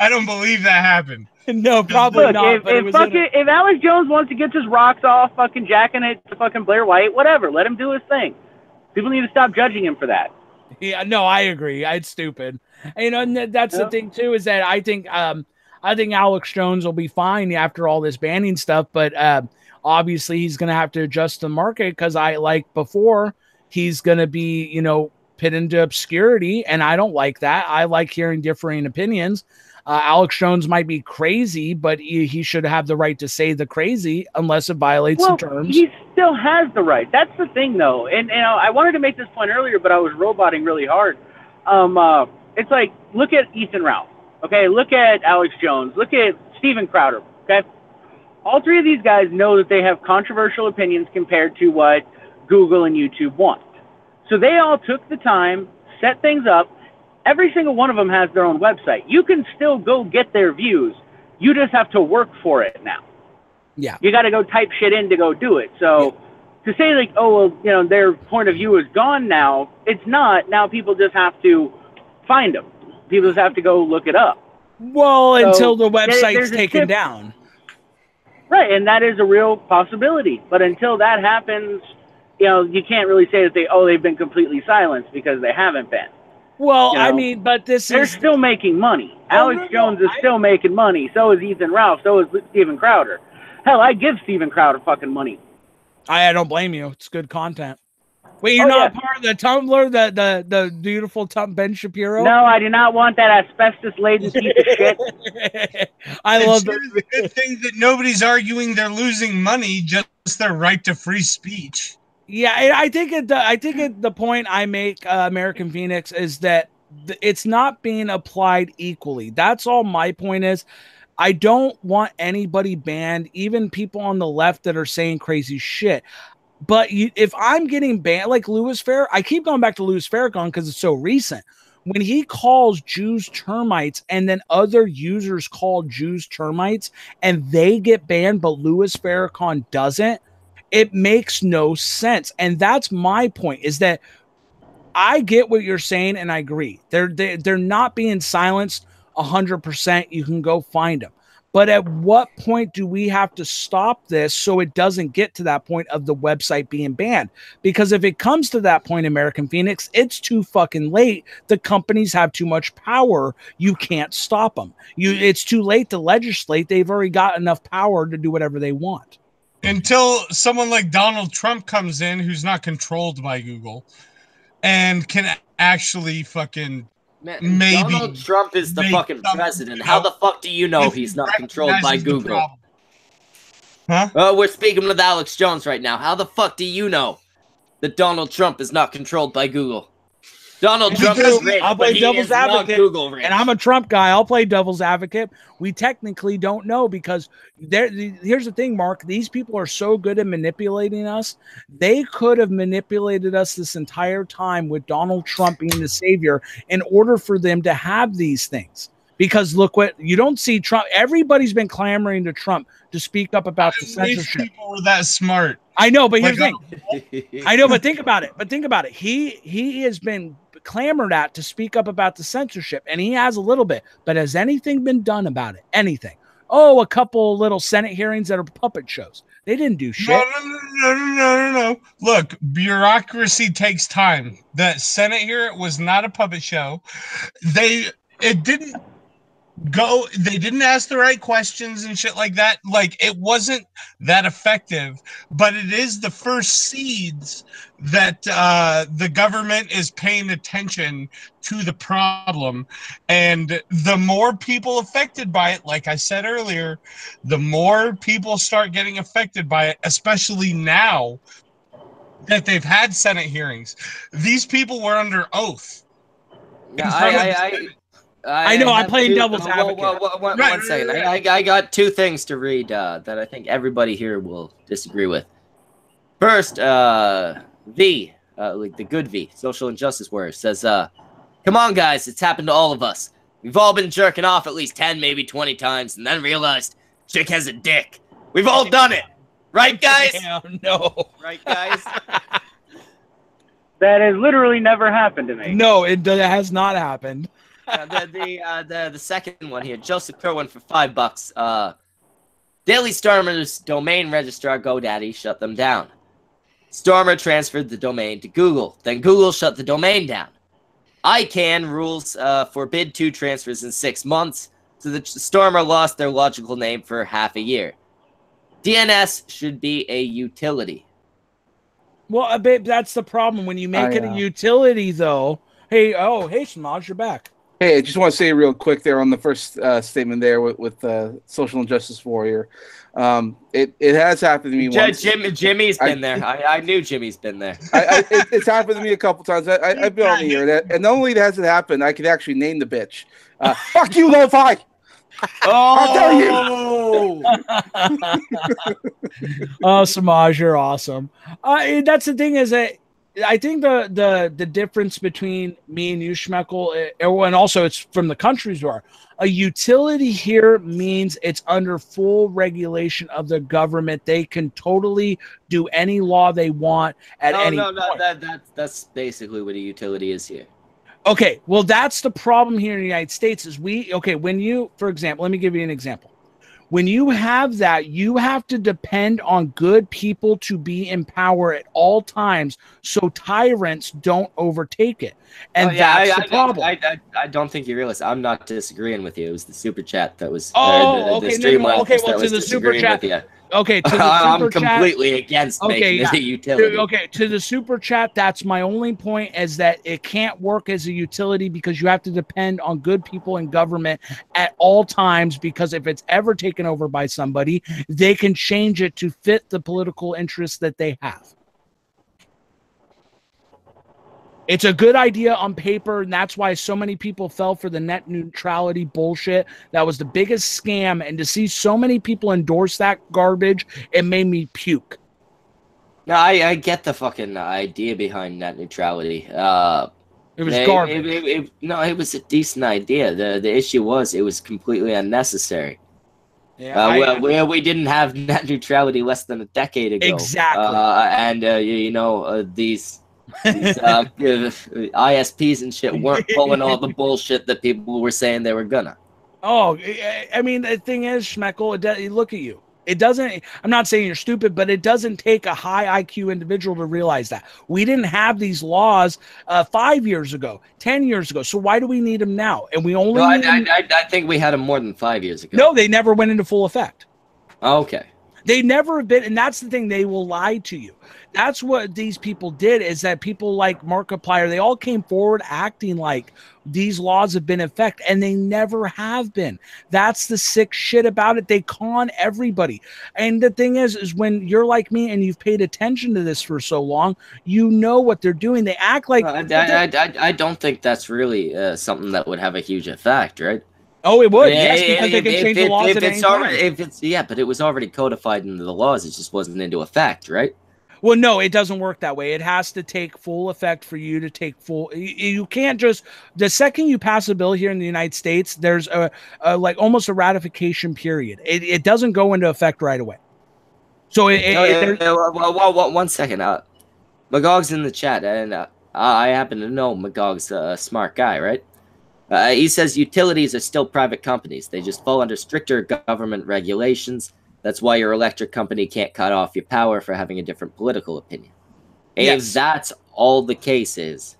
don't believe that happened. No, probably Look, not. If Alex Jones wants to get his rocks off, fucking jacking it to fucking Blair White, whatever, let him do his thing. People need to stop judging him for that. Yeah, no, I agree. It's stupid. And, you know, and that's the thing too, is that I think Alex Jones will be fine after all this banning stuff, but obviously he's going to have to adjust the market, because before he's going to be, you know, put into obscurity, and I don't like that. I like hearing differing opinions. Alex Jones might be crazy, but he should have the right to say the crazy unless it violates the terms. He still has the right. That's the thing, though. And you know, I wanted to make this point earlier, but I was roboting really hard. It's like, look at Ethan Ralph. Okay, look at Alex Jones. Look at Steven Crowder. Okay, all three of these guys know that they have controversial opinions compared to what Google and YouTube want. So they all took the time, set things up. Every single one of them has their own website. You can still go get their views. You just have to work for it now. Yeah. You got to go type shit in to go do it. So to say like, oh, well, you know, their point of view is gone now, it's not. Now people just have to find them. People just have to go look it up. Well, so until the website's taken down. Right, and that is a real possibility. But until that happens, you know, you can't really say that they've been completely silenced, because they haven't been. Well, you know, I mean, but they're still making money. Alex Jones is still making money. So is Ethan Ralph. So is Steven Crowder. Hell, I give Steven Crowder fucking money. I don't blame you. It's good content. Wait, you're not part of the Tumblr, the beautiful Ben Shapiro? No, I do not want that asbestos-laden piece of shit. I love it. It's a good thing that nobody's arguing they're losing money, just their right to free speech. Yeah, I think the point I make, American Phoenix, is that it's not being applied equally. That's all my point is. I don't want anybody banned, even people on the left that are saying crazy shit. But if I'm getting banned, like Louis Farrakhan, I keep going back to Louis Farrakhan because it's so recent. When he calls Jews termites, and then other users call Jews termites, and they get banned, but Louis Farrakhan doesn't, it makes no sense. And that's my point, is that I get what you're saying, and I agree. They're not being silenced 100%. You can go find them. But at what point do we have to stop this so it doesn't get to that point of the website being banned? Because if it comes to that point, American Phoenix, it's too fucking late. The companies have too much power. You can't stop them. It's too late to legislate. They've already got enough power to do whatever they want. Until someone like Donald Trump comes in, who's not controlled by Google, and can actually fucking... Man, Donald Trump is the fucking president. How the fuck do you know he's not controlled by Google? Huh? We're speaking with Alex Jones right now. How the fuck do you know that Donald Trump is not controlled by Google? Donald Trump is rich, I'll play but devil's he is not advocate, Google rich. and I'm a Trump guy. I'll play devil's advocate. We technically don't know because here's the thing, Mark. These people are so good at manipulating us. They could have manipulated us this entire time with Donald Trump being the savior in order for them to have these things. Because look what you don't see Trump. Everybody's been clamoring to Trump to speak up about the censorship. People were that smart. I know, but here's the thing. I know, but think about it. He has been clamored at to speak up about the censorship, and he has a little bit. But has anything been done about it? Anything? Oh, a couple little Senate hearings that are puppet shows. They didn't do shit. No. Look, bureaucracy takes time. That Senate here was not a puppet show. It didn't go. They didn't ask the right questions and shit like that. Like, it wasn't that effective, but it is the first seeds that the government is paying attention to the problem. And the more people affected by it, like I said earlier, the more people start getting affected by it, especially now that they've had Senate hearings. These people were under oath. I know. I'm playing devil's advocate. One second. I got two things to read that I think everybody here will disagree with. First, V, like the good V, social injustice warrior, says, "Come on, guys, it's happened to all of us. We've all been jerking off at least 10, maybe 20 times, and then realized chick has a dick. We've all done it, right, guys? No, right, guys." That has literally never happened to me. No, it has not happened. The second one here, Joseph Kerwin for $5. Daily Stormer's domain registrar GoDaddy shut them down. Stormer transferred the domain to Google. Then Google shut the domain down. ICANN rules forbid 2 transfers in 6 months, so the Stormer lost their logical name for half a year. DNS should be a utility. Well, babe, that's the problem. When you make it a utility, though. Hey, Semaj, you're back. Hey, I just want to say real quick there on the first statement there with social injustice warrior. It has happened to me once. Jimmy's been there. I knew Jimmy's been there. It's happened to me a couple times. I've been on here, and not only has it happened, I could actually name the bitch. Fuck you, Lo-Fi! Oh! I'll tell you! Oh, Semaj, you're awesome. That's the thing is that I think the difference between me and you, Schmeckle, and also it's from the countries where a utility here means it's under full regulation of the government. They can totally do any law they want at any point. That's basically what a utility is here. Okay, well, that's the problem here in the United States is when you, for example, let me give you an example. When you have that, you have to depend on good people to be in power at all times so tyrants don't overtake it. And that's the problem. I don't think you realize I'm not disagreeing with you. It was the super chat that was okay, well, to the super chat. Okay, to the super I'm completely against making it a utility. Okay, to the super chat, that's my only point is that it can't work as a utility because you have to depend on good people in government at all times because if it's ever taken over by somebody, they can change it to fit the political interests that they have. It's a good idea on paper, and that's why so many people fell for the net neutrality bullshit. That was the biggest scam, and to see so many people endorse that garbage, it made me puke. No, I get the fucking idea behind net neutrality. It was garbage. It was a decent idea. The issue was it was completely unnecessary. Yeah, we didn't have net neutrality less than a decade ago. Exactly. These ISPs and shit weren't pulling all the bullshit that people were saying they were gonna. Oh, I mean, the thing is, Schmeckle, look at you. It doesn't, I'm not saying you're stupid, but it doesn't take a high IQ individual to realize that. We didn't have these laws 5 years ago, 10 years ago. So why do we need them now? And we only I think we had them more than 5 years ago. No, they never went into full effect. Okay. They never have been, and that's the thing. They will lie to you. That's what these people did. Is that people like Markiplier? They all came forward acting like these laws have been in effect, and they never have been. That's the sick shit about it. They con everybody. And the thing is when you're like me and you've paid attention to this for so long, you know what they're doing. They act like I don't think that's really something that would have a huge effect, right? Oh, it would. Yes, because they can change the laws at any time. Yeah, but it was already codified into the laws. It just wasn't into effect, right? Well, no, it doesn't work that way. It has to take full effect for you to take full. You can't just the second you pass a bill here in the United States, there's a like almost a ratification period. It doesn't go into effect right away. So one second. Magog's in the chat, and I happen to know Magog's a smart guy, right? He says utilities are still private companies. They just fall under stricter government regulations. That's why your electric company can't cut off your power for having a different political opinion. Yes. If that's all the case is,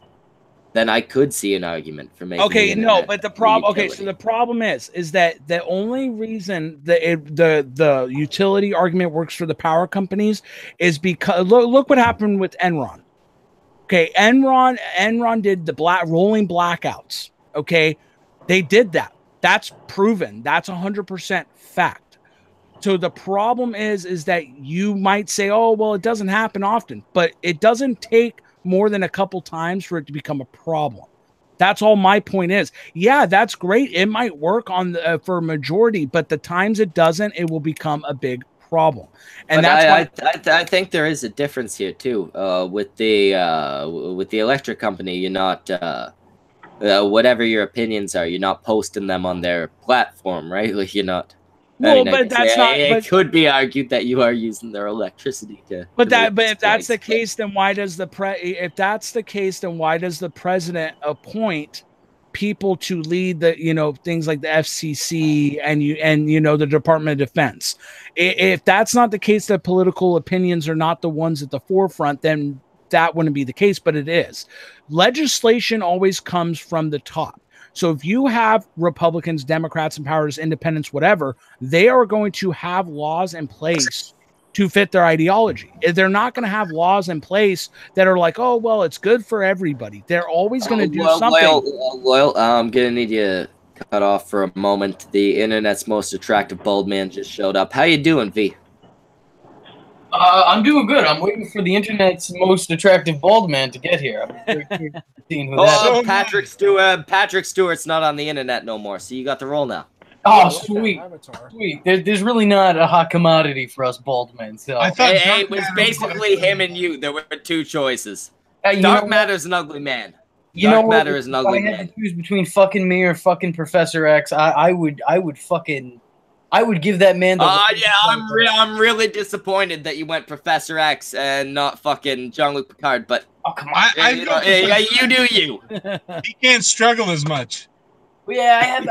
then I could see an argument for making. Okay, no, but the problem. Okay, so the problem is that the only reason the utility argument works for the power companies is because look what happened with Enron. Okay, Enron did the rolling blackouts. Okay, they did that. That's proven. That's 100% fact. So the problem is that you might say, oh, well, it doesn't happen often, but it doesn't take more than a couple times for it to become a problem. That's all my point is. Yeah, that's great. It might work on for a majority, but the times it doesn't, it will become a big problem. And but that's I think there is a difference here too. With the electric company, you're not whatever your opinions are, you're not posting them on their platform, right? Like you're not. Well, but that's not. It could be argued that you are using their electricity to. But if that's the case, then why does the president appoint people to lead the things like the FCC and the Department of Defense? If that's not the case, that political opinions are not the ones at the forefront, then that wouldn't be the case. But it is. Legislation always comes from the top. So if you have Republicans, Democrats, and powers, independents, whatever, they are going to have laws in place to fit their ideology. They're not going to have laws in place that are like, oh, well, it's good for everybody. They're always going to do something. Well, I'm going to need you to cut off for a moment. The internet's most attractive bald man just showed up. How you doing, V? I'm doing good. I'm waiting for the internet's most attractive bald man to get here. Patrick Stewart's not on the internet no more, so you got the role now. Oh, sweet. Sweet. There's really not a hot commodity for us bald men. So I thought it was basically him and you. There were two choices. Dark Matter's an ugly man. Dark Matter is an ugly man. If I had to choose between fucking me or fucking Professor X, I would give that man the yeah, I'm really disappointed that you went Professor X and not fucking Jean-Luc Picard, but oh, come on. You do you. He can't struggle as much. Well, yeah,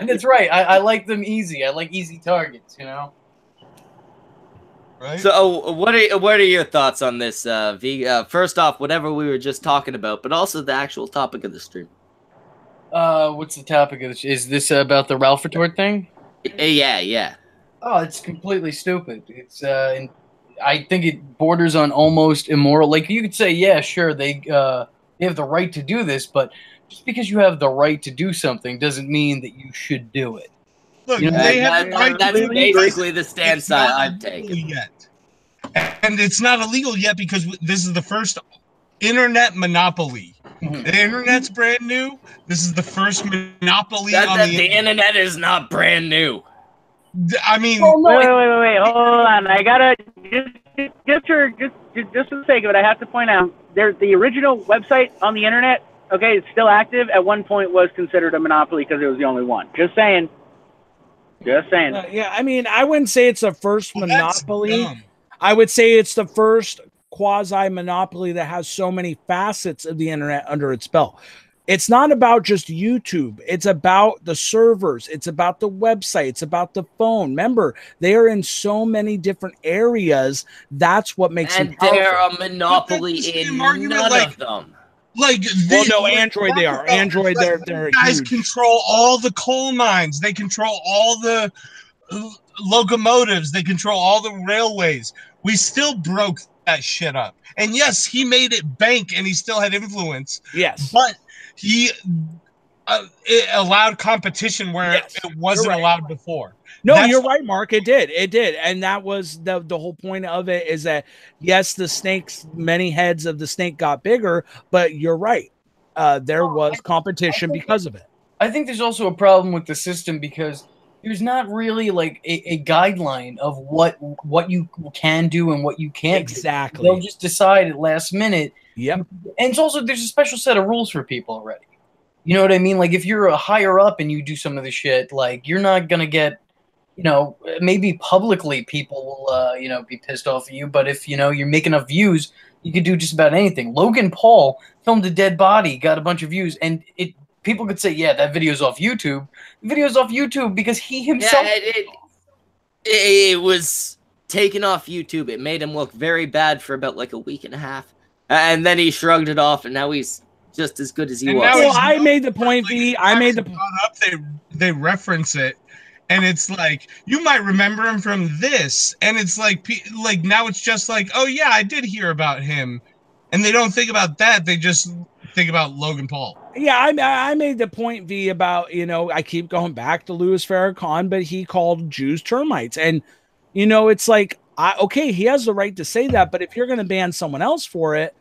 that's right. I like them easy. I like easy targets, Right. So what are your thoughts on this, V? First off, whatever we were just talking about, but also the actual topic of the stream. What's the topic of this? Is this about the Ralph Retort thing? Yeah. Oh, it's completely stupid. It's I think it borders on almost immoral. Like you could say, yeah, sure, they have the right to do this, but just because you have the right to do something doesn't mean that you should do it. Look, they have the right that's to do basically the stance I've taken. Yet. And it's not illegal yet because this is the first internet monopoly. The internet's brand new. This is the first monopoly on the internet is not brand new. I mean, wait, hold on. I gotta just for the sake of it, I have to point out the original website on the internet. Okay, it's still active. At one point, was considered a monopoly because it was the only one. Just saying. Yeah, I mean, I wouldn't say it's a first monopoly. I would say it's the first quasi-monopoly that has so many facets of the internet under its belt. It's not about just YouTube. It's about the servers. It's about the website. It's about the phone. Remember, they are in so many different areas. That's what makes them powerful. And they're a monopoly in none of them. Android, they are. Android, they're guys huge. Control all the coal mines. They control all the locomotives. They control all the railways. We still broke that shit up. And yes, he made it bank, and he still had influence. Yes, but he it allowed competition where Yes, it wasn't you're right. allowed before. No, That's you're right, Mark. It did. It did. And that was the whole point of it, is that, yes, the snakes, many heads of the snake got bigger, but you're right. There was competition because of it. I think there's also a problem with the system because there's not really like a guideline of what you can do and what you can't Exactly. do. They'll just decide at last minute. Yep. And it's also, there's a special set of rules for people already. You know what I mean? Like, if you're a higher up and you do some of the shit, like, you're not going to get, you know, maybe publicly people will, you know, be pissed off at you. But if, you know, you're making enough views, you can do just about anything. Logan Paul filmed a dead body, got a bunch of views, and people could say, yeah, that video's off YouTube. The video's off YouTube because he himself... Yeah, it was taken off YouTube. It made him look very bad for about like a week and a half. And then he shrugged it off, and now he's just as good as he was. Well, I made the point, V. I made the point. They reference it, and it's like, you might remember him from this, and it's like now it's just like, oh yeah, I did hear about him, and they don't think about that. They just think about Logan Paul. Yeah, I made the point, V, about, you know, I keep going back to Louis Farrakhan, but he called Jews termites, and you know, it's like, okay, he has the right to say that, but if you're going to ban someone else for it,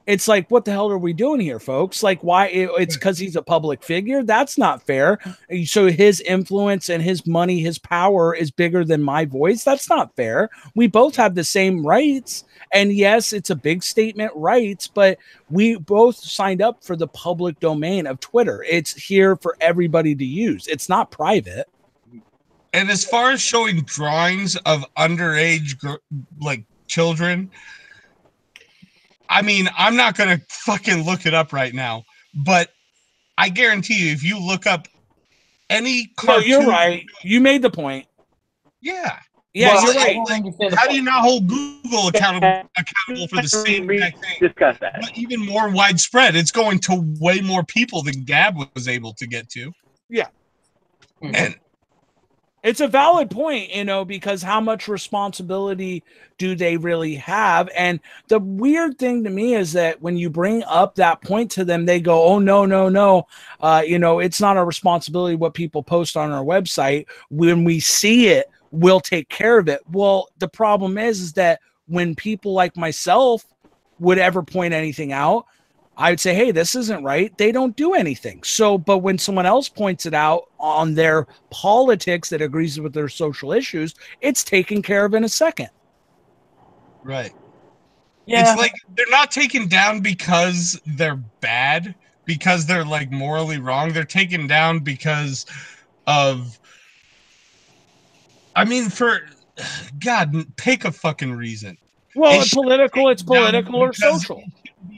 it's like, what the hell are we doing here, folks? Like, why? It's because he's a public figure? That's not fair. So his influence and his money, his power is bigger than my voice? That's not fair. We both have the same rights. And yes, it's a big statement, rights, but we both signed up for the public domain of Twitter. It's here for everybody to use. It's not private. And as far as showing drawings of underage, like, children, I mean, I'm not going to fucking look it up right now, but I guarantee you, if you look up any cartoon... No, you're right. You made the point. Yeah. Yeah, well, you're right. How do you not hold Google accountable for the same exact thing? Discuss that. But even more widespread. It's going to way more people than Gab was able to get to. Yeah. And it's a valid point, you know, because how much responsibility do they really have? And the weird thing to me is that when you bring up that point to them, they go, oh, no. You know, it's not our responsibility what people post on our website. When we see it, we'll take care of it. Well, the problem is that when people like myself would ever point anything out, I would say, hey, this isn't right. They don't do anything. So, but when someone else points it out on their politics that agrees with their social issues, it's taken care of in a second. Right. Yeah. It's like they're not taken down because they're bad, because they're like morally wrong. They're taken down because of, I mean, for God, pick a fucking reason. Well, it's political or social.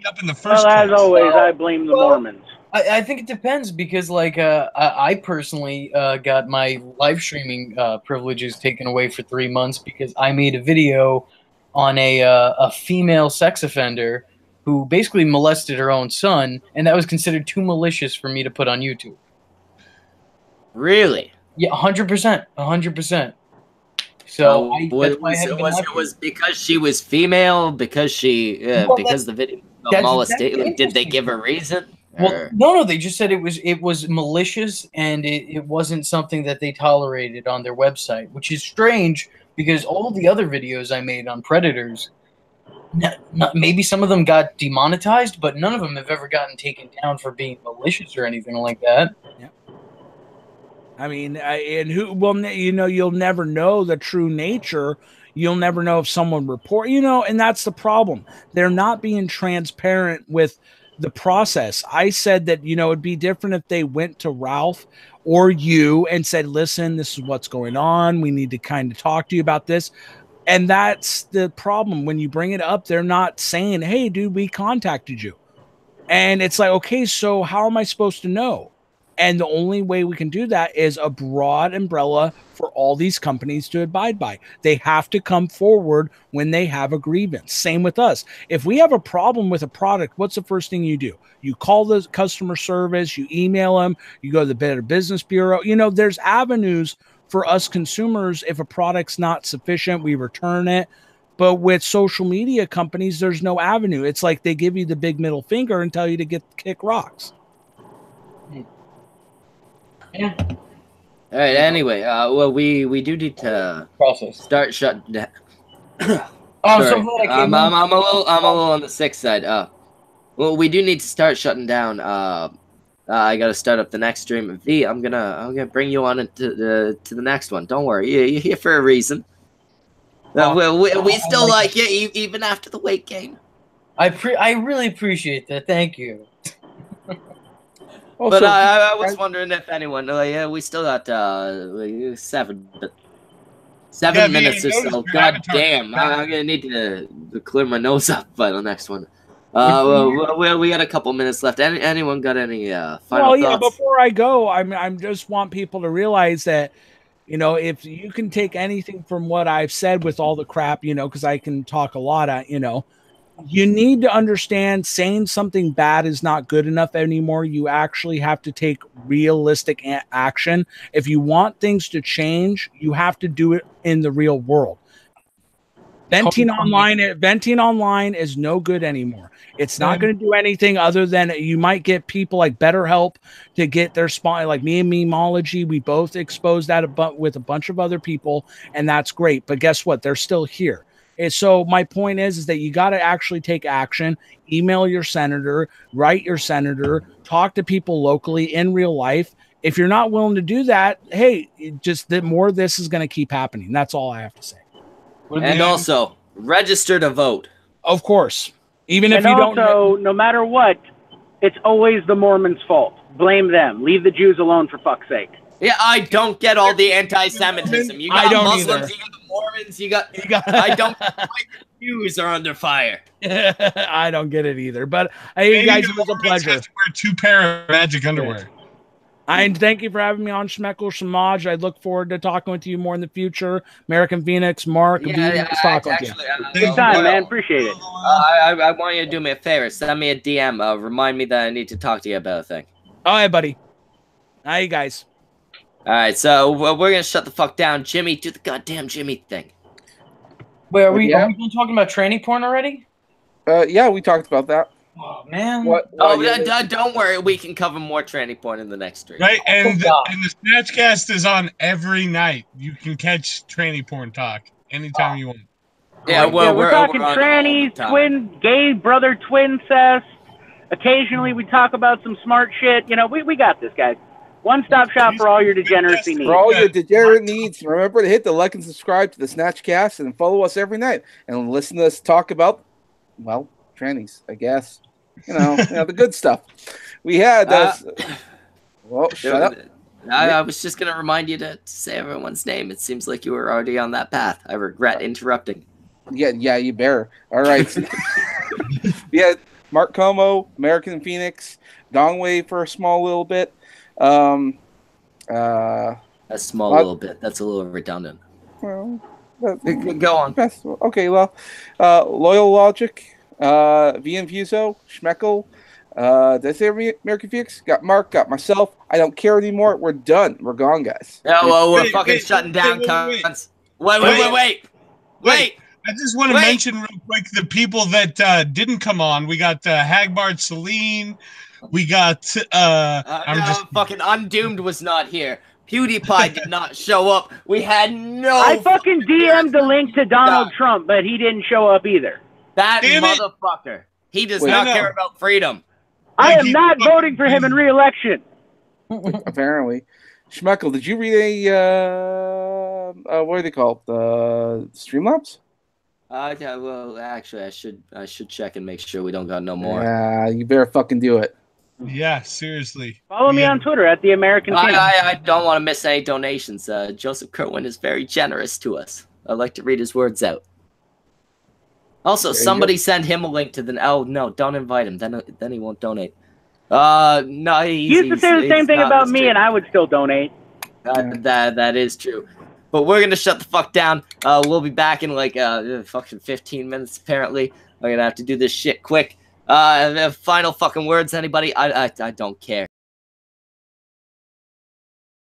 Up in the first well, as place. always, I blame the Mormons. I think it depends because, like, I personally got my live streaming privileges taken away for 3 months because I made a video on a female sex offender who basically molested her own son, and that was considered too malicious for me to put on YouTube. Really? Yeah, 100%, 100%. So was because she was female, because she because the video molestation. Did they give a reason? Well, no. They just said it was malicious and it wasn't something that they tolerated on their website, which is strange because all the other videos I made on predators, maybe some of them got demonetized, but none of them have ever gotten taken down for being malicious or anything like that. Yeah. I mean, and who? Well, you know, you'll never know the true nature. You'll never know if someone report, you know, and that's the problem. They're not being transparent with the process. I said that, you know, it'd be different if they went to Ralph or you and said, listen, this is what's going on. We need to kind of talk to you about this. And that's the problem. When you bring it up, they're not saying, hey, dude, we contacted you. And it's like, okay, so how am I supposed to know? And the only way we can do that is a broad umbrella for all these companies to abide by. They have to come forward when they have a grievance. Same with us. If we have a problem with a product, what's the first thing you do? You call the customer service, you email them, you go to the Better Business Bureau. You know, there's avenues for us consumers. If a product's not sufficient, we return it. But with social media companies, there's no avenue. It's like they give you the big middle finger and tell you to kick rocks. Yeah. All right. Anyway, well, we do need to Process. start shutting down. I'm Sorry. so glad I came I'm in. a little on the sick side. Well, we do need to start shutting down. I gotta start up the next stream. V, I'm gonna bring you on to the next one. Don't worry, you're here for a reason. We still like you even after the weight gain. I really appreciate that. Thank you. But I was wondering if anyone. We still got 7 minutes or so. God damn, I'm gonna need to clear my nose up by the next one. We got a couple minutes left. Anyone got any final thoughts? Before I go, I'm just want people to realize that, if you can take anything from what I've said with all the crap, because I can talk a lot, you need to understand saying something bad is not good enough anymore. You actually have to take realistic action. If you want things to change, you have to do it in the real world. Venting online is no good anymore. It's not going to do anything other than you might get people like BetterHelp to get their spot. Like me and MiMology, we both exposed that with a bunch of other people, and that's great. But guess what? They're still here. And so my point is that you got to actually take action. Email your senator, write your senator, talk to people locally in real life. If you're not willing to do that, hey, just that more of this is going to keep happening. That's all I have to say. And also, register to vote. Of course. Even if you don't. And also, no matter what, it's always the Mormons' fault. Blame them. Leave the Jews alone, for fuck's sake. Yeah, I don't get all the anti-Semitism. You got Muslims, either. you got the Mormons, you got I don't get why the Jews are under fire. I don't get it either. But hey, guys, it was a pleasure. Have to wear 2 pair of magic underwear. And thank you for having me on Schmeckle, Semaj. I look forward to talking with you more in the future. American Phoenix, Mark, Good time, man. Appreciate it. I want you to do me a favor. Send me a DM. Remind me that I need to talk to you about a thing. All right, buddy. Hi, guys. All right, so we're going to shut the fuck down. Jimmy, do the goddamn Jimmy thing. Wait, are we done talking about tranny porn already? Yeah, we talked about that. Oh, man. Don't worry. We can cover more tranny porn in the next stream. Right, and the Snatchcast is on every night. You can catch tranny porn talk anytime you want. Yeah, well, we're talking trannies, gay brother twin cess. Occasionally, we talk about some smart shit. We got this, guys. One-stop shop for all your degeneracy needs. For all your degenerate needs, remember to hit the like and subscribe to the Snatchcast and follow us every night and listen to us talk about, well, trannies, I guess. The good stuff. We had well, shut up. I was just going to remind you to say everyone's name. It seems like you were already on that path. I regret interrupting. Yeah, you better. All right. Yeah, Mark Comeau, American Phoenix, Dongwei for a small little bit. A small little bit. That's a little redundant. Well, go on. Okay, well, Loyal Logic, VM Fuso, Schmeckle, did I say American Phoenix? Got Mark, got myself. I don't care anymore. We're done. We're gone, guys. Yeah, well, we're fucking shutting down, cunts. Wait. I just want to mention real quick the people that didn't come on. We got Hagbard Celine. We got fucking Undoomed was not here. PewDiePie did not show up. We had no. I fucking DM'd the link to Donald Trump, but he didn't show up either. That motherfucker. He does not care about freedom. I am not voting for him in re-election. Apparently. Schmeckle, did you read what are they called? Streamlabs? Yeah, well, actually, I should check and make sure we don't got no more. Yeah, you better fucking do it. Yeah, seriously. Follow me on Twitter at the American Phoenix. I don't want to miss any donations. Joseph Kerwin is very generous to us. I'd like to read his words out. Also, somebody send him a link to the. Oh no! Don't invite him. Then he won't donate. No, he used to say the same thing about me, and I would still donate. That is true. But we're gonna shut the fuck down. We'll be back in like fucking 15 minutes. Apparently, I'm gonna have to do this shit quick. Final fucking words, anybody? I don't care.